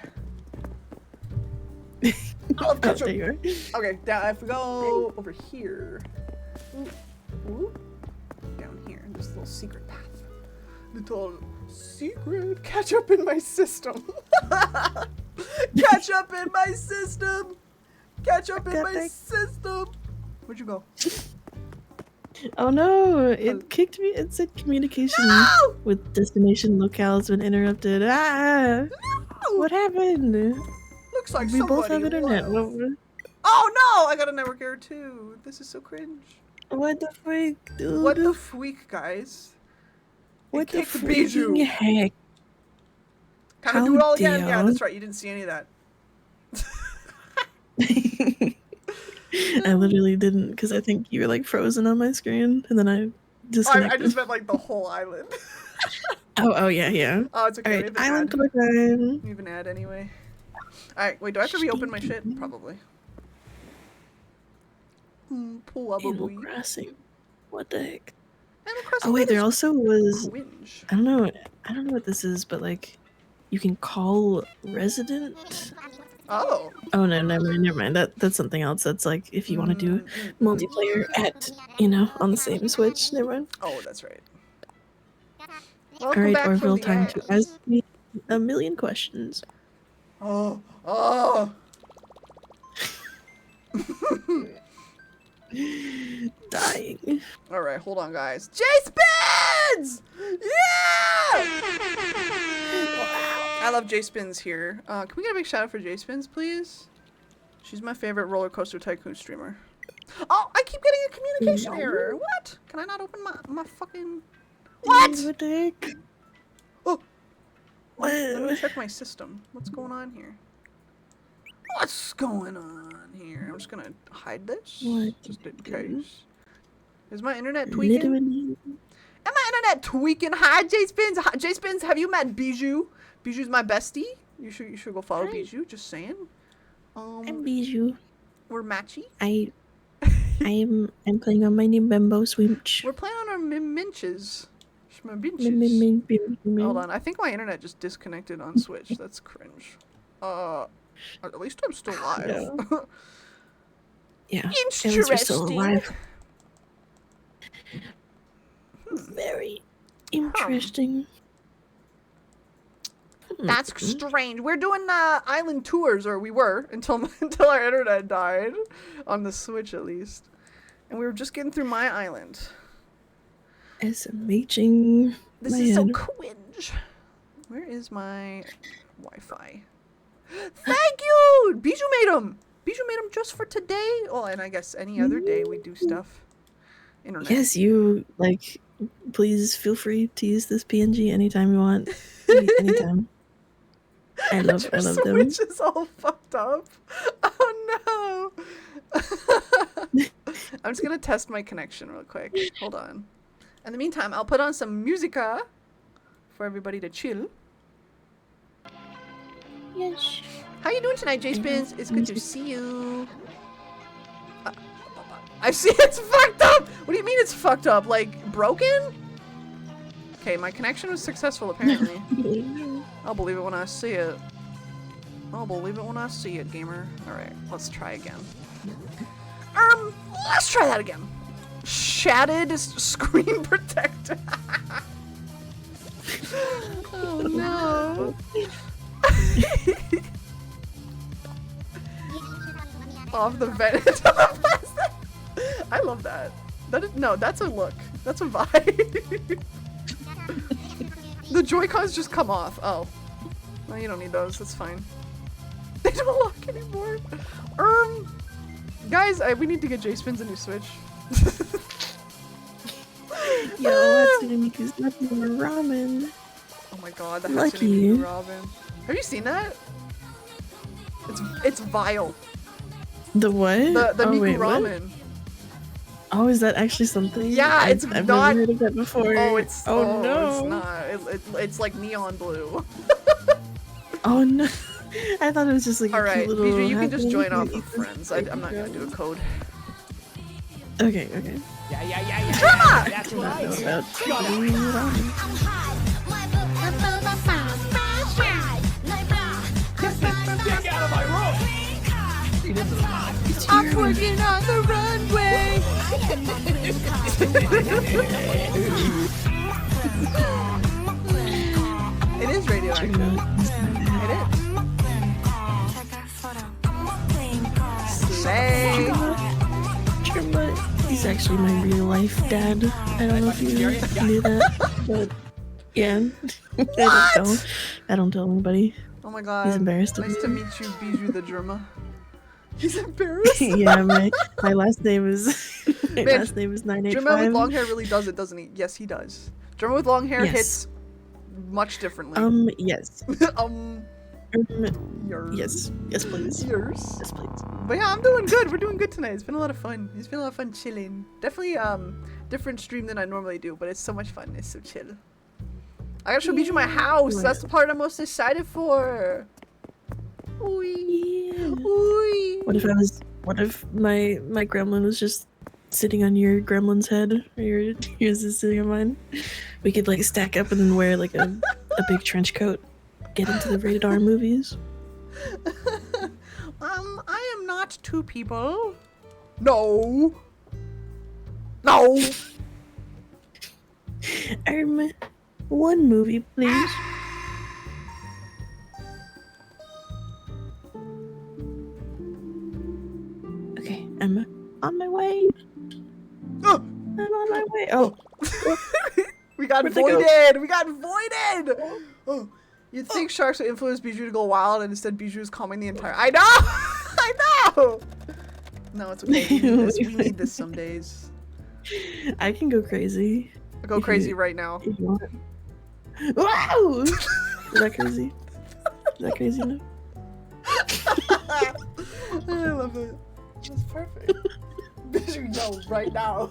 I love Oh, ketchup. there you are. Okay, down. If we go over here, ooh, down here, there's a little secret path. Little secret ketchup in my system. Ketchup in my system. Ketchup in my system. Where'd you go? Oh no! It kicked me. It said communication No! with destination locale has been interrupted. Ah! What happened? Looks like We both have somebody internet. left. What Oh no! I got a network error too. This is so cringe. the freak, dude? What the freak, guys? What the kicked Bijou. freaking heck? Kind of How do it all again. Yeah, dare. that's right. You didn't see any of that. I literally didn't because I think you were like frozen on my screen, and then I I disconnected. just meant like the whole island. Oh yeah. Oh, it's okay. All We right, have an island ad. tour time. We have an ad anyway. Alright, wait, do I have to reopen my shit? Probably. Animal Probably. Crossing. What the heck? Animal Crossing Oh wait, that there is also was. cringe. I don't know what this is, but like, you can call resident. Oh. Oh no, never mind. That's something else. That's like if you want to do multiplayer at on the same Switch. Never mind. Oh, that's right. All Welcome right, back from Orville, the time ad. to ask me a million questions. Oh. Dying. Alright, hold on, guys. J-Spins! Yeah! I love J-Spins here. Can we get a big shout out for J-Spins, please? She's my favorite roller coaster tycoon streamer. Oh, I keep getting a communication error. What? Can I not open my fucking... What? What the heck? Oh. Let me What? check my system. What's going on here? What's going on here? I'm just gonna hide this. What? Just in case. Is my internet tweaking? Literally. Am my internet tweaking? Hi, J-Spins. Hi, J-Spins, have you met Bijou? Bijou's my bestie. You should go follow Hi. Bijou. Just saying. I'm Bijou. We're matchy. I'm playing on my Nimbembo Switch. We're playing on our minches. My minches. Hold on. I think my internet just disconnected on Switch. That's cringe. At least I'm still live. Yeah. At least we're still Interesting. alive. Very interesting. That's strange. We're doing island tours, or we were until until our internet died on the Switch, at least. And we were just getting through my island. SMHing. This is so cringe. Where is my Wi-Fi? Thank you! Bijou made them! Bijou made them just for today. Oh, and I guess any other day we do stuff. Internet. Yes, you like. Please feel free to use this PNG anytime you want. Anytime. I love Your them. Switch is all fucked up. Oh no! I'm just gonna test my connection real quick. Hold on. In the meantime, I'll put on some musica for everybody to chill. Yes. How you doing tonight, J-Spins? It's good to see you. I see it's fucked up! What do you mean it's fucked up? Like, broken? Okay, my connection was successful, apparently. I'll believe it when I see it. I'll believe it when I see it, gamer. Alright, let's try again. Let's try that again. Shattered screen protector. Oh no. Off the vent. I love that. No, that's a look. That's a vibe. The Joy-Cons just come off. Oh. No, you don't need those. That's fine. They don't lock anymore. Guys, we need to get J-Spins a new Switch. Yo, Hatsunemi's nothing but ramen. Oh my god, the Lucky. Hatsune Miku Robin. Have you seen that? It's vile. The what? The Miku wait, what? Ramen. Oh, is that actually something? Yeah, it's I've not- never heard of that before. Oh, it's Oh, no. it's not. It's like neon blue. Oh no! I thought it was just like All a right, cute little. Bijou, you can just happening. join off of friends. I'm not gonna do a code. Okay, okay. Drama! That's Know right. about Get out of my room. I'm working on the runway. It is radioactive. It is. Slay. But he's actually my real life dad. I don't know if you knew that, but yeah. I don't tell anybody. Oh my god. He's embarrassed of Nice me. to meet you, Bijou the Germa. He's embarrassed. Yeah, my last name is my Man, last name is 985. Germa with long hair really does it, doesn't he? Yes, he does. Germa with long hair Yes. hits much differently. Yes. Yes. Yes, please. Yours. Yes, please. But yeah, I'm doing good. We're doing good tonight. It's been a lot of fun. It's been a lot of fun chilling. Definitely different stream than I normally do, but it's so much fun. It's so chill. I gotta show Bijou my house. Yeah. That's the part I'm most excited for. Ooh. Yeah. Ooh. What if my gremlin was just sitting on your gremlin's head, or yours is sitting on mine? We could like stack up and then wear like a big trench coat. Get into the rated R movies. I am not two people. No. No. One movie, please. Okay, I'm on my way. Oh. I'm on my way. Oh, We got Where'd they go? voided! We got voided! Oh. You'd think sharks would influence Bijou to go wild, and instead Bijou is calming the entire. I know! I know! No, it's okay. We need this. We need this some days. I can go crazy. Go If crazy you- right now. if you want. Wow! Is that crazy? Is that crazy enough? I love it. That's perfect. Bijou, no, right now.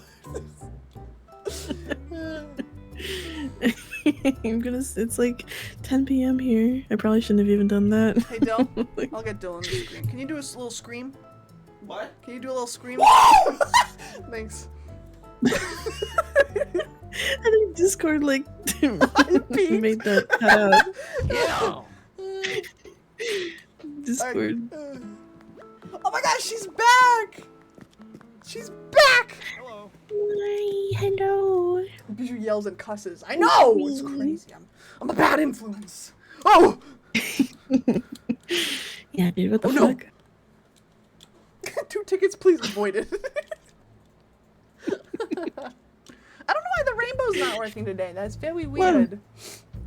I'm gonna. It's like 10 p.m. here. I probably shouldn't have even done that. Hey, Dill. I'll get Dylan to scream. Can you do a little scream? What? Can you do a little scream? Thanks. I think Discord like peeped. made that cut out. Yeah. Discord. Oh my gosh, she's back! She's back! Hello. Hi, hello. Bijou yells and cusses. I know! It's crazy. I'm a bad influence. Oh! Yeah, dude, what the Oh, no. fuck? 2 tickets, please avoid it. I don't know why the rainbow's not working today. That's very weird.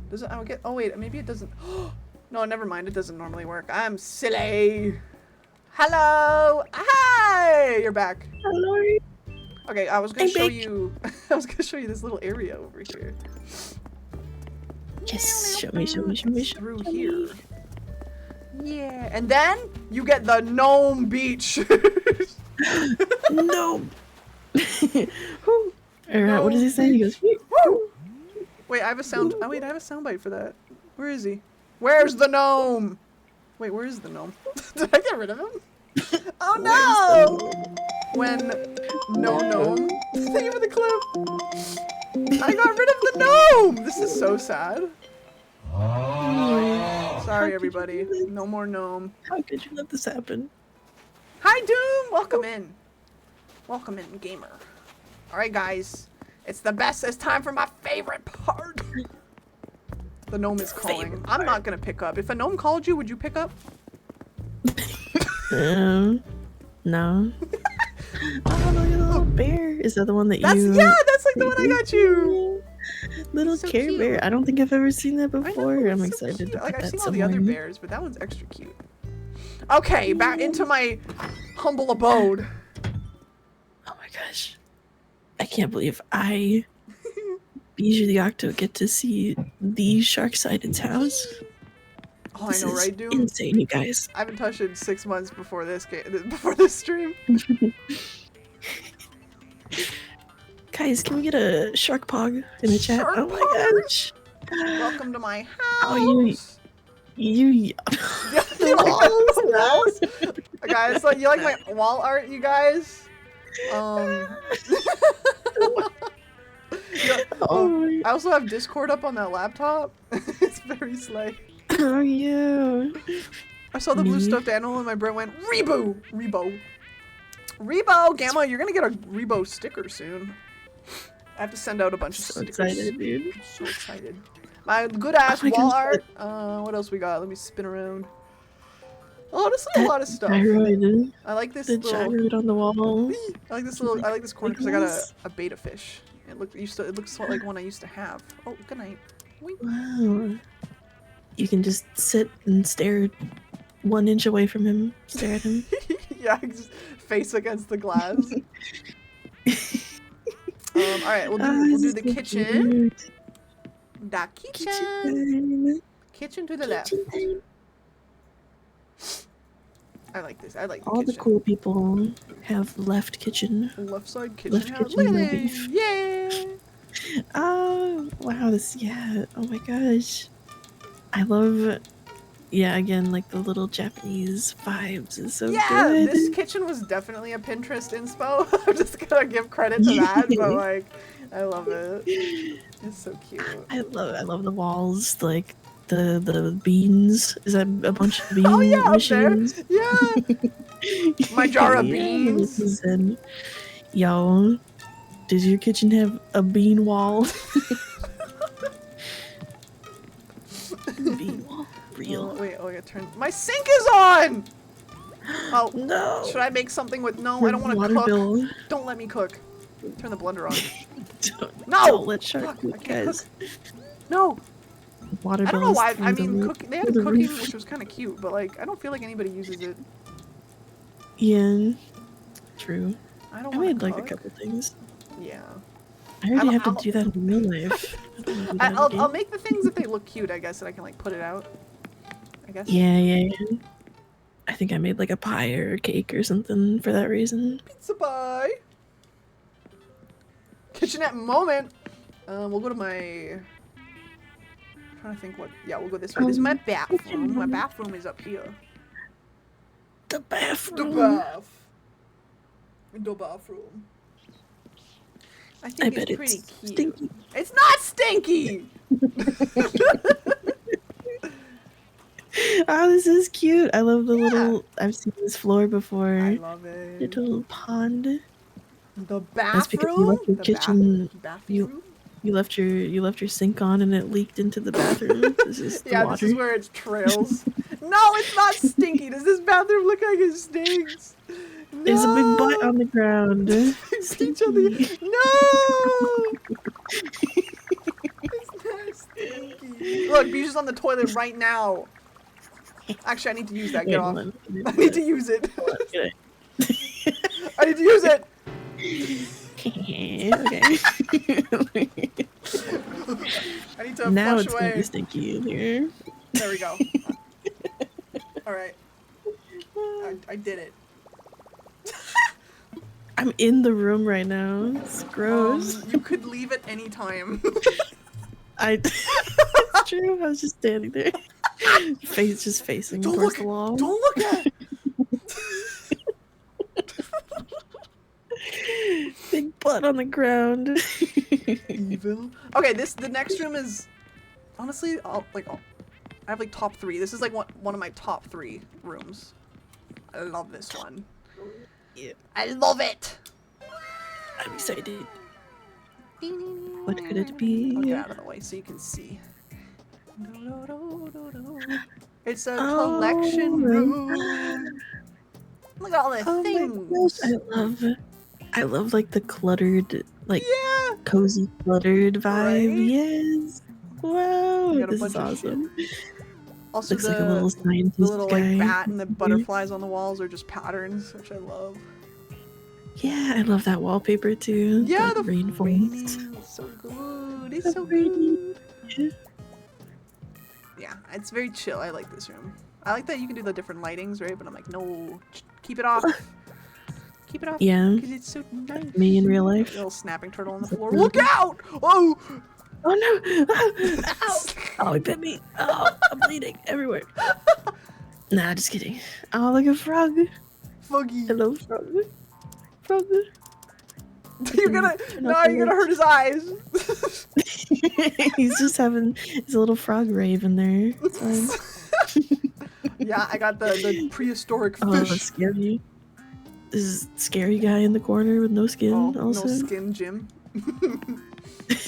Does it? I'll get. Oh wait, maybe it doesn't. No, never mind. It doesn't normally work. I'm silly. Hello. Hi. You're back. Hello. Okay, I was gonna I'm show back. you. I was gonna show you this little area over here. Yes, show me, show me, show me, show Through me. here. Yeah, and then you get the gnome beach. No. Alright, what does he say? He goes, Woo! Wait, I have a sound. Oh wait, I have a soundbite for that. Where is he? Where's the gnome? Wait, where is the gnome? Did I get rid of him? Oh no! When no gnome. Thank you for the clip. I got rid of the gnome. This is so sad. Sorry, everybody. No more gnome. how could you let this happen? Hi, Doom! Welcome in. Welcome in, gamer. Alright, guys. It's the best. It's time for my favorite part. The gnome is calling. Favorite I'm not gonna pick up. If a gnome called you, would you pick up? No. Oh, look at the little bear. Is that the one that That's you... yeah, that's like the one I got you. Little So Care cute. Bear. I don't think I've ever seen that I know, before. I'm it's so excited cute. to Like put I've that seen all the other somewhere. bears, but that one's extra cute. Okay, back into my humble abode. Oh my gosh. I can't believe I, Bijou the Octo, get to see the Sharksided's house. Oh, This I know, is right, Doom? insane, you guys. I haven't touched it in 6 months before this before this stream. Guys, can we get a shark pog in the chat? Shark Oh my pog? gosh. Welcome to my house. Oh, You You like the walls? Guys, so you like my wall art, you guys? Yeah, Oh, I also have Discord up on that laptop. It's very slay. oh yeah. I saw the blue Me? stuffed animal and my brain went, Rebo! Rebo. Rebo! Gamma, you're gonna get a Rebo sticker soon. I have to send out a bunch of So stickers. excited, dude. I'm so excited. My good ass Oh my wall gosh, art. What else we got? Let me spin around. Oh, this is a lot of stuff. Gyroid. I like this The little. gyroid on the wall. I like this little. I like this corner because I got Yes. a beta fish. It looks like one I used to have. Oh, good night. Wink. Wow. You can just sit and stare 1 inch away from him. Stare at him. Yeah, just face against the glass. All right, we'll do the kitchen. The kitchen. Kitchen to the left. I like this. I like the All the kitchen. cool people have left kitchen. Left side kitchen. Left house. kitchen Look at beef. this. Yeah. Oh, wow, this, yeah, oh my gosh. I love, yeah, again, like the little Japanese vibes is so Yeah, good. this kitchen was definitely a Pinterest inspo. I'm just gonna give credit to that, but like, I love it. It's so cute. I love the walls, like the beans. Is that a bunch of bean Oh yeah, up there. machines? Yeah. My jar of Yeah, beans. this is in- Yo, does your kitchen have a bean wall? Bean wall, Oh, real. wait, I gotta turn. My sink is on. Oh No. should I make something with? No, Your I don't want to water cook. bill. Don't let me cook. Turn the blender on. Don't, No! don't let shark Fuck, I cook, can't guys. No, Water I don't know bills why. through I the mean, roof- they had through the cooking, roof. which was kind of cute, but like, I don't feel like anybody uses it. Yeah, true. I don't I want made to like cook. a couple things. Yeah. I already I'm- have I'm- to do that in real life. I don't wanna do that in I'll game. make the things if they look cute, I guess, and I can like put it out. I guess. Yeah. I think I made like a pie or a cake or something for that reason. Pizza pie. Kitchenette moment. We'll go to my. I'm trying to think what. Yeah, we'll go this way. This is my bathroom. My bathroom is up here. The The bathroom. bath. The bathroom. I I think bet it's pretty it's cute. stinky. It's not stinky. Oh, this is cute. I love the Yeah. little. I've seen this floor before. I love it. Little pond. The That's because you bathroom. left your The kitchen- bathroom. You left your sink on and it leaked into the bathroom. This is the Yeah, water. this is where it trails. No, it's not stinky. Does this bathroom look like it stinks? No. There's a big butt on the ground. Each other. Stinky. No. It's not stinky. Look, Bijou's on the toilet right now. Actually, I need to use that. Get Wait, off. hold on. I need to use it. Okay. I need to use it. Okay. I need to Now flush it's gonna away. be stinky in here. There we go. All right. I did it. I'm in the room right now. It's gross. You could leave at any time. It's true. I was just standing there, just facing Don't towards look. the wall. Don't look at. Big butt on the ground. Evil. Okay, the next room is honestly, I have like top 3. This is like one of my top 3 rooms. I love this one. Yeah. I love it. I'm excited. What could it be? I'll get out of the way so you can see. It's a Oh, collection right. room. Look at all the Oh my things. gosh, I love like the cluttered, like Yeah. cozy cluttered vibe. Right? Yes. Wow, We got a this is bunch of shit. awesome. Also, Looks like a little the scientist little guy. like bat and the butterflies on the walls are just patterns, which I love. Yeah, I love that wallpaper too. Yeah, the rainforest. raining is so good. It's so raining. good. Yeah, it's very chill. I like this room. I like that you can do the different lightings, right? But I'm like, no, keep it off. Keep it off. Yeah. Because it's so nice. Me in real life. Little snapping turtle on the floor. Look out! Oh! Oh no! Ow! Oh, it bit me. Oh, I'm bleeding everywhere. Nah, just kidding. Oh, look at Frog. Foggy. Hello, Frog. Frog. You're gonna Turn no, off the you're gonna hurt his eyes. He's just having his little frog rave in there. It's fine. Yeah, I got the prehistoric Oh, that's fish. scary. This is scary guy in the corner with no skin. Oh, also, no skin, Jim.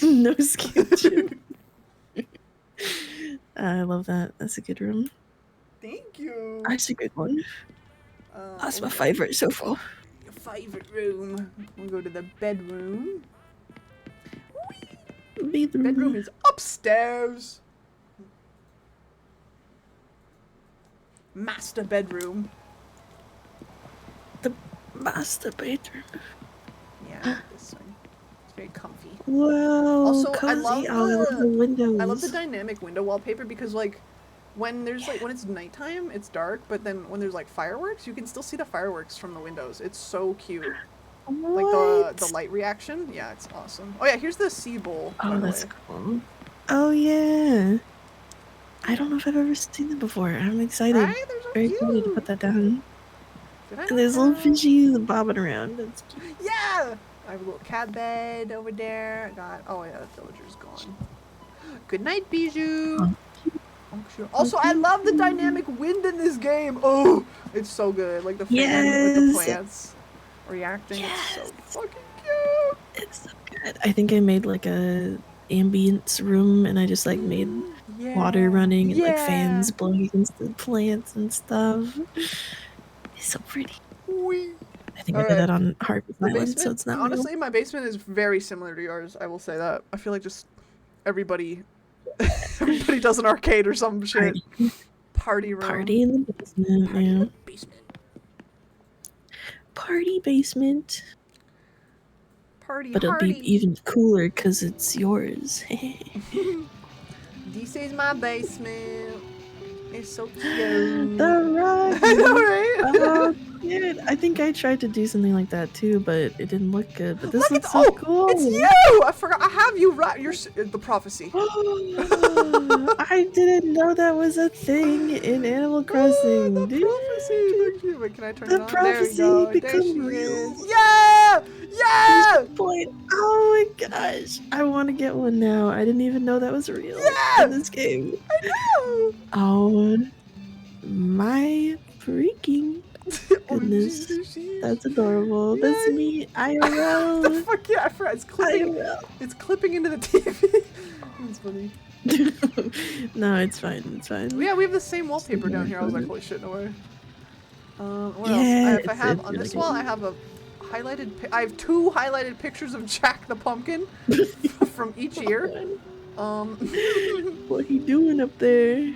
no skin. Jim. I love that. That's a good room. Thank you. That's a good one. That's my Okay. favorite so far. Your favorite room. We'll go to the bedroom. Bedroom is upstairs. Master bedroom. The master bedroom. Yeah, this one. It's very comfy. Wow. Also, I cozy. love Oh, I love the windows. I love the dynamic window wallpaper because like when there's like when it's nighttime, it's dark, but then when there's like fireworks, you can still see the fireworks from the windows. It's so cute. Like the light reaction. Yeah, it's awesome. Oh yeah, here's the sea bowl. by Oh, the that's way. cool. Oh yeah. I don't know if I've ever seen them before. I'm excited. Right? They're so Very cute. excited to put that down. Did I And there's little have- fishies bobbing around. That's cute. Yeah! I have a little cat bed over there. I got oh yeah, the villager's gone. Good night, Bijou. Oh, sure. Also, I love the dynamic wind in this game. Oh, it's so good. Like the fan with the Yes. plants reacting. It's so Yes. fucking cute. It's so good. I think I made like a ambience room and I just like made Yeah. water running and like Yeah. fans blowing against the plants and stuff. It's so pretty. Wee. I think I Alright. did that on Harvest The Island, basement, so it's not real. honestly, my basement is very similar to yours. I will say that. I feel like just everybody does an arcade or some shit. Party room. Party in the basement, yeah. Basement. Party basement. Party. But it'll be party. even cooler because it's yours. This is my basement. It's so cute. The rock. I know, right? Oh, dude. I think I tried to do something like that too, but it didn't look good. But this Look, looks it's, so oh, cool. it's you! I forgot. I have you right. You're the prophecy. I didn't know that was a thing in Animal Crossing. the dude. prophecy. Thank you. Wait, can I turn The it on? There we prophecy go. There become she real. is. Yeah! Yeah! Point. Oh my gosh. I want to get one now. I didn't even know that was real Yeah! in this game. I know! Oh my freaking Oh, goodness. Jesus, she is. That's adorable. That's Yay. me. the IRL. fuck yeah, I forgot. It's clipping. IRL. It's clipping into the TV. That's funny. No, it's fine. It's fine. Yeah, we have the same wallpaper down here. I was like, holy shit, no way. What Yeah, else? If I it's- have it's on really this wall, good. I have a highlighted. I have 2 highlighted pictures of Jack the Pumpkin from each year. What he doing up there?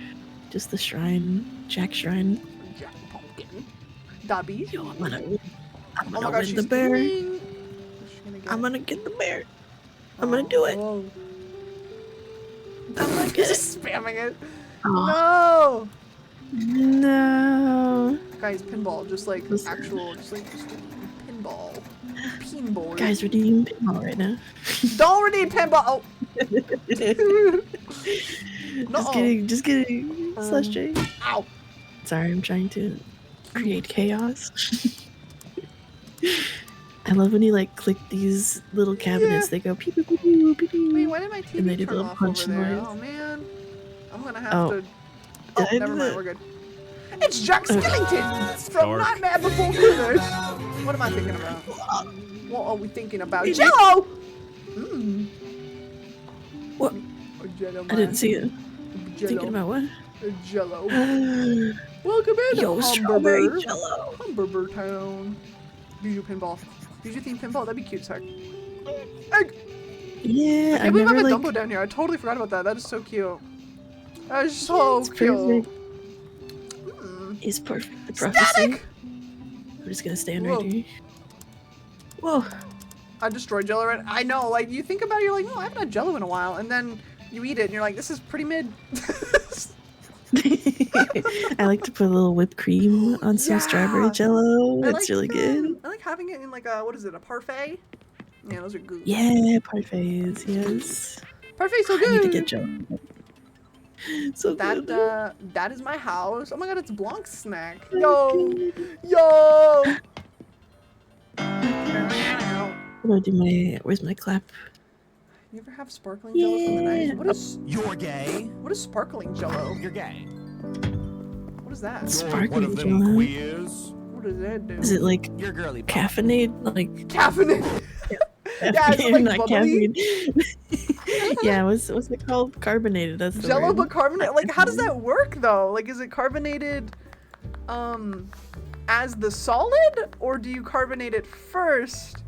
Just the shrine. Jack Shrine. Jack the Pumpkin. Dobby. Yo, I'm gonna Oh win my gosh, the she's bear. doing- What's she gonna get? I'm gonna get the bear. I'm gonna do it. Oh. I'm gonna He's get it. just spamming it. Oh, No! no. Guys, pinball, just like Listen. actual, just pinball. Pinball. Guys, we're doing pinball right now. Don't redeem pinball! Just kidding. Just kidding. Slash Um, J. Ow! Sorry, I'm trying to create chaos. I love when you like click these little cabinets. Yeah. They go pew pew pew pew pew pew. Wait, why did my And they TV do turn the off punch over there? noise. Oh man. I'm gonna have Oh. to... Did Oh, I do never mind, that? we're good. It's Jack Okay. Skellington from Dark. Nightmare Before Christmas! What am I thinking about? What are we thinking about? Wait, Jello! Mmm. What? A Jello I didn't see it. Jello. Thinking about what? Jello. Welcome in, Yo, strawberry Humberber. jello. Humberber Town. Bijou pinball. Bijou themed pinball. That'd be cute, sorry. Egg. Yeah, I I can't believe I never have a like. Dumbo down here. I totally forgot about that. That is so cute. That is so It's cute. perfect. Mm. It's perfect. The prophecy. Static! I'm just gonna stand Whoa. right here. Whoa. I destroyed Jello right. I know, like, you think about it, you're like, oh, I haven't had Jello in a while. And then you eat it and you're like, this is pretty mid. I like to put a little whipped cream on some strawberry Yeah. jello. I It's like, really good. I like having it in, like, a, what is it, a parfait? Yeah, those are good. Yeah, parfaits, yes. Perfect, so I need to good. get Jello. So That good. that is my house. Oh my god, it's Blanc's snack. Yo, yo. How do I do my? Where's my clap? You ever have sparkling Jello from the 90s? What is You're gay. what is sparkling Jello? You're gay. What is that? Sparkling Jello. queers. What does that do? Is it like You're girly. caffeinated? Like Caffeinated. Yeah, is it like not bubbly? caffeine. Yeah, what's it called? Carbonated. That's the Jello word. but carbonated. Like, how does that work though? Like, is it carbonated, as the solid, or do you carbonate it first,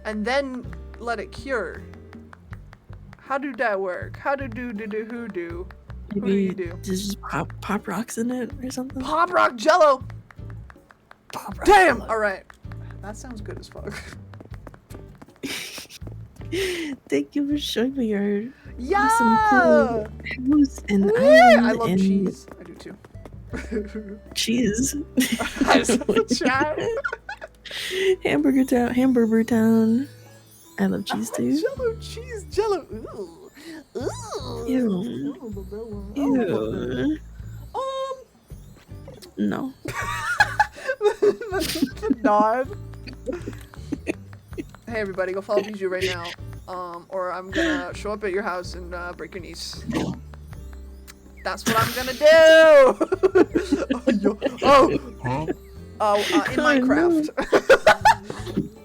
and then let it cure? How do that work? How do who do? Who do you Maybe do? there's just pop rocks in it or something. Pop rock Jello. Pop rock Damn. Jello. All right. That sounds good as fuck. Thank you for showing me your Yeah. awesome cool house and Yeah, island I love and cheese. I do too. cheese. I just love the chat. Hamburger Town. I love cheese too. Jello cheese Jello. Ooh. Ooh. Ew. Ew. No. The nod. Hey everybody, go follow Bijou right now. Or I'm gonna show up at your house and break your niece. That's what I'm gonna do. In Minecraft.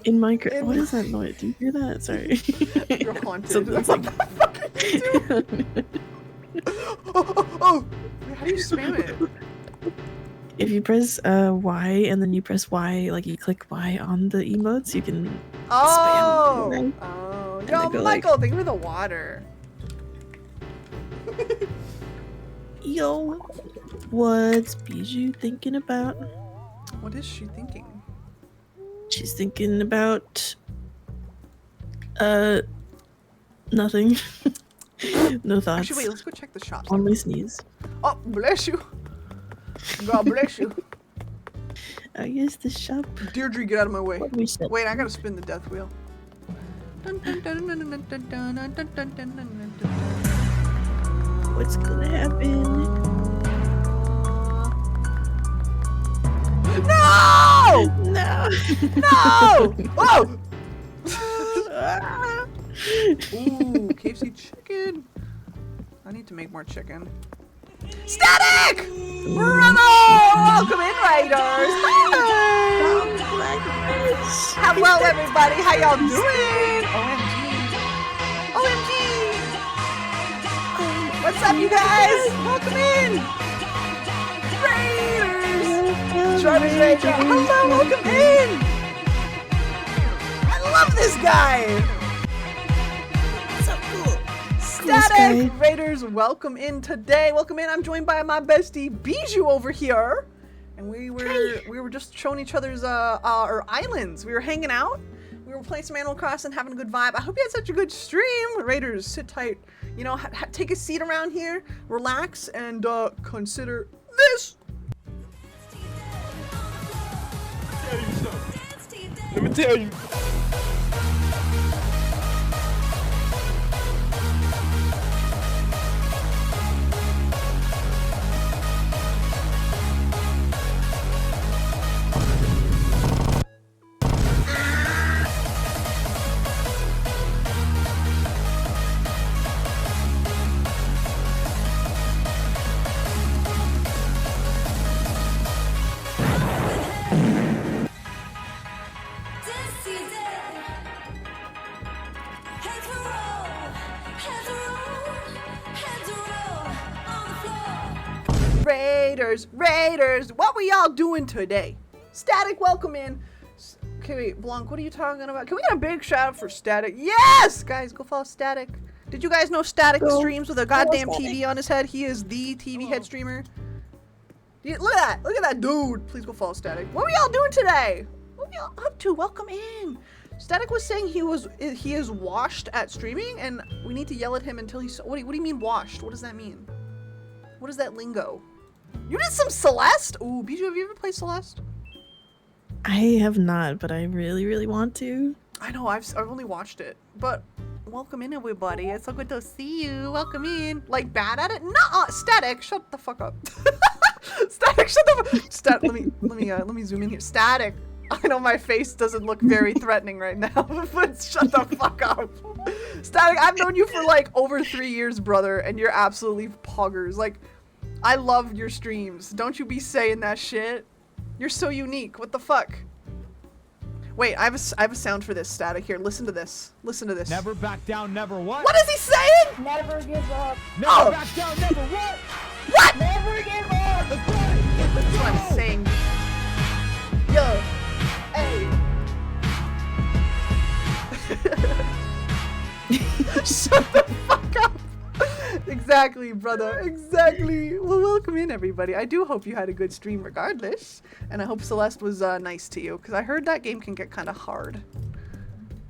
In Minecraft. What is that noise? Do you hear that? Sorry. You're haunted. Something's like. Oh! Wait, how do you spam it? If you press Y and then you press Y, like you click Y on the emotes, you can Oh! spam. Oh. And Yo, they go like- Michael, thank you for the water. Yo, what's Bijou thinking about? What is she thinking? She's thinking about nothing. No thoughts. Actually, wait, let's go check the shops. Only sneeze. Oh, bless you. God bless you. I guess the shop. Deirdre, get out of my way. What do we sell? Wait, I gotta spin the death wheel. What's gonna happen? No! No. No! Oh! Ooh, KFC chicken. I need to make more chicken. Static! Bravo! Welcome in, Raiders! Hi! Hello, everybody. How y'all doing? OMG! What's up, you guys? Welcome in! Raiders! Jarvis Ranger. Hello, welcome in! I love this guy! So cool. Static Raiders, welcome in today. Welcome in. I'm joined by my bestie Bijou over here, and we were just showing each other's our islands. We were hanging out. We were playing some Animal Crossing, having a good vibe. I hope you had such a good stream. Raiders, sit tight. You know, take a seat around here, relax, and consider this. Let me tell you. Raiders, what were y'all doing today? Static, welcome in. Okay, wait, Blanc, what are you talking about? Can we get a big shout out for Static? Yes! Guys, go follow Static. Did you guys know Static streams with a goddamn TV on his head? He is the TV head streamer. Look at that dude. Please go follow Static. What were y'all doing today? What were y'all up to? Welcome in. Static was saying he is washed at streaming, and we need to yell at him until he's. What do you mean washed? What does that mean? What is that lingo? You did some Celeste? Ooh, Bijou, have you ever played Celeste? I have not, but I really, really want to. I know, I've only watched it, but Welcome in, everybody. It's so good to see you. Welcome in. Like, bad at it? Nuh-uh. Static, shut the fuck up. Static, shut the fuck. Let me zoom in here. Static. I know my face doesn't look very threatening right now, but shut the fuck up. Static, I've known you for like over 3 years, brother, and you're absolutely poggers. Like, I love your streams. Don't you be saying that shit. You're so unique. What the fuck? Wait, I have a sound for this, Static. Here, listen to this. Listen to this. Never back down, never what? What is he saying? Never give up. Never back down, never what? What? Never give up. Let's go! That's what I'm saying. Yo. Hey. Shut the fuck up. Exactly, brother. Exactly. Well, welcome in, everybody. I do hope you had a good stream regardless. And I hope Celeste was nice to you, because I heard that game can get kind of hard.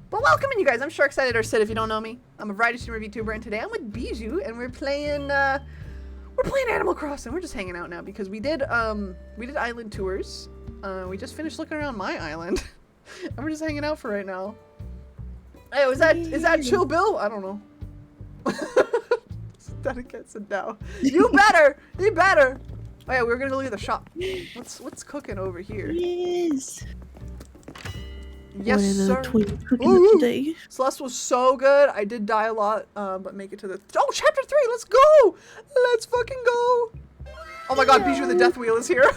But welcome in, you guys. I'm Shark Sided or Sid if you don't know me. I'm a variety streamer VTuber, and today I'm with Bijou, and we're playing Animal Crossing. We're just hanging out now because we did island tours. We just finished looking around my island. And we're just hanging out for right now. Hey, is that Chill Bill? I don't know. Static gets it now. You better! You better! Oh yeah, we were gonna go look at the shop. What's cooking over here? Yes. Yes, What are the sir. twins cooking Ooh. up today? Celeste was so good. I did die a lot, but make it to the chapter 3. Let's go! Let's fucking go! Oh my god, Bijou the Death Wheel is here.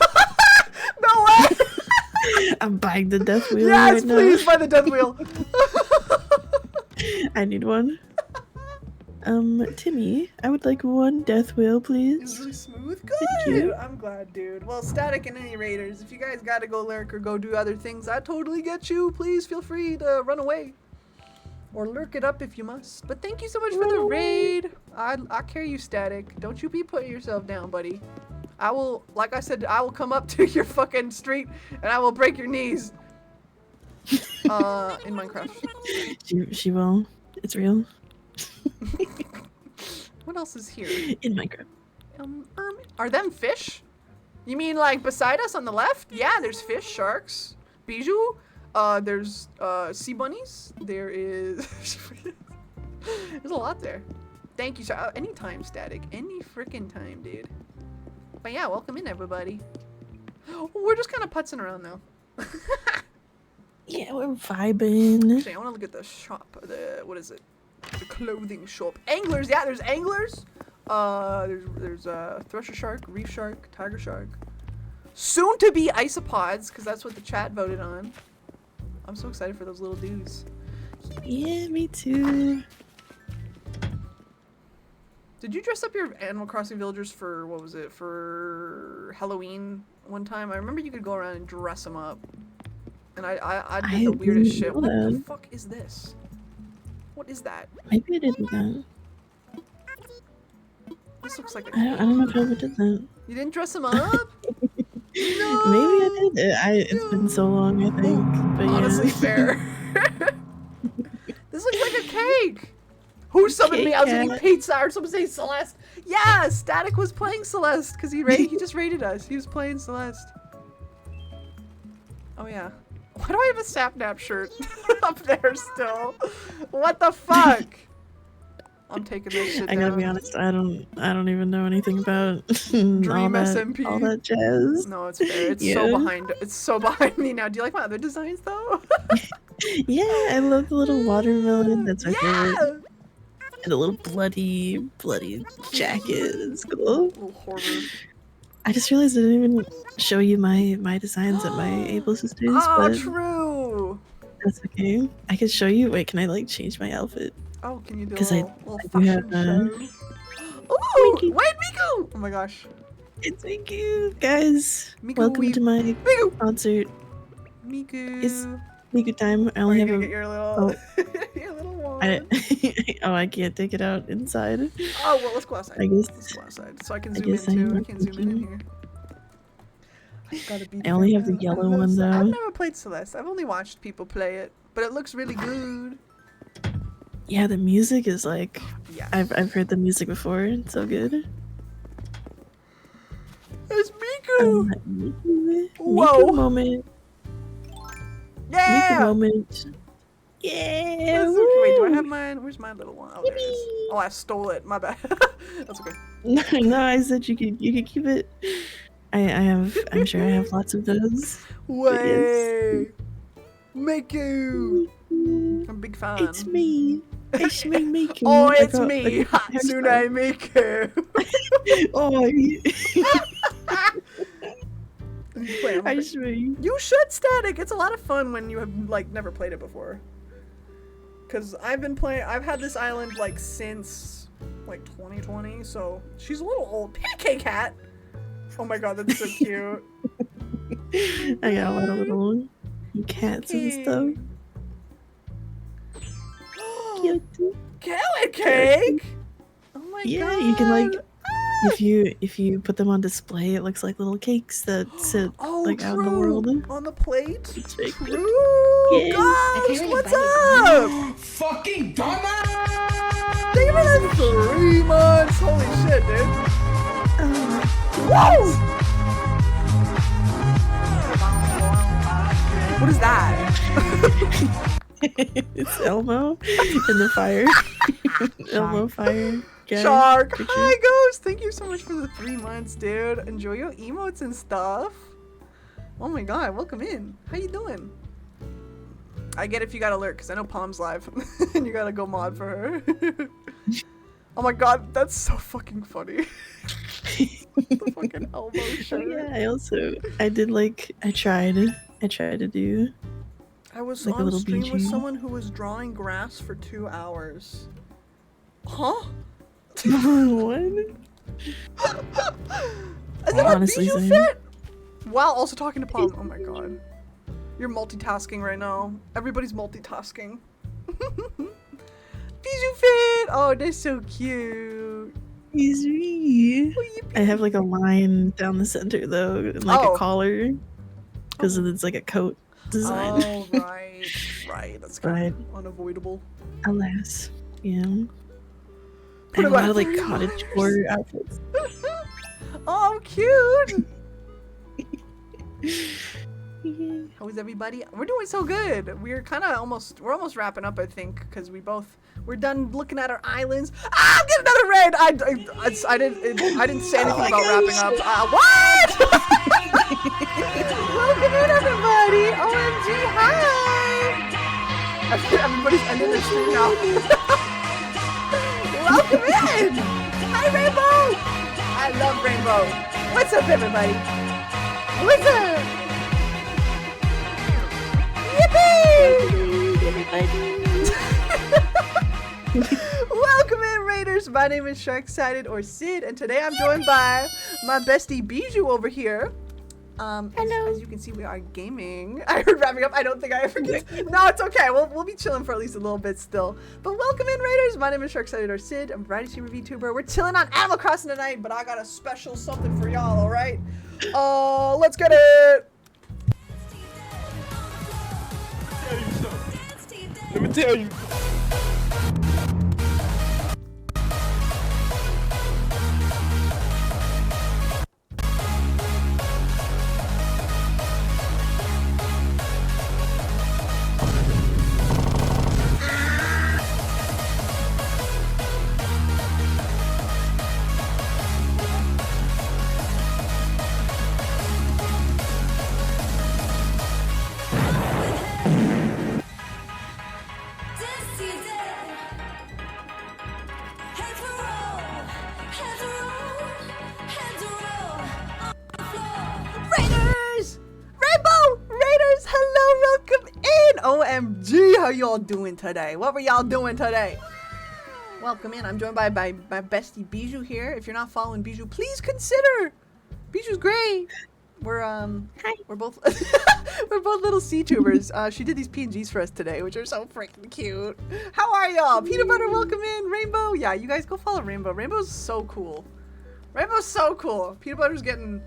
No way! I'm buying the death wheel Yes, right now. please buy the Death Wheel. I need one. Timmy, I would like one death wheel, It's please. really smooth. Thank Good. you. I'm glad, dude. Well, Static and any raiders, if you guys gotta go lurk or go do other things, I totally get you. Please feel free to run away. Or lurk it up if you must. But thank you so much for the raid. I'll carry you, Static. Don't you be putting yourself down, buddy. I will, like I said, I will come up to your fucking street and I will break your knees. In Minecraft. She will. It's real. What else is here? In Minecraft. Are them fish? You mean like beside us on the left? Yeah, there's fish, sharks, Bijou. There's sea bunnies. There is. There's a lot there. Thank you, sir. Anytime, Static. Any freaking time, dude. But yeah, welcome in, everybody. We're just kind of putzing around now. Yeah, we're vibing. Actually, I want to look at the shop. What is it? The clothing shop. Anglers. Yeah, there's anglers. There's thresher shark, reef shark, tiger shark. Soon to be isopods, because that's what the chat voted on. I'm so excited for those little dudes. Yeah, me too. Did you dress up your Animal Crossing villagers for, what was it, for Halloween one time? I remember you could go around and dress them up. And I did the weirdest shit. What the fuck is this? What is that? Maybe I didn't do that. This looks like a I don't know if I ever did that. You didn't dress them up? No! Maybe I did. It's been so long, I think. But Honestly, yeah. fair. This looks like a cake! Who summoned me? I was eating pizza. Or someone say Celeste. Yeah, Static was playing Celeste because he just raided us. He was playing Celeste. Oh yeah. Why do I have a Sapnap shirt up there still? What the fuck? I'm taking this shit I gotta down. be honest, I don't even know anything about Dream SMP. all that jazz. No, it's fair. It's Yeah. so behind me now. Do you like my other designs though? Yeah, I love the little watermelon. That's my Yeah! favorite. And the little bloody jacket. It's cool. Little horror. I just realized I didn't even show you my designs at my Ableist Studios, Oh, but true. that's okay. I can show you. Wait, can I like change my outfit? Oh, can you do a 'Cause little I do fashion have, show? Ooh, Miku. wait, Miku! Oh my gosh. It's Miku, guys. Miku, Welcome to my Miku! concert. Miku. It's Miku time. I Are only you have gonna a. get your little, your little wand? I can't take it out inside. Oh, well, let's go outside. I guess- Let's go outside so I can I zoom in guess too. I'm I can zoom in thinking- here. I gotta be I only have the fair. yellow I love one, Celeste. I've though. never played Celeste. I've only watched people play it, but it looks really good. Yeah, the music is like. Yeah. I've heard the music before. It's so good. It's Miku! Miku Whoa. moment. Miku Yeah! moment. Yeah. That's okay. Wait, do I woo. have mine? Where's my little one? Oh, there it is. Oh, I stole it. My bad. That's okay. No, I said you could keep it. I'm sure I have lots of those. But yes. Way! Miku! I'm a big fan. It's me. It's me, Miku. Oh, Like it's a- me, like a Hatsune hairstyle. Miku. Oh, Wait, I swear. you should Static. It's a lot of fun when you have like never played it before. Cause I've had this island like since like 2020, so she's a little old. Pancake Cat. Oh my god, that's so cute. I got a lot of little cats and stuff. Cute. Carrot cake. Oh my god. Yeah, you can like if you put them on display, it looks like little cakes that sit Oh, like true. out in the world. On the plate. It's very cute. True. Yeah. Gosh, what's up? Fucking dumbass! Thank you for the 3 months. Holy shit, dude. Whoa! What is that? It's Elmo in the fire. Elmo fire. guy Shark. picture. Hi, Ghost. Thank you so much for the 3 months, dude. Enjoy your emotes and stuff. Oh my god, welcome in. How you doing? I get if you got alert, because I know Palm's live. And you gotta go mod for her. Oh my god, that's so fucking funny. The fucking elbow Oh, shirt. yeah, I tried to do I was like a on little stream with BG. someone who was drawing grass for 2 hours. Huh? what? Is that Honestly, a Bijou same. fit? While also talking to Palm. Oh my god. You're multitasking right now. Everybody's multitasking. Bijou fit! Oh, they're so cute. He's me. Oh, you I have like a line down the center though, and like Oh. a collar, because it's like a coat design. Oh, right. Right. That's kind of unavoidable. Alas, yeah. What I have a lot about of like $30? cottage core outfits. Oh, cute! Yeah. How is everybody? We're doing so good. We're almost wrapping up, I think, because we're done looking at our islands. Ah, I'm getting another raid. I didn't say anything about wrapping up. What? Welcome in, everybody. OMG, hi. Everybody's ending their stream now. Welcome in. Hi, Rainbow. I love Rainbow. What's up, everybody? What's up? Welcome in, Raiders. My name is Sharksided or Sid, and today I'm joined by my bestie Bijou over here. As you can see, we are gaming. I heard wrapping up. I don't think I ever get. No, it's okay. We'll be chilling for at least a little bit still. But welcome in, Raiders. My name is Sharksided or Sid. I'm a variety streamer VTuber. We're chilling on Animal Crossing tonight, but I got a special something for y'all. All right. Let's get it. Let me tell you. Raiders! Rainbow! Raiders, hello, welcome in! OMG, how y'all doing today? What were y'all doing today? Welcome in. I'm joined by my bestie Bijou here. If you're not following Bijou, please consider. Bijou's great. We're both we're both little C-tubers. She did these PNGs for us today, which are so freaking cute. How are y'all? Peanut Butter, welcome in. Rainbow, yeah, you guys go follow Rainbow. Rainbow's so cool. Rainbow's so cool. Peanut Butter's getting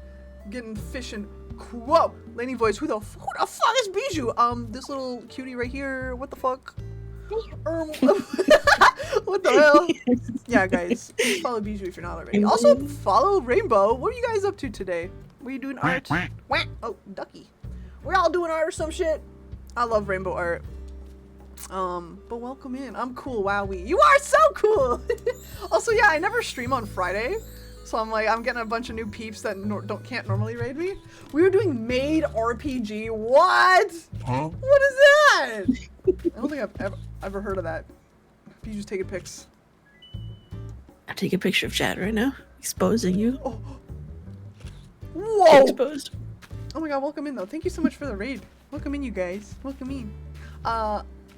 fishing. Whoa, Laney voice. Who the fuck is Bijou? This little cutie right here. What the fuck? What the hell? Yeah, guys, please follow Bijou if you're not already. Also, follow Rainbow. What are you guys up to today? Were you doing art? Whack. Oh, ducky. We're all doing art or some shit. I love Rainbow art. But welcome in. I'm cool, Wowie. You are so cool! Also, yeah, I never stream on Friday. So I'm like, I'm getting a bunch of new peeps that can't normally raid me. We were doing Made RPG. What? Huh? What is that? I don't think I've ever heard of that. You just taking pics. I'm taking a picture of Chad right now, exposing you. Oh. Whoa! Exposed. Oh my god, welcome in though. Thank you so much for the raid. Welcome in, you guys. Welcome in.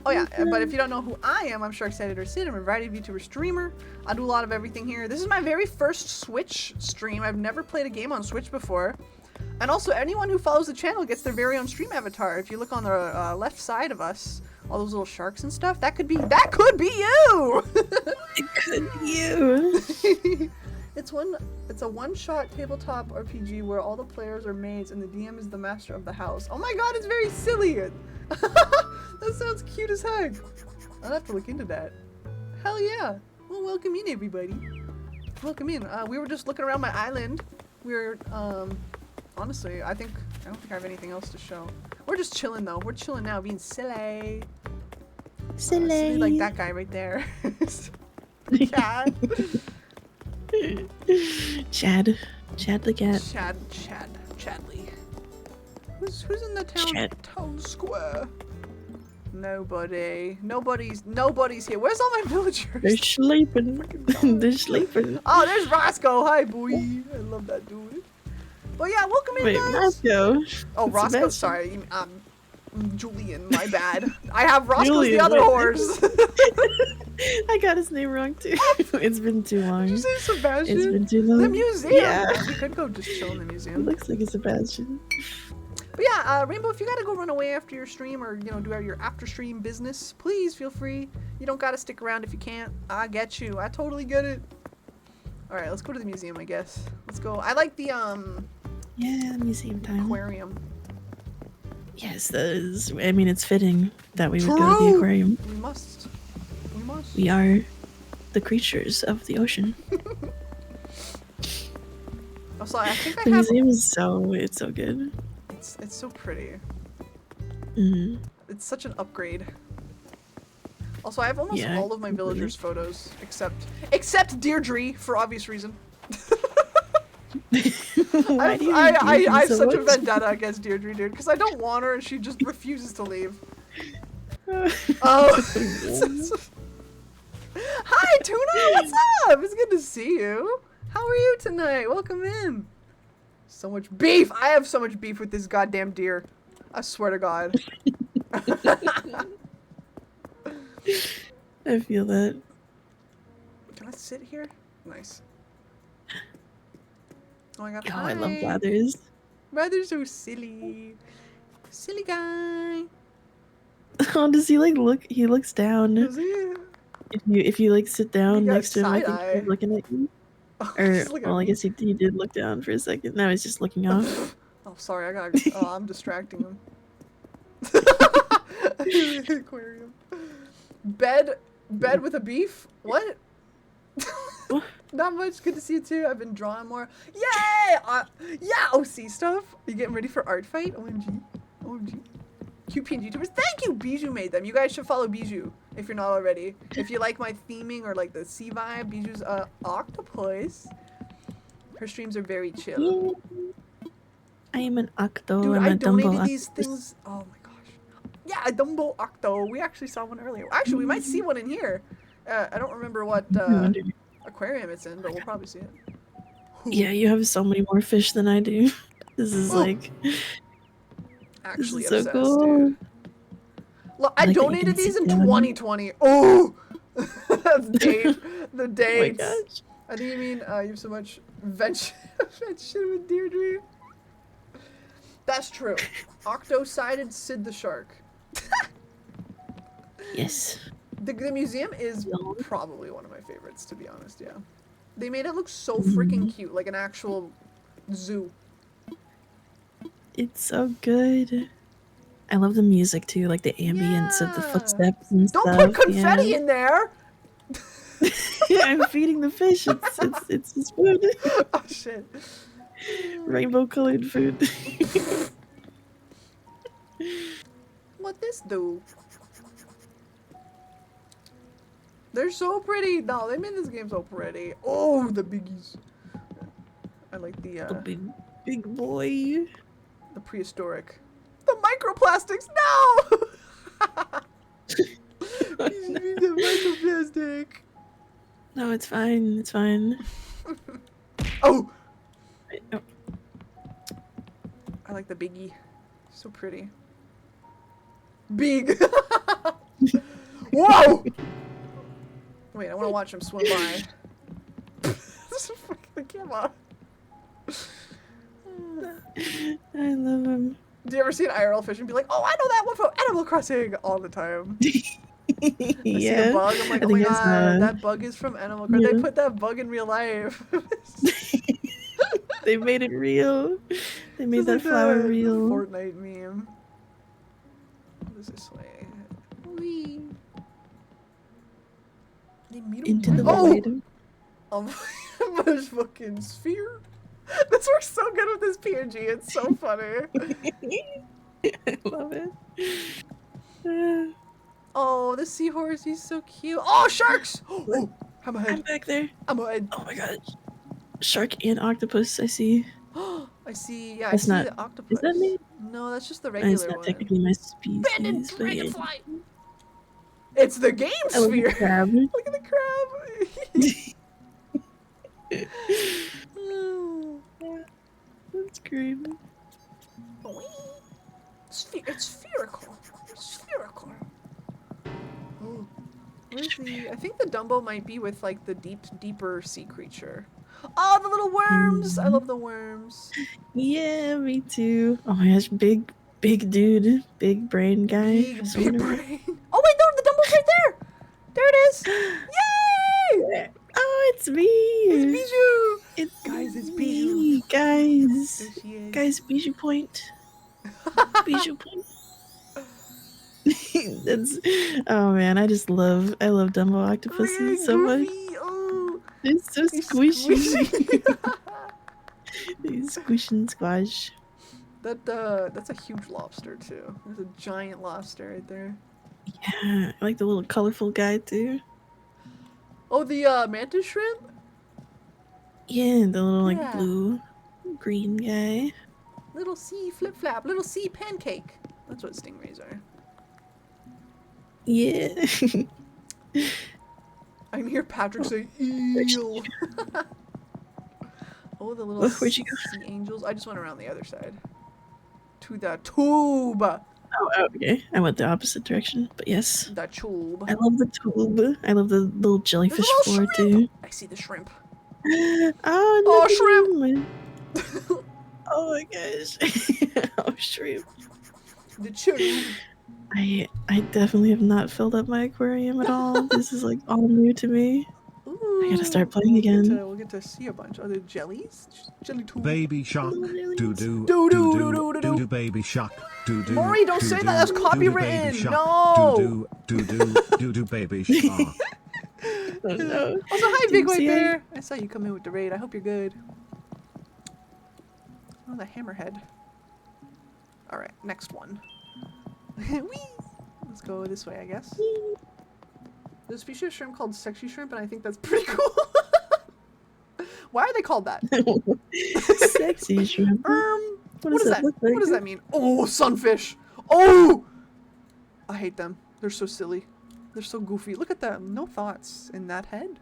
Oh yeah, but if you don't know who I am, I'm Shark Editor Sid. I'm a variety VTuber streamer. I do a lot of everything here. This is my very first Switch stream. I've never played a game on Switch before. And also, anyone who follows the channel gets their very own stream avatar. If you look on the left side of us, all those little sharks and stuff, that could be you! It could be you. It's a one-shot tabletop RPG where all the players are maids and the DM is the master of the house. Oh my god, it's very silly. That sounds cute as heck. I'll have to look into that. Hell yeah. Well, welcome in, everybody. Welcome in. We were just looking around my island. We're, honestly, I don't think I have anything else to show. We're just chilling, though. We're chilling now, being silly. Silly like that guy right there. Chad. Chad the cat. Chadley. Who's in the town square? Nobody. Nobody's here. Where's all my villagers? They're sleeping. They're sleeping. Oh, there's Roscoe. Hi, boy. I love that dude. But yeah, welcome in, Wait, guys. Roscoe. Oh, It's Roscoe. Sebastian. Sorry. Julian. My bad. I have Roscoe's Julian, the other wait. horse. I got his name wrong too. It's been too long. Did you say Sebastian? It's been too long. The museum. Yeah. We could go just chill in the It museum. looks like a Sebastian. But yeah, Rainbow, if you gotta go run away after your stream or, you know, do your after stream business, please feel free. You don't gotta stick around if you can't. I get you. I totally get it. Alright, let's go to the museum, I guess. Let's go. I like the, Yeah, museum time. aquarium. Yes, that is. I mean, it's fitting that we would go to True. the aquarium. We must. We must. We are the creatures of the ocean. Also, I think I The have... museum is it's so good. It's so pretty. Mm-hmm. It's such an upgrade. Also, I have almost Yeah, all of my completely. villagers' photos, except Deirdre, for obvious reason. Why do you I hate have so such a much? vendetta against Deirdre, dude, because I don't want her and she just refuses to leave. Oh. Hi, Tuna! What's up? It's good to see you. How are you tonight? Welcome in. So much beef! I have so much beef with this goddamn deer. I swear to God. I feel that. Can I sit here? Nice. Oh my god. Oh, I love hi. blathers. Rather so silly. Silly guy. Oh, does he like look? He looks down. Is he? If you like sit down got next to him, I think side-eye. he's looking at you. Oh, Or he's looking at well, I me. guess he did look down for a second. Now he's just looking off. Oh, sorry. I'm distracting him. Aquarium. Bed with a beef? What? Not much. Good to see you too. I've been drawing more. Yay! Yeah, OC stuff. Are you getting ready for art fight? OMG. OMG. QP YouTubers. Thank you, Bijou made them. You guys should follow Bijou if you're not already. If you like my theming or like the sea vibe, Bijou's octopus. Her streams are very chill. I am an octo. Dude, I'm I a Dumbo donated these octopus. things. Oh my gosh. Yeah, a Dumbo Octo. We actually saw one earlier. Actually, we might see one in here. I don't remember what aquarium it's in, but we'll probably see it. Yeah, you have so many more fish than I do. This is Oh. like Actually this is obsessed, so cool. dude. Look, I like that you donated can these sit in down. 2020. Oh! the date. The Oh my dates. gosh. I think you mean you have so much shit with Deirdre. That's true. Octo-sided Sid the Shark. Yes. The museum is Yeah. probably one of my favorites, to be honest, yeah. They made it look so freaking Mm-hmm. cute, like an actual zoo. It's so good. I love the music too, like the ambience of the Yeah. footsteps and Don't stuff. put confetti in there! Yeah, I'm feeding the fish. It's his food. Oh, shit. Rainbow colored food. What this do? They're so pretty. No, they made this game so pretty. Oh, the biggies. I like the big boy. the prehistoric. The microplastics. No. The microplastic. No, it's fine. It's fine. Oh. Wait, oh. I like the biggie. So pretty. Big. Whoa! Wait, I want to watch him swim by. This is fucking the camera. I love him. Do you ever see an IRL fish and be like, oh, I know that one from Animal Crossing all the time? I see a bug, I'm like, I oh my think god, that bug is from Animal Crossing. Yeah. They put that bug in real life. They made it real. They made It's that like flower the real. Fortnite meme. What is this way? Whee. Into the Oh! void. There's fucking sphere. This works so good with this PNG. It's so funny. I love it. Oh, the seahorse. He's so cute. Oh, sharks! Oh, I'm hammerhead. back there. Hammerhead. Oh my god. Shark and octopus, I see. I see. Yeah, That's I see not- the octopus. Is that me? No, that's just the It's regular not one. technically my species. Abandoned but yeah. dragonfly. It's the game I love the sphere. crab. Look at the crab. That's great. It's spherical. Spherical. Oh, where's the? I think the Dumbo might be with like the deeper sea creature. Oh, the little worms! I love the worms. Yeah, me too. Oh my gosh, big dude. Big brain guy. Big Sort of. brain. Oh wait, no, the Dumbo's right there. There it is. Yay! Oh, it's me. It's Bijou. It's Guys, it's me. Guys. There she is. Guys, Bijou Point. Bijou Point. That's oh man, I love Dumbo octopuses so much. Goofy. Oh, They're so he's squishy. squishy. They squish and squash. That's a huge lobster too. There's a giant lobster right there. Yeah, I like the little colorful guy too. Oh, the mantis shrimp. Yeah, the little like Yeah. blue, green guy. Little sea flip flap. Little sea pancake. That's what stingrays are. Yeah. I can hear Patrick say eel. Oh, the little Where'd you go? sea angels. I just went around the other side. To the tube. Oh, okay. I went the opposite direction, but yes. The tube. I love the tube. I love the little jellyfish There's a floor little shrimp. too. I see the shrimp. Oh, Oh, shrimp! Oh my gosh. Oh, shrimp. The tube. I definitely have not filled up my aquarium at all. This is like all new to me. I gotta start playing again. We'll get to see a bunch. Are there jellies? Jelly tube. Baby shark, Really? doo doo, Doo doo doo, doo, doo doo, doo doo, baby shark, doo doo. Maury, don't doo say doo, that, that's doo doo, copywritten. baby shark, No. Doo doo, doo doo, doo doo, baby shark. Oh, no. Also, hi, Didn't Big White see it. Bear. I saw you come in with the raid. I hope you're good. Oh, the hammerhead. All right, next one. Whee! Let's go this way, I guess. There's a species of shrimp called sexy shrimp, and I think that's pretty cool. Why are they called that? Sexy shrimp. What does that? look like? What does that mean? Oh, sunfish. Oh, I hate them. They're so silly. They're so goofy. Look at them. No thoughts in that head.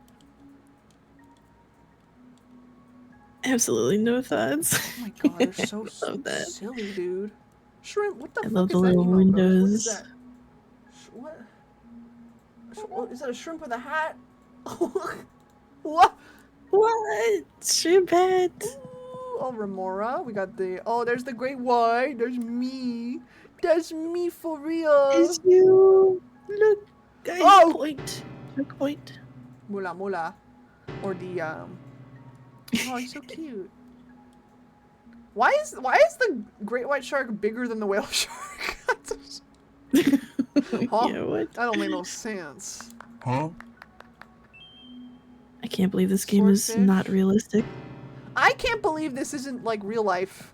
Absolutely no thoughts. Oh my god, they're so, so love that. silly, dude. Shrimp, what the I fuck love is the that little emote, bro? windows. What is that? What? What? Is that a shrimp with a hat? What? What? Shrimp hat. Ooh, oh, Remora. We got the... Oh, there's the great white. There's me. That's me for real. It's you. Look, guys. Oh! Point. Look, point. Mula mula. Or the, Oh, he's so cute. Why is the great white shark bigger than the whale shark? Huh? Yeah, what? That don't make no sense. Huh? I can't believe this game is Swordfish. not realistic. I can't believe this isn't like real life.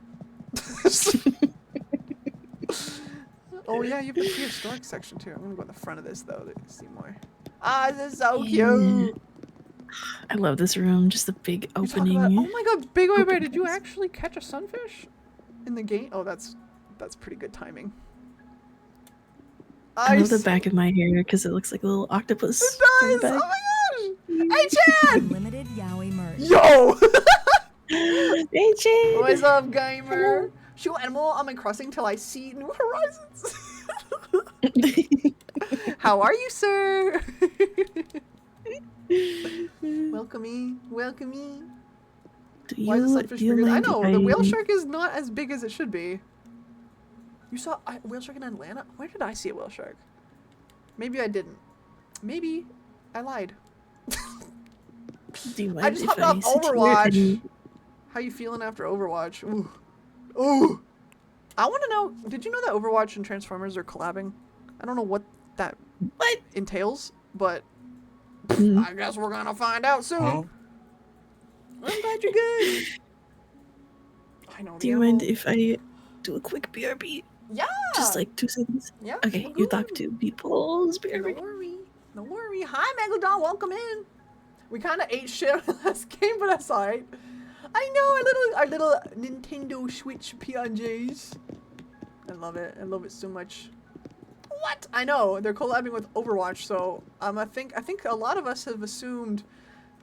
Oh yeah, you have the prehistoric section too. I'm gonna go in the front of this though to see more. Ah, this is so cute. I love this room. Just the big You talk opening. about- oh my god, Big Oi Bear, did you Openness. actually catch a sunfish in the game? Oh, that's pretty good timing. I love the see. back of my hair because it looks like a little octopus. It on the does! Oh back. my gosh! Hey, Chad! Limited Yaoi merch. Yo! Hey, Jade! What's up, gamer? Shoot animal on my crossing till I see new horizons. How are you, sir? Welcome me. Welcome me. Do Why is the you, sunfish do you bigger? I mind know, if the whale shark is not as big as it should be. You saw a whale shark in Atlanta? Where did I see a whale shark? Maybe I didn't. Maybe I lied. Do you mind I just if hopped off sit here Overwatch. and- How you feeling after Overwatch? Ooh. Ooh. I want to know, did you know that Overwatch and Transformers are collabing? I don't know what that entails, but Mhm. I guess we're gonna find out soon. I'm glad you're good. I know. Do you mind if I do a quick BRB? Yeah. Just like 2 seconds. Yeah. Okay, we're you good. talk to people's No BRB. worry. No worry. Hi, Megalodon. Welcome in. We kind of ate shit on the last game, but that's alright. I know our little Nintendo Switch PNJs. I love it. I love it so much. What? I know they're collabing with Overwatch, so I think a lot of us have assumed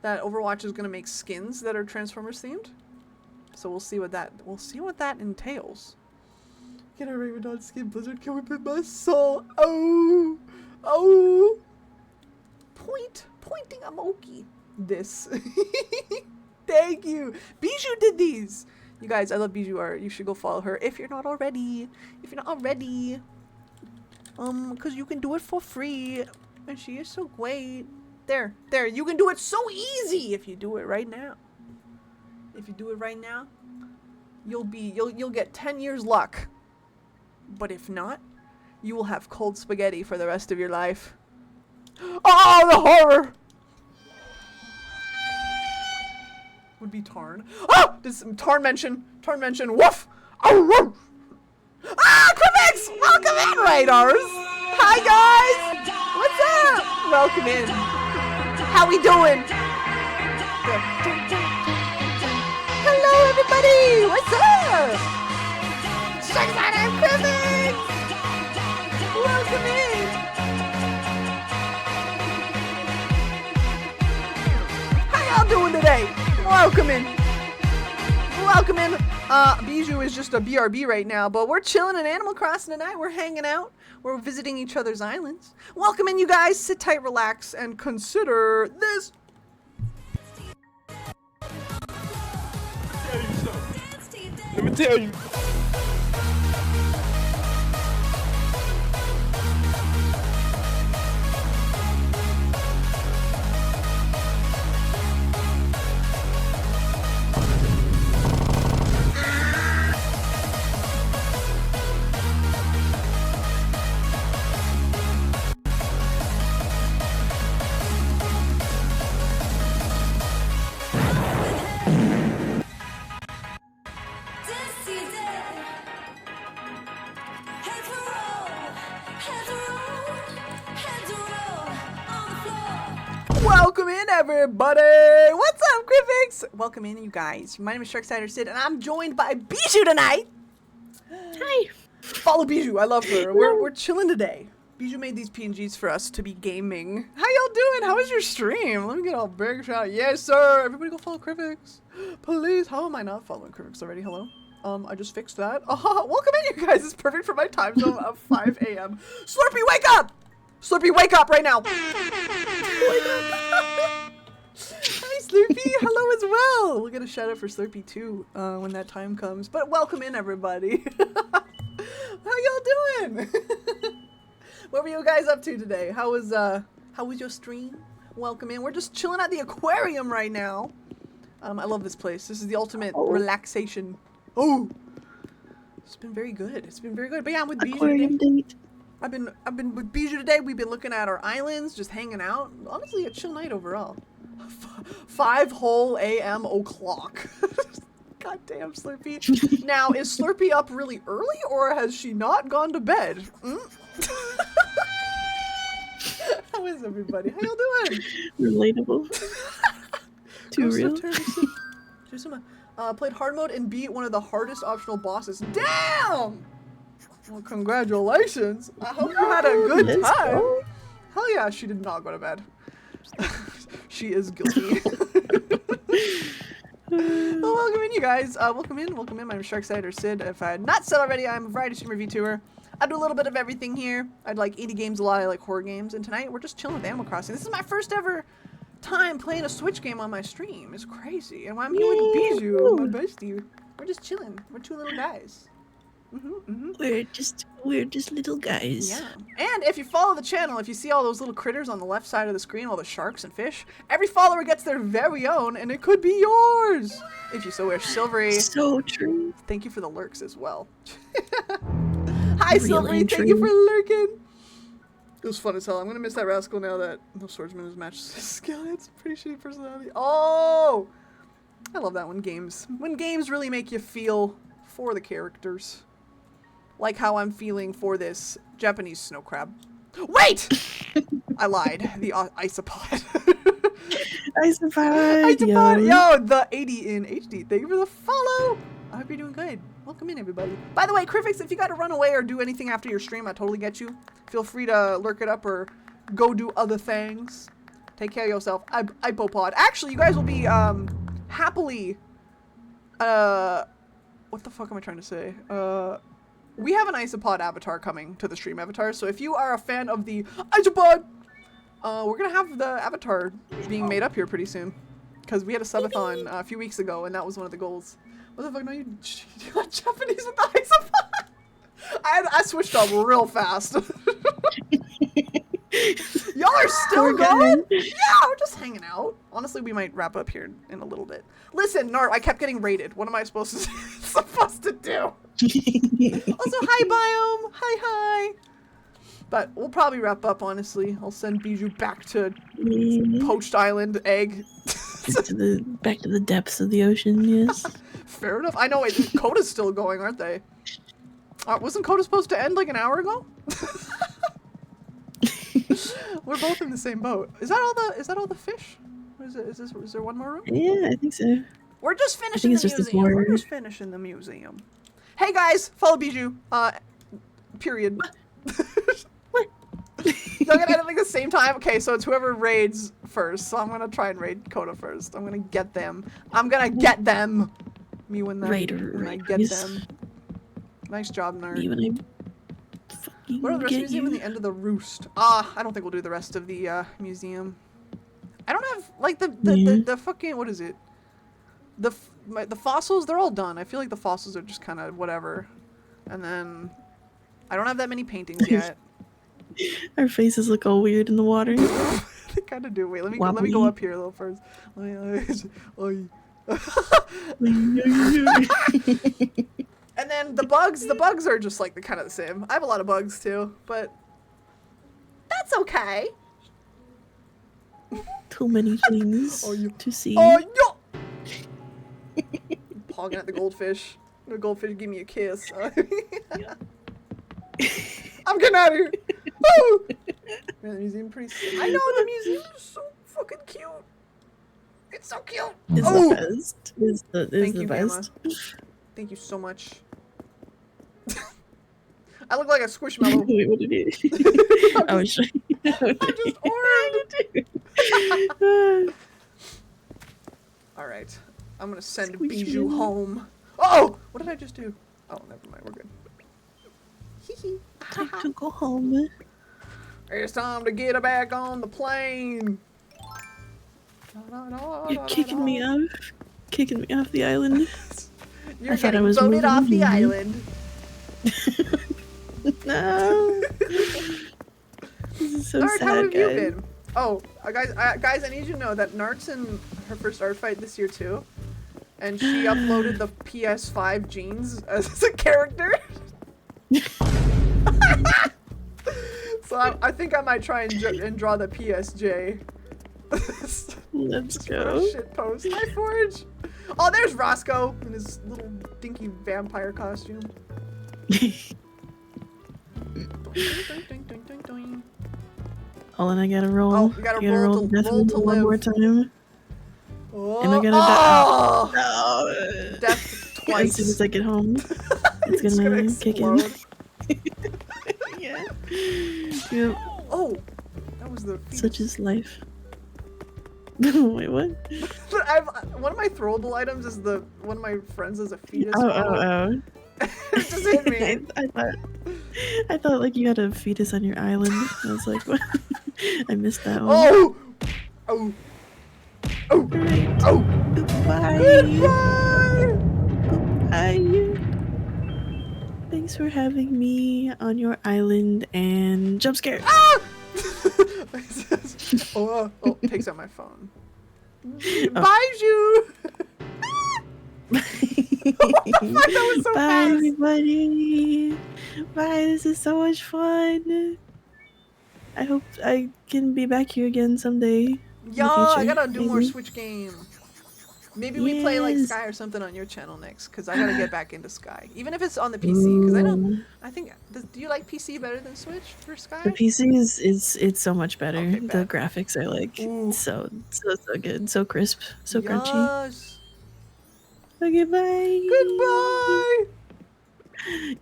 that Overwatch is gonna make skins that are Transformers themed. So we'll see what that entails. Get a Raymond skin, Blizzard can whip in my soul. Oh, oh. Pointing a Moki. This. Thank you. Bijou did these. You guys, I love Bijou art. You should go follow her if you're not already. Cause you can do it for free, and she is so great. There. You can do it so easy if you do it right now. If you do it right now, you'll get 10 years luck. But if not, you will have cold spaghetti for the rest of your life. Oh, the horror! Would be Tarn. Oh! Does Tarn mention? Woof! Oh, woof! Ah, Quivix! Welcome in, Radars! Hi, guys! What's up? Welcome in. How we doing? Hello, everybody! What's up? Check out our Quivix! Welcome in. How y'all doing today? Welcome in. Bijou is just a BRB right now, but we're chilling in Animal Crossing tonight. We're hanging out. We're visiting each other's islands. Welcome in, you guys. Sit tight, relax, and consider this. Let me tell you. Welcome in, everybody. What's up, Griffix? Welcome in, you guys. My name is Sharksider Sid, and I'm joined by Bijou tonight. Hi. Follow Bijou. I love her. We're chilling today. Bijou made these PNGs for us to be gaming. How y'all doing? How was your stream? Let me get all big shot. Yes, sir. Everybody go follow Crivix. Please. How am I not following Crivix already? Hello? I just fixed that. Welcome in, you guys. It's perfect for my time zone of 5 a.m. Slurpee, wake up! Slurpee, wake up right now! Wake up! Hi, Slurpee. Hello as well. We'll get a shout out for Slurpee too when that time comes. But welcome in, everybody. How y'all doing? What were you guys up to today? How was your stream? Welcome in. We're just chilling at the aquarium right now. I love this place. This is the ultimate relaxation. Oh, it's been very good. It's been very good. But yeah, I'm with Bijou Aquarium today. date. I've been with Bijou today. We've been looking at our islands, just hanging out. Honestly, a chill night overall. 5 whole a.m. o'clock. God damn, Slurpee. Now, is Slurpee up really early, or has she not gone to bed? How How is everybody? How y'all doing? Relatable. Too Ghost real. of Tsushima. Played hard mode and beat one of the hardest optional bosses. Damn! Well, congratulations. I hope you had a good Let's time. go. Hell yeah, she did not go to bed. She is guilty. Well, welcome in, you guys. Welcome in. My name is Sharkside or Sid. If I had not said already, I'm a variety streamer VTuber. I do a little bit of everything here. I like indie games a lot. I like horror games. And tonight, we're just chilling with Animal Crossing. This is my first ever time playing a Switch game on my stream. It's crazy. And I'm here with Bijou, my bestie. We're just chilling. We're two little guys. We're just little guys. Yeah. And if you follow the channel, if you see all those little critters on the left side of the screen, all the sharks and fish, every follower gets their very own, and it could be yours if you so wish. Silvery, So true. thank you for the lurks as well. Hi, Real Silvery, and thank you true. for lurking. It was fun as hell. I'm gonna miss that rascal now that no swordsman has matched his skill. It's pretty shitty personality. Oh, I love that when games really make you feel for the characters. Like how I'm feeling for this Japanese snow crab. Wait! I lied. The isopod. Isopod. Yo, the 80 in HD. Thank you for the follow. I hope you're doing good. Welcome in, everybody. By the way, Crifix, if you got to run away or do anything after your stream, I totally get you. Feel free to lurk it up or go do other things. Take care of yourself. Ipopod. Actually, you guys will be happily. What the fuck am I trying to say? We have an Isopod avatar coming to the stream avatar, so if you are a fan of the Isopod, we're gonna have the avatar being made up here pretty soon. Because we had a subathon a few weeks ago, and that was one of the goals. What the fuck? No, you got Japanese with the Isopod? I switched up real fast. Y'all are still going? Yeah, we're just hanging out. Honestly, we might wrap up here in a little bit. Listen, Nart, I kept getting raided. What am I supposed to do? Also, hi, Biome. Hi. But we'll probably wrap up, honestly. I'll send Bijou back to Poached Island Egg. Back to the depths of the ocean, yes. Fair enough. I know, Coda's still going, aren't they? Wasn't Coda supposed to end like an hour ago? We're both in the same boat. Is that all the fish? Or is there one more room? Yeah, I think so. We're just finishing the museum. We're just finishing the museum. Hey guys, follow Bijou. Period. Y'all gonna end at like the same time? Okay, so it's whoever raids first. So I'm gonna try and raid Coda first. I'm gonna get them. Me when I get them. Nice job, Nerd. Me when I fucking What are the rest of the get museum you. and the end of the roost? I don't think we'll do the rest of the museum. I don't have like the fucking, what is it? The fossils, they're all done. I feel like the fossils are just kind of whatever. And then I don't have that many paintings yet. Our faces look all weird in the water. They kind of do. Wait, let me go up here a little first. And then the bugs are just like the kind of the same. I have a lot of bugs too, but that's okay. Too many things to see. Oh, yo! Pogging at the goldfish. The goldfish give me a kiss. I'm getting out of here. Woo! Man, the museum pretty sick. I know, the museum is so fucking cute. It's so cute. It's the best. It's the best. Thank you so much. I look like a squishmallow. Wait, what did you I was trying. I'm just orange. Alright. I'm gonna send Bijou home. Oh! What did I just do? Oh, never mind. We're good. Hee Time to go home. It's time to get her back on the plane. You're kicking me off. Kicking me off the island. You're I thought I getting was voted off the moving. island. No. This is so Nart, sad, how have you guys. been? Oh, guys, I need you to know that Nart's in her first art fight this year too, and she uploaded the PS5 jeans as a character. So I think I might try and draw the PSJ. Let's Just go. for a shit post. Hi, Forge. Oh, there's Roscoe in his little dinky vampire costume. Hold on, I gotta roll. Oh, you gotta roll the to- death roll to wheel one more live. time. Oh, Am I gonna oh! No. Death As twice. soon as I get home, it's It's gonna kick in. explode. Yeah. Yep. Oh, that was the Such is life. Wait, what? one of my throwable items is one of my friends is a fetus. Oh. It just hit me. I thought like you had a fetus on your island. I was like, what? I missed that one. Oh! Oh! Oh! Alright. Oh! Goodbye. Goodbye! Goodbye. Thanks for having me on your island and jump scare. Ah! Oh, takes out my phone. Bye, you. That was so Bye, fast. everybody. Bye. This is so much fun. I hope I can be back here again someday. Yeah, I future, gotta do more maybe. Switch game. Maybe we play like Yes. Sky or something on your channel next, because I gotta get back into Sky. Even if it's on the PC, because Ooh. I think, do you like PC better than Switch for Sky? The PC is it's so much better. Okay, The bet. graphics are like Ooh. so good, so crisp, so crunchy. Yes. Okay, bye. Goodbye.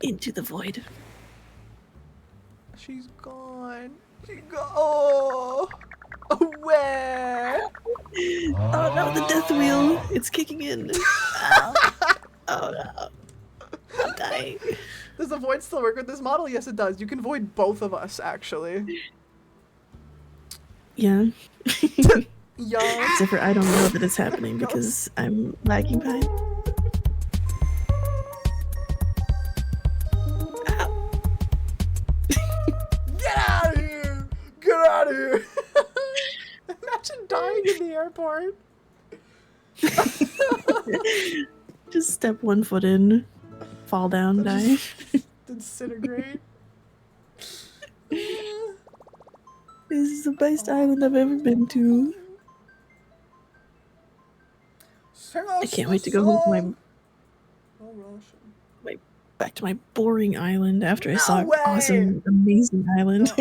Into the void. She's gone. She go. Oh, where? Oh no, the death wheel! It's kicking in. Ow. Oh no, I'm dying. Does the void still work with this model? Yes, it does. You can void both of us, actually. Yeah. Yeah. Except for I don't know that it's happening because I'm lagging behind. Ow. Get out of here! Get out of here! Imagine dying in the airport. Just step 1 foot in, fall down, die. Disintegrate. This is the best island I've ever been to. I can't wait to go home to back to my boring island after I saw an way! awesome, amazing island.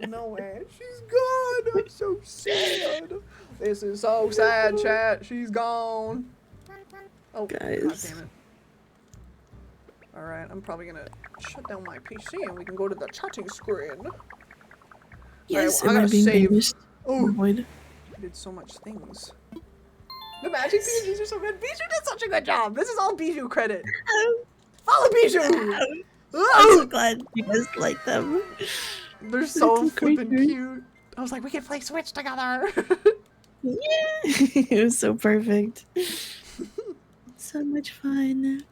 No way. She's gone. I'm so sad. This is so sad, chat. She's gone. Oh, Guys. God damn it. Alright, I'm probably gonna shut down my PC and we can go to the chatting screen. Yes, Alright, am I gotta being save. banished? Oh, Void. I did so much things. The magic PNGs are so good. Bijou did such a good job. This is all Bijou credit. Follow Bijou! I'm so Oh, glad you guys like them. they're so so flippin' creepy. cute. I was like, we can play Switch together. Yeah, it was so perfect. So much fun.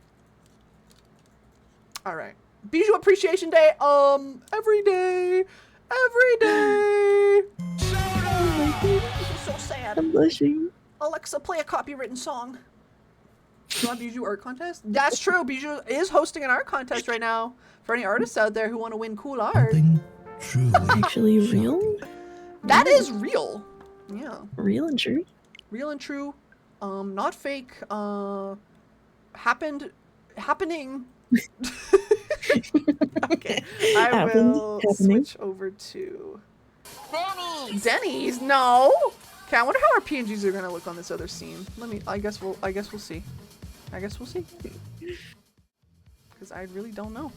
Alright. Bijou Appreciation Day, every day. Every day. This is so sad. I'm blushing. Alexa, play a copywritten song. You want Bijou art contest? That's true. Bijou is hosting an art contest right now. For any artists out there who want to win cool art. Actually real? That is real. Yeah. Real and true? Real and true. Not fake. Happening. Okay. I will Happening. switch over to Denny's. No. Okay, I wonder how our PNGs are gonna look on this other scene. I guess we'll see. Because I really don't know.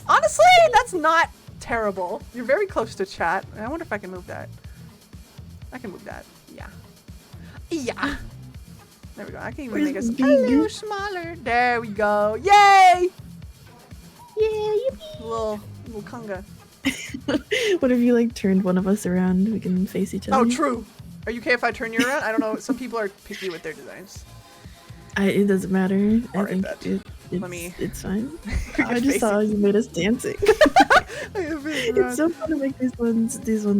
Honestly, that's not terrible. You're very close to chat. I wonder if I can move that. I can move that. Yeah. Yeah. There we go. I can even make us a little smaller. There we go. Yay! Yeah, Little conga. What if you like turned one of us around? We can face each other. Oh, true. Are you okay if I turn you around? I don't know. Some people are picky with their designs. It doesn't matter. I Alright, think bet. it's fine. You're I just saw you made us dancing. It's so fun to make these ones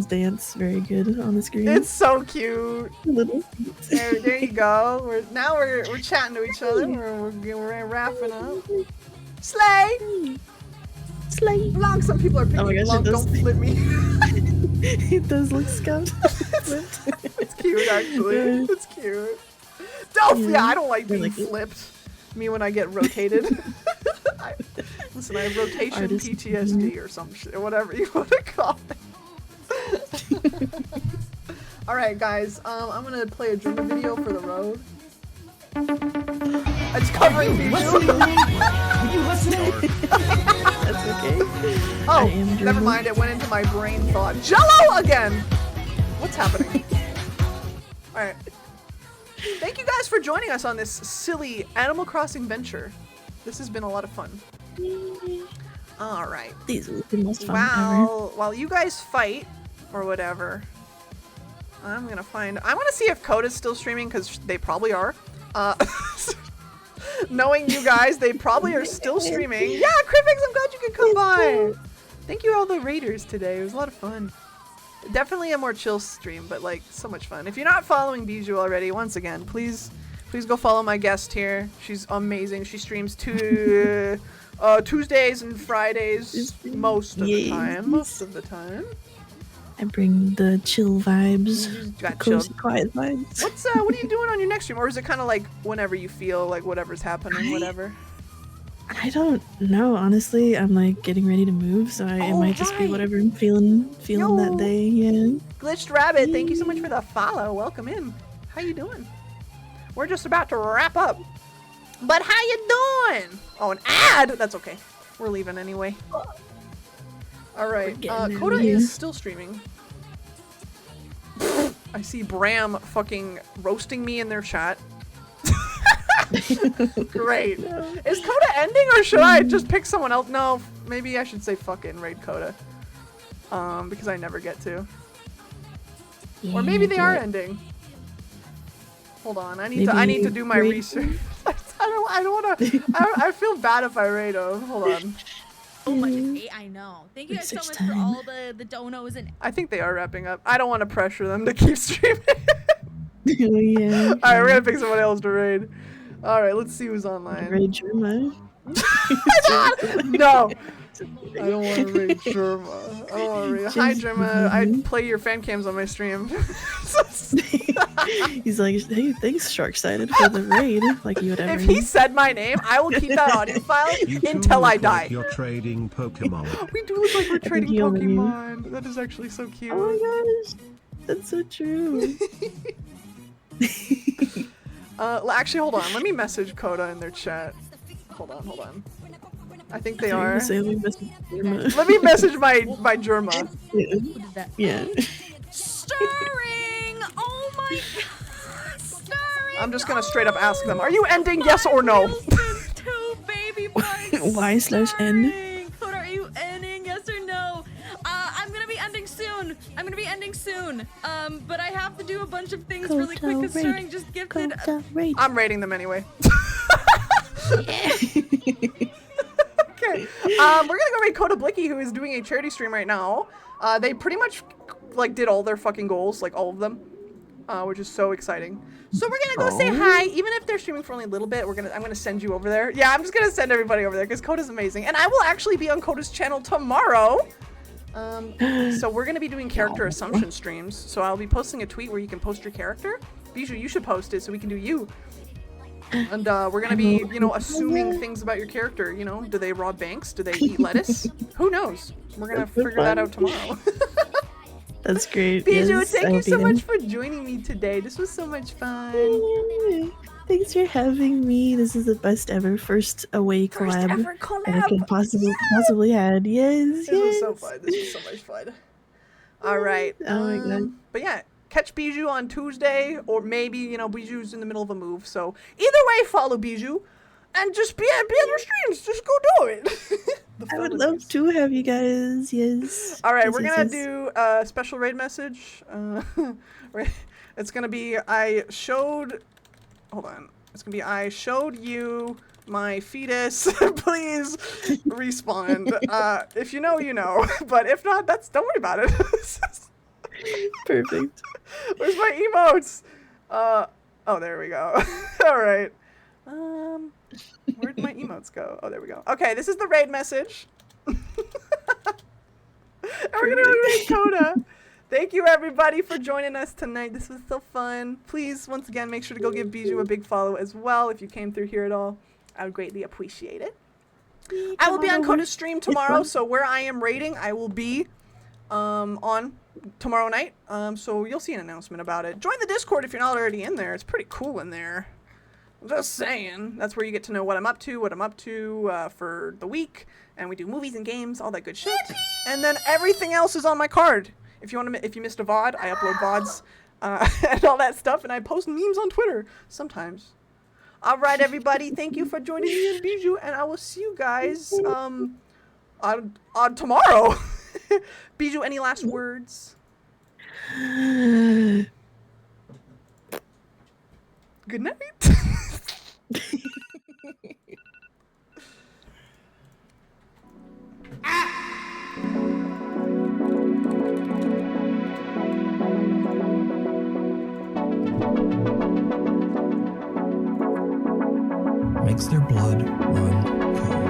dance very good on the screen. It's so cute. Little. There you go. We're chatting to each other. We're wrapping up. Slay. Slay. Blanc. Some people are picking Oh my gosh, Blanc. it does- Don't flip me. It does look scuffed. It's cute, actually. It's cute. Don't. Yeah, I don't like being like it. flipped. Me when I get rotated. Listen, I have rotation Artist. PTSD or some shit, whatever you want to call it. All right, guys. I'm gonna play a German video for the road. It's covering Bijou. That's okay. Oh, I am never German. mind. It went into my brain thought. Jello again. What's happening? All right. Thank you guys for joining us on this silly Animal Crossing venture. This has been a lot of fun. All right. These are the most fun ever. While you guys fight or whatever, I'm gonna find. I want to see if Coda's still streaming because they probably are. Knowing you guys, they probably are still streaming. Yeah, Crippix, I'm glad you could come by. Thank you all the raiders today. It was a lot of fun. Definitely a more chill stream, but like so much fun. If you're not following Bijou already, once again, please go follow my guest here. She's amazing. She streams Tuesdays and Fridays most of the time. Most of the time. I bring the chill vibes, Got cozy, chilled. quiet vibes. What are you doing on your next stream, or is it kind of like whenever you feel like whatever's happening, whatever? I don't know, honestly. I'm like getting ready to move, so it might just be whatever I'm feeling that day. Yeah. Glitched Rabbit, thank you so much for the follow. Welcome in. How you doing? We're just about to wrap up. But how you doing? Oh, an ad? That's okay. We're leaving anyway. All right. Coda is still streaming. I see Bram fucking roasting me in their chat. Great. Is Coda ending, or should I just pick someone else? No, maybe I should say fucking raid Coda. Because I never get to. Or maybe they are ending. Hold on, I need to do my research. I don't wanna. I feel bad if I raid them. Hold on. Oh my god, I know. Thank you guys so much for all the donos and. I think they are wrapping up. I don't want to pressure them to keep streaming. Yeah. All right, we're gonna pick someone else to raid. All right, let's see who's online. Raid Germa. No, I don't want to raid Germa. I don't want to raid. Hi, Germa. I play your fan cams on my stream. He's like, hey, thanks, Sharksided, for the raid. Like you would ever. If he said my name, I will keep that audio file until I die. Like you're trading Pokemon. We do look like we're trading heal you. Pokemon. That is actually so cute. Oh my gosh, that's so true. Actually, hold on. Let me message Coda in their chat. Hold on. I think they are. Say, let me message Germa. Let me message my Germa. Yeah. Stirring! Oh my god! Stirring! I'm just gonna straight up ask them, are you ending, yes or no? Two baby bugs! Y/N? Coda, are you ending, yes or no? I'm gonna be ending soon. But I have to do a bunch of things really quick because Stirring just gifted. I'm rating them anyway. Okay. We're gonna go raid Coda Blicky, who is doing a charity stream right now. They pretty much like did all their fucking goals, like all of them, which is so exciting. So we're gonna go say hi, even if they're streaming for only a little bit. I'm gonna send you over there. Yeah, I'm just gonna send everybody over there because Coda's amazing, and I will actually be on Coda's channel tomorrow. So we're gonna be doing character assumption streams. So I'll be posting a tweet where you can post your character. Bijou, you should post it so we can do you. And we're gonna be, assuming things about your character. Do they rob banks? Do they eat lettuce? Who knows? We're gonna figure that out tomorrow. That's great. Bijou, yes, thank you so much for joining me today. This was so much fun. Thanks for having me. This is the best ever first away collab that I could possibly had. Yes, This was so fun. This was so much fun. All right. Oh my god. But yeah, catch Bijou on Tuesday, or maybe Bijou's in the middle of a move. So either way, follow Bijou, and just be on your streams. Just go do it. I would love to have you guys. Yes. All right, yes, we're yes, gonna yes. do a special raid message. It's gonna be Hold on. It's gonna be I showed you my fetus. Please respond. If you know, you know. But if not, don't worry about it. Perfect. Where's my emotes? Oh, there we go. All right. Where'd my emotes go? Oh, there we go. Okay, this is the raid message. And we're gonna raid Coda. Thank you everybody for joining us tonight. This was so fun. Please, once again, make sure to go give Bijou a big follow as well if you came through here at all. I would greatly appreciate it. I will be on Coda's stream tomorrow, so where I am raiding, I will be on tomorrow night. So you'll see an announcement about it. Join the Discord if you're not already in there. It's pretty cool in there. I'm just saying. That's where you get to know what I'm up to, for the week, and we do movies and games, all that good shit. And then everything else is on my card. If you missed a VOD, I upload VODs, and all that stuff, and I post memes on Twitter sometimes. All right, everybody, thank you for joining me in Bijou, and I will see you guys on tomorrow. Bijou, any last words? Good night. Makes their blood run cold.